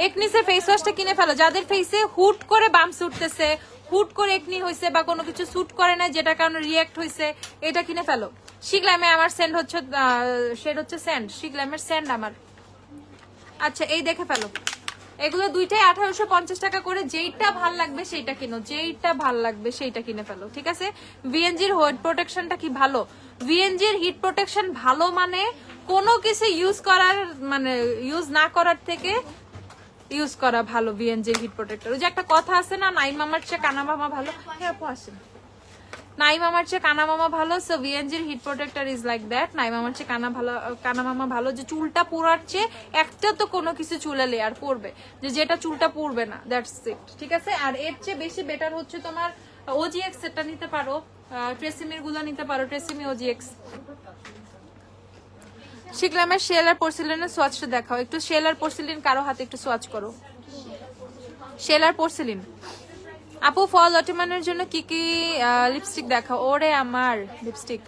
একনিসের ফেস ওয়াশটা কিনে ফেলো। যাদের ফেসে হুট করে বামস উঠতেছে, হুট করে একনি হয়েছে বা কোনো কিছু স্যুট করে না যেটা কারণে রিঅ্যাক্ট হয়েছে, এটা কিনে ফেলো। শিখলামে আমার সেন্ড হচ্ছে শেড হচ্ছে স্যান্ড, শিখলামের স্যান্ড আমার। আচ্ছা এই দেখে ফেলো, এগুলো দুইটাই 1850 টাকা করে। যেইটা ভাল লাগবে সেইটা কিনো, যেইটা ভাল লাগবে সেইটা কিনে ফেলো, ঠিক আছে? ভিএনজির হিট প্রোটেকশনটা কি ভালো? ভিএনজির হিট প্রোটেকশন ভালো মানে কোনো কিছু ইউজ করার মানে ইউজ না করার থেকে ইউজ করা ভালো। ভিএনজির হিট প্রোটেক্টর, ওই যে একটা কথা আছে না, নাই মামার চেয়ে কানা মামা ভালো। হ্যাঁ আপু আসেন, নাই মামার চেয়ে কানা মামা ভালো। সো ভিএনজির heat protector is like that. নাই মামার চেয়ে কানা মামা ভালো। যে চুলটা পুরার চেয়ে একটা তো কোনো কিছু চুলে লেয়ার পড়বে, যেটা চুলটা পুড়বে না, দ্যাটস ইট, ঠিক আছে? আর এর চেয়ে বেশি বেটার হচ্ছে তোমার OGX এটা নিতে পারো, ট্রেসিমির গুলো নিতে পারো, ট্রেসিমি OGX। শিখলামের শেল আর পোর্সিলিনের সোয়াচটা দেখাও একটু। শেল আর পোর্সিলিন কারো হাতে একটু সোয়াচ করো। শেল আর পোর্সিলিন। আপু ফল অটোমানের জন্য কি কি লিপস্টিক দেখাও? ওরে আমার লিপস্টিক,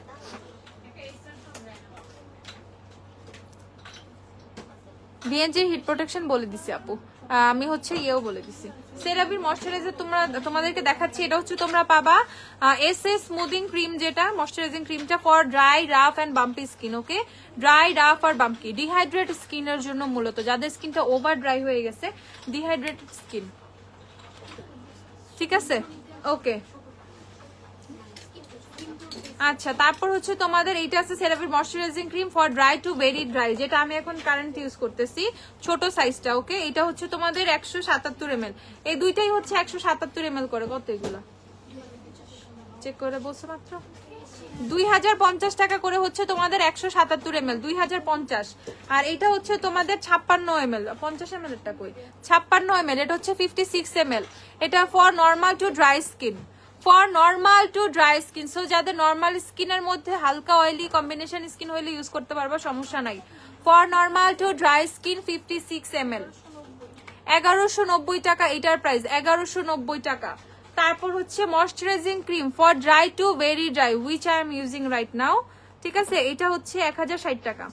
ভিএনজির হিট প্রোটেকশন বলে দিছি আপু, আমি হচ্ছে ইয়েও বলে দিছি। সেরাভির ময়শ্চারাইজার তোমাদেরকে দেখাচ্ছি। এটা হচ্ছে তোমরা পাবা এসএস স্মুদিং ক্রিম, যেটা ময়শ্চারাইজিং ক্রিমটা for dry rough and bumpy skin. Okay, dry rough আর বাম্পি ডিহাইড্রেট স্কিনের জন্য, মূলত যাদের স্কিনটা ওভার ড্রাই হয়ে গেছে, ডিহাইড্রেটেড স্কিন, ঠিক আছে? ওকে আচ্ছা, তারপর হচ্ছে তোমাদের এইটা আছে সেরাভির moisturising cream for dry to very dry, যেটা আমি এখন কারেন্ট ইউজ করতেছি, ছোট সাইজটা। ওকে, এটা হচ্ছে তোমাদের 177 ml। এই দুইটাই হচ্ছে 177 ml করে। কত এগুলা চেক করে বলছো? মাত্র 2050 টাকা করে হচ্ছে তোমাদের 177 ml, 2050। আর এটা হচ্ছে তোমাদের 56 ml, 50 ml এরটা কই, 56 ml। এটা হচ্ছে 56 ml। এটা for normal to dry skin, for normal to dry skin. So যাদের নর্মাল স্কিনের মধ্যে হালকা অয়েলি কম্বিনেশন স্কিন হইলে ইউজ করতে পারবা, সমস্যা নাই। For normal to dry skin 56 ml, 1190 টাকা এটার প্রাইস, 1190 টাকা। তারপর হচ্ছে moisturising cream for dry to very dry, which I am using right now, ঠিক আছে? এটা হচ্ছে 1060 টাকা,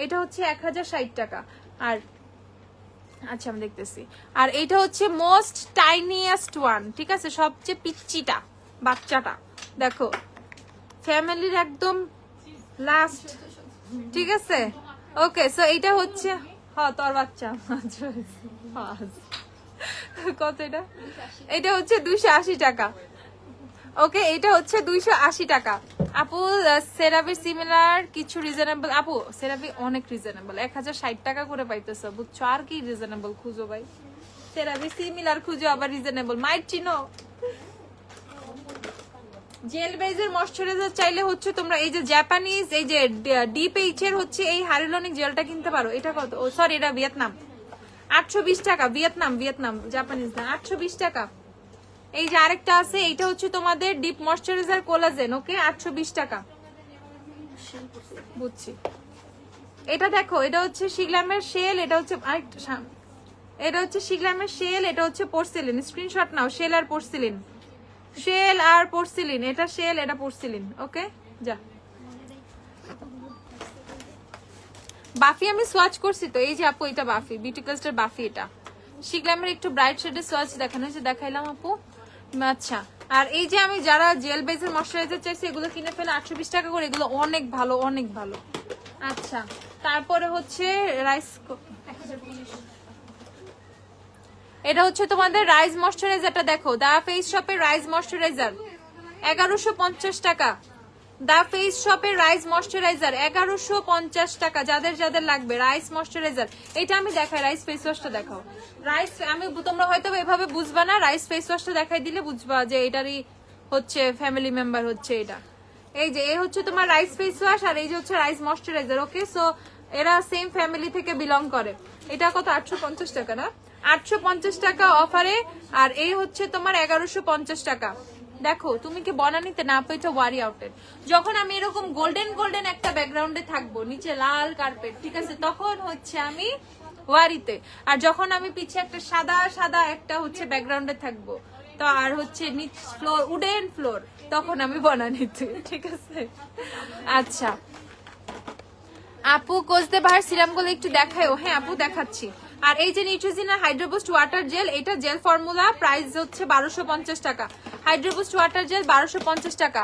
এটা হচ্ছে 1060 টাকা। আর আচ্ছা আমি দেখতেছি। আর এটা হচ্ছে মোস্ট টাইনিয়েস্ট ওয়ান, ঠিক আছে? সবচেয়ে পিচ্চিটা বাচ্চাটা, দেখো ফ্যামিলির একদম লাস্ট, ঠিক আছে? ওকে, সো এইটা হচ্ছে তোর বাচ্চা কত? এটা হচ্ছে 280 টাকা। ওকে, এটা হচ্ছে 280 টাকা। আপু সেরাভি সিমিলার কিছু রিজনেবল? আপু সেরাভি অনেক রিজনেবল, 1060 টাকা করে পাইতেছো, বুঝছো? আর কি রিজনেবল খুঁজো ভাই? সেরাভি সিমিলার খুঁজো আবার রিজনেবল, মাইট চিনো? জেল বেজের ময়শ্চারাইজার চাইলে হচ্ছে তোমরা এই যে জাপানিজ, এই যে ডিপ এইচ এর হচ্ছে এই হাইলুরনিক জেলটা কিনতে পারো। এটা কত? ও সরি, এটা ভিয়েতনাম, 820 টাকা। ভিয়েতনাম, জাপানিজ না, 820 টাকা। এই যে আরেকটা আছে, এইটা হচ্ছে তোমাদের ডিপ ময়শ্চারাইজার কোলাজেন। ওকে, 820 টাকা। বুঝছি। এটা দেখো, এটা হচ্ছে শিগলামের শেল, এটা হচ্ছে এটা হচ্ছে শিগলামের শেল, এটা হচ্ছে পোর্সিলিন। স্ক্রিনশট নাও, শেল আর পোর্সিলিন, শেল আর পোর্সিলিন। এটা শেল, এটা পোর্সিলিন। ওকে, যা। বাফি আমি সোয়াচ করছি তো, এই যে আপু এটা বাফি, বিউটি ক্লাস্টার বাফি। এটা শিগলামের একটু ব্রাইট শেডের সোয়াচ দেখানো হয়েছে, দেখাইলাম আপু। আচ্ছা, আর এই যে আমি যারা জেল বেসের ময়শ্চারাইজার চাইছি, এগুলো কিনে ফেলে 820 টাকা করে। এগুলো অনেক ভালো, অনেক ভালো। আচ্ছা, তারপরে হচ্ছে রাইস এটা হচ্ছে তোমাদের রাইস ময়শ্চারাইজারটা দেখো, দা ফেস শপের রাইস ময়শ্চারাইজার 1150 টাকা। দা ফেস শপের রাইস ময়শ্চারাইজার 1150 টাকা। যাদের যাদের লাগবে রাইস ময়শ্চারাইজার, এটা আমি দেখাই, রাইস ফেস ওয়াশটা দেখাও। রাইস আমি তোমরা হয়তো এভাবে বুঝবা না, রাইস ফেস ওয়াশটা দেখাই দিলে বুঝবা যে এটারই হচ্ছে ফ্যামিলি মেম্বার হচ্ছে এটা। এই যে এই হচ্ছে তোমার রাইস ফেস ওয়াশ, আর এই যে হচ্ছে রাইস ময়শ্চারাইজার। ওকে, সো এরা সেম ফ্যামিলি থেকে বিলং করে। এটা কত? 850 টাকা না? 850 টাকা অফারে। আর এই হচ্ছে তোমার 1150 টাকা। দেখো তুমি কি বনানীতে না পেয়েছো? ওয়ারি আউটের যখন আমি এরকম গোল্ডেন গোল্ডেন একটা ব্যাকগ্রাউন্ডে থাকবো, নিচে লাল কার্পেট, ঠিক আছে, তখন হচ্ছে আমি ওয়ারিতে। আর যখন আমি পিছে একটা সাদা সাদা একটা হচ্ছে ব্যাকগ্রাউন্ডে থাকবো, তো আর হচ্ছে নিচ ফ্লোর, উডেন ফ্লোর, তখন আমি বনানীতে, ঠিক আছে। আচ্ছা আপু কোজদে বাহার সিরামগুলো একটু দেখায়। হ্যাঁ আপু দেখাচ্ছি। আর এই যে নিউট্রিজিনা হাইড্রোবুস্ট ওয়াটার জেল, এটা জেল ফর্মুলা, প্রাইস হচ্ছে 1250 টাকা। হাইড্রোবুস্ট ওয়াটার জেল 1250 টাকা।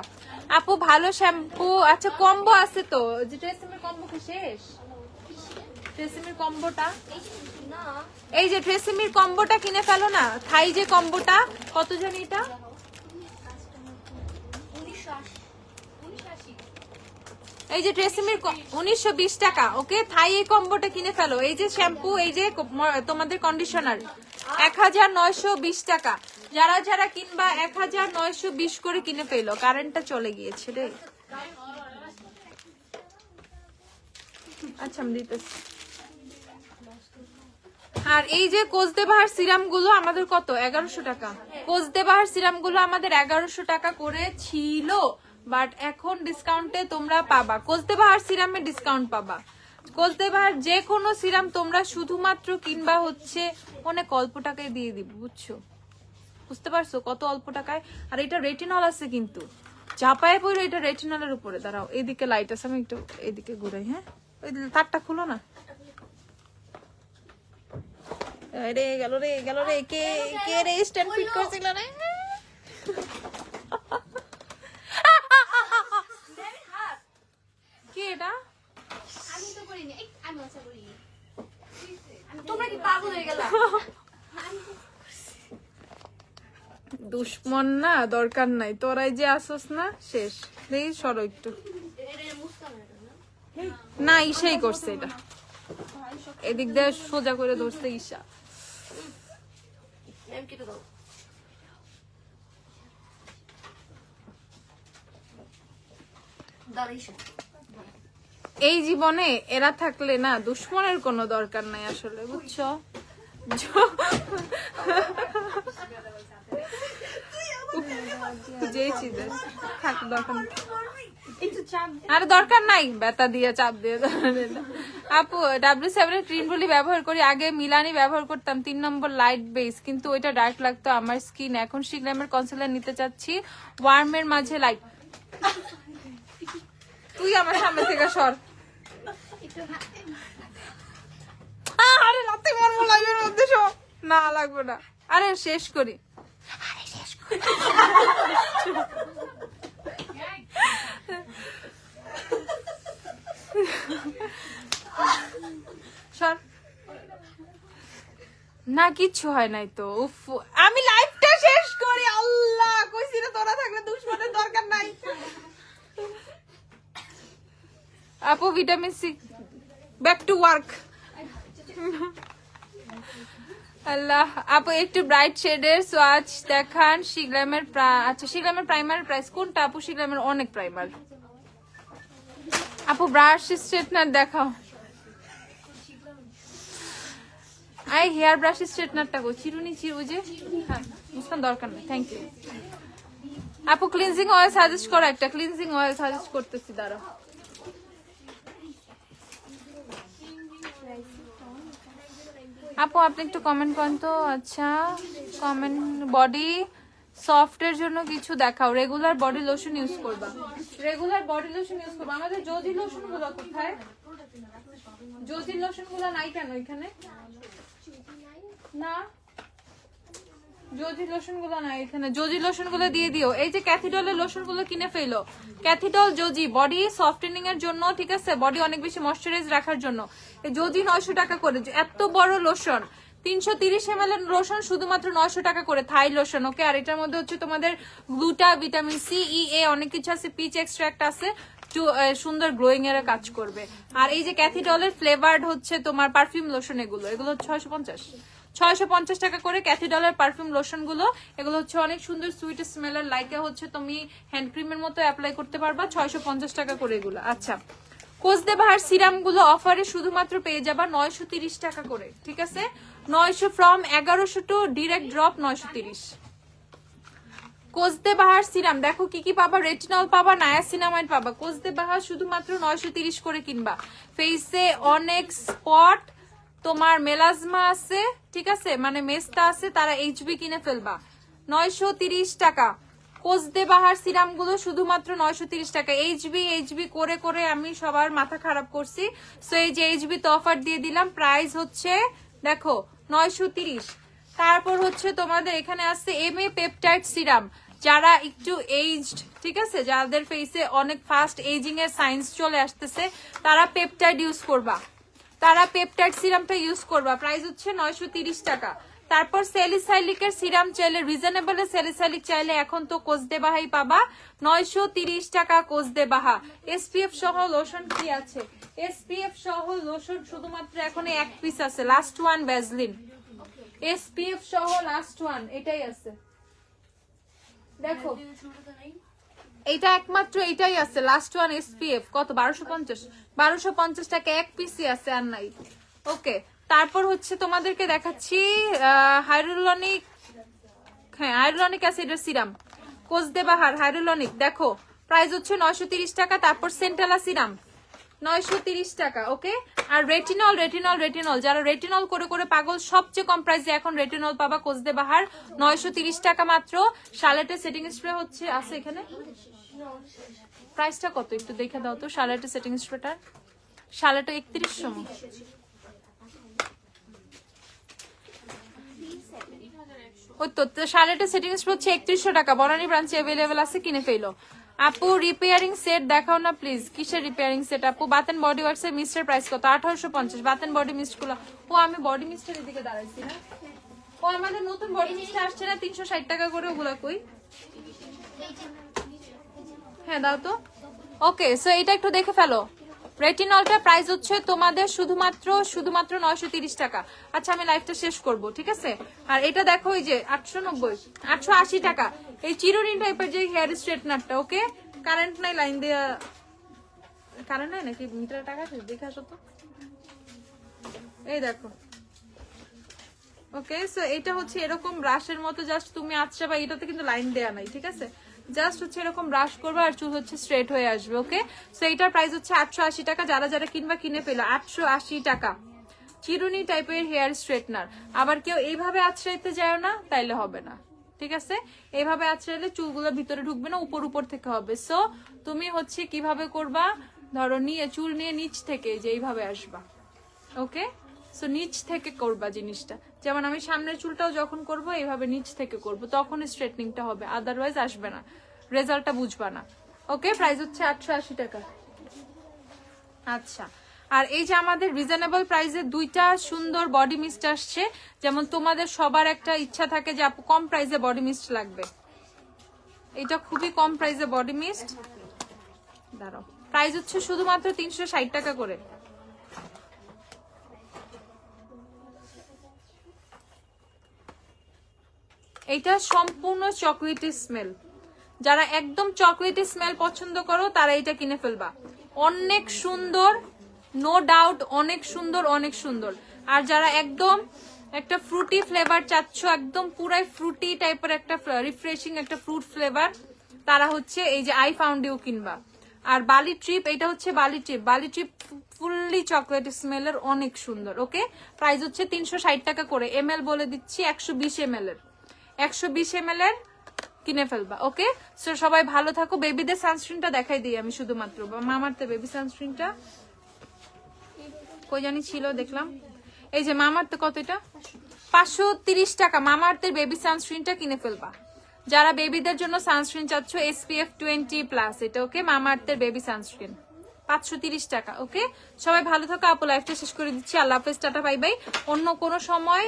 আপু ভালো শ্যাম্পু, আচ্ছা কম্বো আছে তো, যে ট্রেসিমের কম্বো কি শেষ? ট্রেসিমের কম্বোটা, এই যে ট্রেসিমের কম্বোটা কিনে ফেলো না। থাই যে কম্বোটা, কত জানি এটা? এই যে ট্রেসিমির 1920 টাকা। ওকে, থাই এই কম্বোটা কিনে ফেলো। এই যে শ্যাম্পু, এই যে তোমাদের কন্ডিশনার 1920 টাকা। যারা যারা কিনবা 1920 করে কিনে ফেলো। কারেন্টটা চলে গিয়েছে রে। আচ্ছা আমি দিতেছি। আর এই যে কোজদে বাহার সিরাম গুলো আমাদের কত? 1100 টাকা। কোজদে বাহার সিরাম গুলো আমাদের 1100 টাকা করে ছিল, বাট এখন ডিসকাউন্টে তোমরা পাবা। কোজদে বাহার সিরামে ডিসকাউন্ট পাবা। কোজদে বাহার যে কোনো সিরাম তোমরা শুধুমাত্র কিনবা হচ্ছে অনেক অল্প টাকায় দিয়ে দিব, বুঝছো? বুঝতে পারছো কত অল্প টাকায়? আর এটা রেটিনল আছে কিন্তু, চাপায় পড়ে এটা রেটিনলের উপরে। দাঁড়াও, এইদিকে লাইট আছে, আমি একটু এইদিকে ঘুরাই। হ্যাঁ, ওই তারটা খুলো না। রে গেল রে, গেল রে, কে কে রে স্ট্যান্ড ফিট করছিল রে? কি এটা? আমি তো করিনি, আমি মজা করিনি। তোমরা কি পাগল হয়ে গেলা? দুশ্মন না, দরকার নাই, তোরাই যে আসস না, শেষ। দেখি সরো একটু। না ঈশাই করছে এটা, এদিক দিয়ে সোজা করে ধরছে ঈশা। এই জীবনে এরা থাকলে না দুশ্মনের কোনো দরকার নাই আসলে, বুঝছো? আরে দরকার নাই, বেতা দিয়ে চাপ দিয়ে। আপু W7 ক্রিম বলি ব্যবহার করি, আগে মিলানি ব্যবহার করতাম 3 নম্বর লাইট বেস, কিন্তু ওইটা ডার্ক লাগতো আমার স্কিন। এখন শিগ্রামের কনসিলার নিতে চাচ্ছি, ওয়ার্মের মাঝে লাইট। তুই আমার সামনে থেকে সর। আরে রাতে মরবো, লাইভের মধ্যে সব না লাগবে না। আরে শেষ করি, আরে শেষ করি। সর না, কিচ্ছু হয় নাই তো। উফ, আমি লাইভটা শেষ করি। আল্লাহ, কইছি না তোরা থাকলে দুশ্মনের দরকার নাই। আপু vitamin C, back to work. আল্লাহ, আপু একটু ব্রাইট শেডের সোয়াচ দেখান শিগ্রামের। আচ্ছা শিগ্রামের প্রাইমারের প্রাইস কোনটা আপু? শিগ্রামের অনেক প্রাইমার। আপু ব্রাশ স্ট্রেটনার দেখাও। আই হেয়ার ব্রাশ স্ট্রেটনারটা গো, চিরুনি চিরু যে। হ্যাঁ বুঝতাম, দরকার নেই, থ্যাংক ইউ। আপু ক্লিনজিং অয়েল সাজেস্ট করো একটা, ক্লিনজিং অয়েল সাজেস্ট করতেছি, দাঁড়াও। আপু আপনি একটু কমেন্ট করেন তো। আচ্ছা কমেন্ট, বডি সফটের জন্য কিছু দেখাও। রেগুলার বডি লোশন ইউজ করবা, রেগুলার বডি লোশন ইউজ করবা। আমাদের জ্যোতি লোশন গুলো কোথায়? জ্যোতি লোশন গুলো নাই কেন এখানে? না জোজি লোশন গুলো না এখানে, জোজি লোশন গুলো দিয়ে দিও। এই যে ক্যাথিডলের লোশন গুলো কিনে ফেলো, ক্যাথিডল জোজি বডি সফটেনিং এর জন্য, ঠিক আছে, বডি অনেক বেশি ময়শ্চারাইজ রাখার জন্য। এই জোজি 900 টাকা করে, এত বড় লোশন 330 ml এর লোশন শুধুমাত্র 900 টাকা করে, থাই লোশন। ওকে, আর এটার মধ্যে হচ্ছে তোমাদের গ্লুটা, ভিটামিন সি, ই, এ অনেক কিছু আছে, পিচ এক্সট্রাক্ট আছে, সুন্দর গ্লোয়িং এর কাজ করবে। আর এই যে ক্যাথিডলের ফ্লেভার্ড হচ্ছে তোমার পারফিউম লোশন, এগুলো 650 টাকা করে ক্যাথিডলের পারফিউম লোশন গুলো। এগুলো হচ্ছে অনেক সুন্দর সুইট স্মেলার, লাইকে হচ্ছে তুমি হ্যান্ড ক্রিমের মতো অ্যাপ্লাই করতে পারবা, 650 টাকা করে এগুলো। আচ্ছা, কোজদে বাহার সিরাম গুলো অফারে শুধুমাত্র পেয়ে যাবা 930 টাকা করে, ঠিক আছে, 900 ফ্রম 1100 টু ডিরেক্ট ড্রপ 930। কোজদে বাহার সিরাম দেখো কি কি পাবা, রেটিনল পাবা, নায়াসিনামাইড পাবা। কোজদে বাহার শুধুমাত্র 930 করে কিনবা। ফেসে অনেক স্পট, তোমার মেলাজমা আছে, ঠিক আছে, মানে মেস্তা আছে, তারা এইচবি কিনে ফেলবা। 930 টাকা কোজদে বাহার সিরাম গুলো শুধুমাত্র 930 টাকা। এইচবি করে করে আমি সবার মাথা খারাপ করছি, সো এই যে এইচবি তো অফার দিয়ে দিলাম, প্রাইস হচ্ছে দেখো 930। তারপর হচ্ছে তোমাদের এখানে আছে এমএ পেপটাইড সিরাম, যারা একটু এইজড, ঠিক আছে, যাদের ফেসে অনেক ফাস্ট এজিং এর সাইন্স চলে আসতেছে, তারা পেপটাইড ইউজ করবা, তারা পেপটাইড সিরামটা ইউজ করবা। প্রাইস হচ্ছে 930 টাকা। তারপর স্যালিসাইলিকের সিরাম চাইলে, রিজনেবল স্যালিসাইলিক চাইলে এখন তো কোজদে বাহাই পাবা, 930 টাকা কোজদে বাহা। এসপিএফ সহ লোশন কি আছে, এসপিএফ সহ লোশন শুধুমাত্র এখন এক পিস আছে, লাস্ট ওয়ান ভ্যাসলিন, এসপিএফ সহ লাস্ট ওয়ান এটাই আছে, দেখো এটা একমাত্র এটাই আছে, লাস্ট ওয়ান এসপিএফ। কত, 1250 টাকা এক পিসই আছে, আর নাই। ওকে, তারপর হচ্ছে তোমাদেরকে দেখাচ্ছি হাইরুলনিক, হ্যাঁ হাইরুলনিক অ্যাসিডের সিরাম, কোজদে বাহার হাইরুলনিক, দেখো প্রাইস হচ্ছে 930 টাকা। তারপর সেন্টালা সিরাম 930 টাকা। ওকে, আর রেটিনল, যারা রেটিনল করে করে পাগল, সবচেয়ে কম প্রাইসে এখন রেটিনল পাবা কোজদে বাহার 930 টাকা মাত্র। শালেটে সেটিং স্প্রে হচ্ছে আছে এখানে, প্রাইসটা কত একটু দেখে দাও তো, শালেটে সেটিং স্প্রেটার, শালেটে 3100, ওই তো শালেটে সেটিং স্প্রে হচ্ছে 3100 টাকা, বনানী ব্রাঞ্চে অ্যাভেলেবেল আছে, কিনে ফেলো। আপু রিপেয়ারিং সেট দেখাও না প্লিজ, কিসের রিপেয়ারিং সেট আপু? বাতেন বডি ওয়ার্কস এর মিস্টের প্রাইস কত? 1850। বাতেন বডি মিস্ট গুলো, ও আমি বডি মিস্টের দিকে দাঁড়াইছি না, ও আমাদের নতুন বডি মিস্ট আসছে না 360 টাকা করে, ওগুলা কই? হ্যাঁ দাও তো। ওকে, সো এটা একটু দেখে ফেলো। রেটিনলটা প্রাইস হচ্ছে তোমাদের শুধুমাত্র 930 টাকা। আচ্ছা আমি লাইভটা শেষ করব, ঠিক আছে। আর এটা দেখো এই যে 880 টাকা, এই চিরুনি টাইপের যে হেয়ার স্ট্রেটনারটা। ওকে, কারেন্ট নাই, লাইন দেয়া কারেন্ট নাই নাকি, মিটার টাকা দেখে আসো তো, এই দেখো। ওকে, সো এটা হচ্ছে এরকম ব্রাশের মতো, জাস্ট তুমি আচ্ছা বা এটাতে কিন্তু লাইন দেয়া নাই, ঠিক আছে, জাস্ট হচ্ছে এরকম ব্রাশ করবে আর চুল হচ্ছে স্ট্রেট হয়ে আসবে। ওকে, সো এটার প্রাইস হচ্ছে 880 টাকা। যারা যারা কিনবা কিনে ফেলো, 880 টাকা চিরুনি টাইপের হেয়ার স্ট্রেটনার। আবার কেউ এইভাবে আছড়াইতে যায় না, তাইলে হবে না, ঠিক আছে, এইভাবে আছড়াইলে চুলগুলো ভিতরে ঢুকবে না, উপর থেকে হবে। সো তুমি হচ্ছে কিভাবে করবা, ধরো নিয়ে চুল নিয়ে নিচ থেকে যে এইভাবে আসবা। ওকে, সো নিচ থেকে করবা জিনিসটা, যেমন আমি সামনের চুলটাও যখন করব এইভাবে নিচ থেকে করব, তখন স্ট্রেটনিংটা হবে, আদারওয়াইজ আসবে না, রেজাল্টটা বুঝবা না। ওকে, প্রাইস হচ্ছে 880 টাকা। আচ্ছা, আর এই যে আমাদের রিজনেবল প্রাইসে দুইটা সুন্দর বডি মিস্ট আসছে, যেমন তোমাদের সবার একটা ইচ্ছা থাকে যে আপু কম প্রাইসে বডি মিস্ট লাগবে, এটা খুবই কম প্রাইসে বডি মিস্ট। দাঁড়াও, প্রাইস হচ্ছে শুধুমাত্র 360 টাকা করে। এটা সম্পূর্ণ চকলেটি স্মেল, যারা একদম চকলেটি স্মেল পছন্দ করো তারা এটা কিনে ফেলবা, অনেক সুন্দর, নো ডাউট, অনেক সুন্দর, অনেক সুন্দর। আর যারা একদম একটা ফ্রুটি ফ্লেভার চাচ্ছ, একদম পুরাই ফ্রুটি টাইপের একটা রিফ্রেশিং একটা ফ্রুট ফ্লেভার, তারা হচ্ছে এই যে আই ফাউন্ড ইউ কিনবা। আর বালি ট্রিপ, এটা হচ্ছে বালি ট্রিপ ফুললি চকলেট স্মেলের, অনেক সুন্দর। ওকে, প্রাইস হচ্ছে 360 টাকা করে। এমএল বলে দিচ্ছি 120 ml এর, 120 ml এর কিনে ফেলবা। ওকে, সো সবাই ভালো থাকো। বেবিদের সানস্ক্রিনটা দেখাই দিই আমি শুধুমাত্র, মামার্থে বেবি সানস্ক্রিনটা কই জানি ছিল, দেখলাম এই যে মামার্থে, কত এটা 530 টাকা মামাআর্থের বেবি সানস্ক্রিনটা কিনে ফেলবা যারা বেবিদের জন্য সানস্ক্রিন চাচ্ছ SPF 20+, এটা ওকে মামাআর্থের বেবি সানস্ক্রিন 530 টাকা। ওকে, সবাই ভালো থাকো। আপু লাইফটা শেষ করে দিচ্ছি, আল্লাহ হাফেজ, টাটা, বাই বাই। অন্য কোনো সময়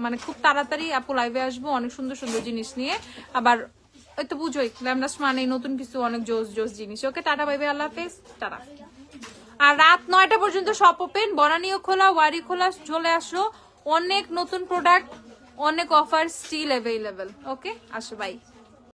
মানে খুব তাড়াতাড়ি আপু লাইভে আসবো অনেক সুন্দর সুন্দর জিনিস নিয়ে। আবার ওই তো বুঝোই ল্যামডাস মানে নতুন কিছু অনেক জোস জিনিস। ওকে, টাটা, বাই বাই, আল্লাহ হাফেজ, টাটা। আর রাত 9টা পর্যন্ত শপ ওপেন, বনানীও খোলা, ওয়ারি খোলা, চলে আসো। অনেক নতুন প্রোডাক্ট, অনেক অফার স্টিল অ্যাভেলেবেল। ওকে, আসো, বাই।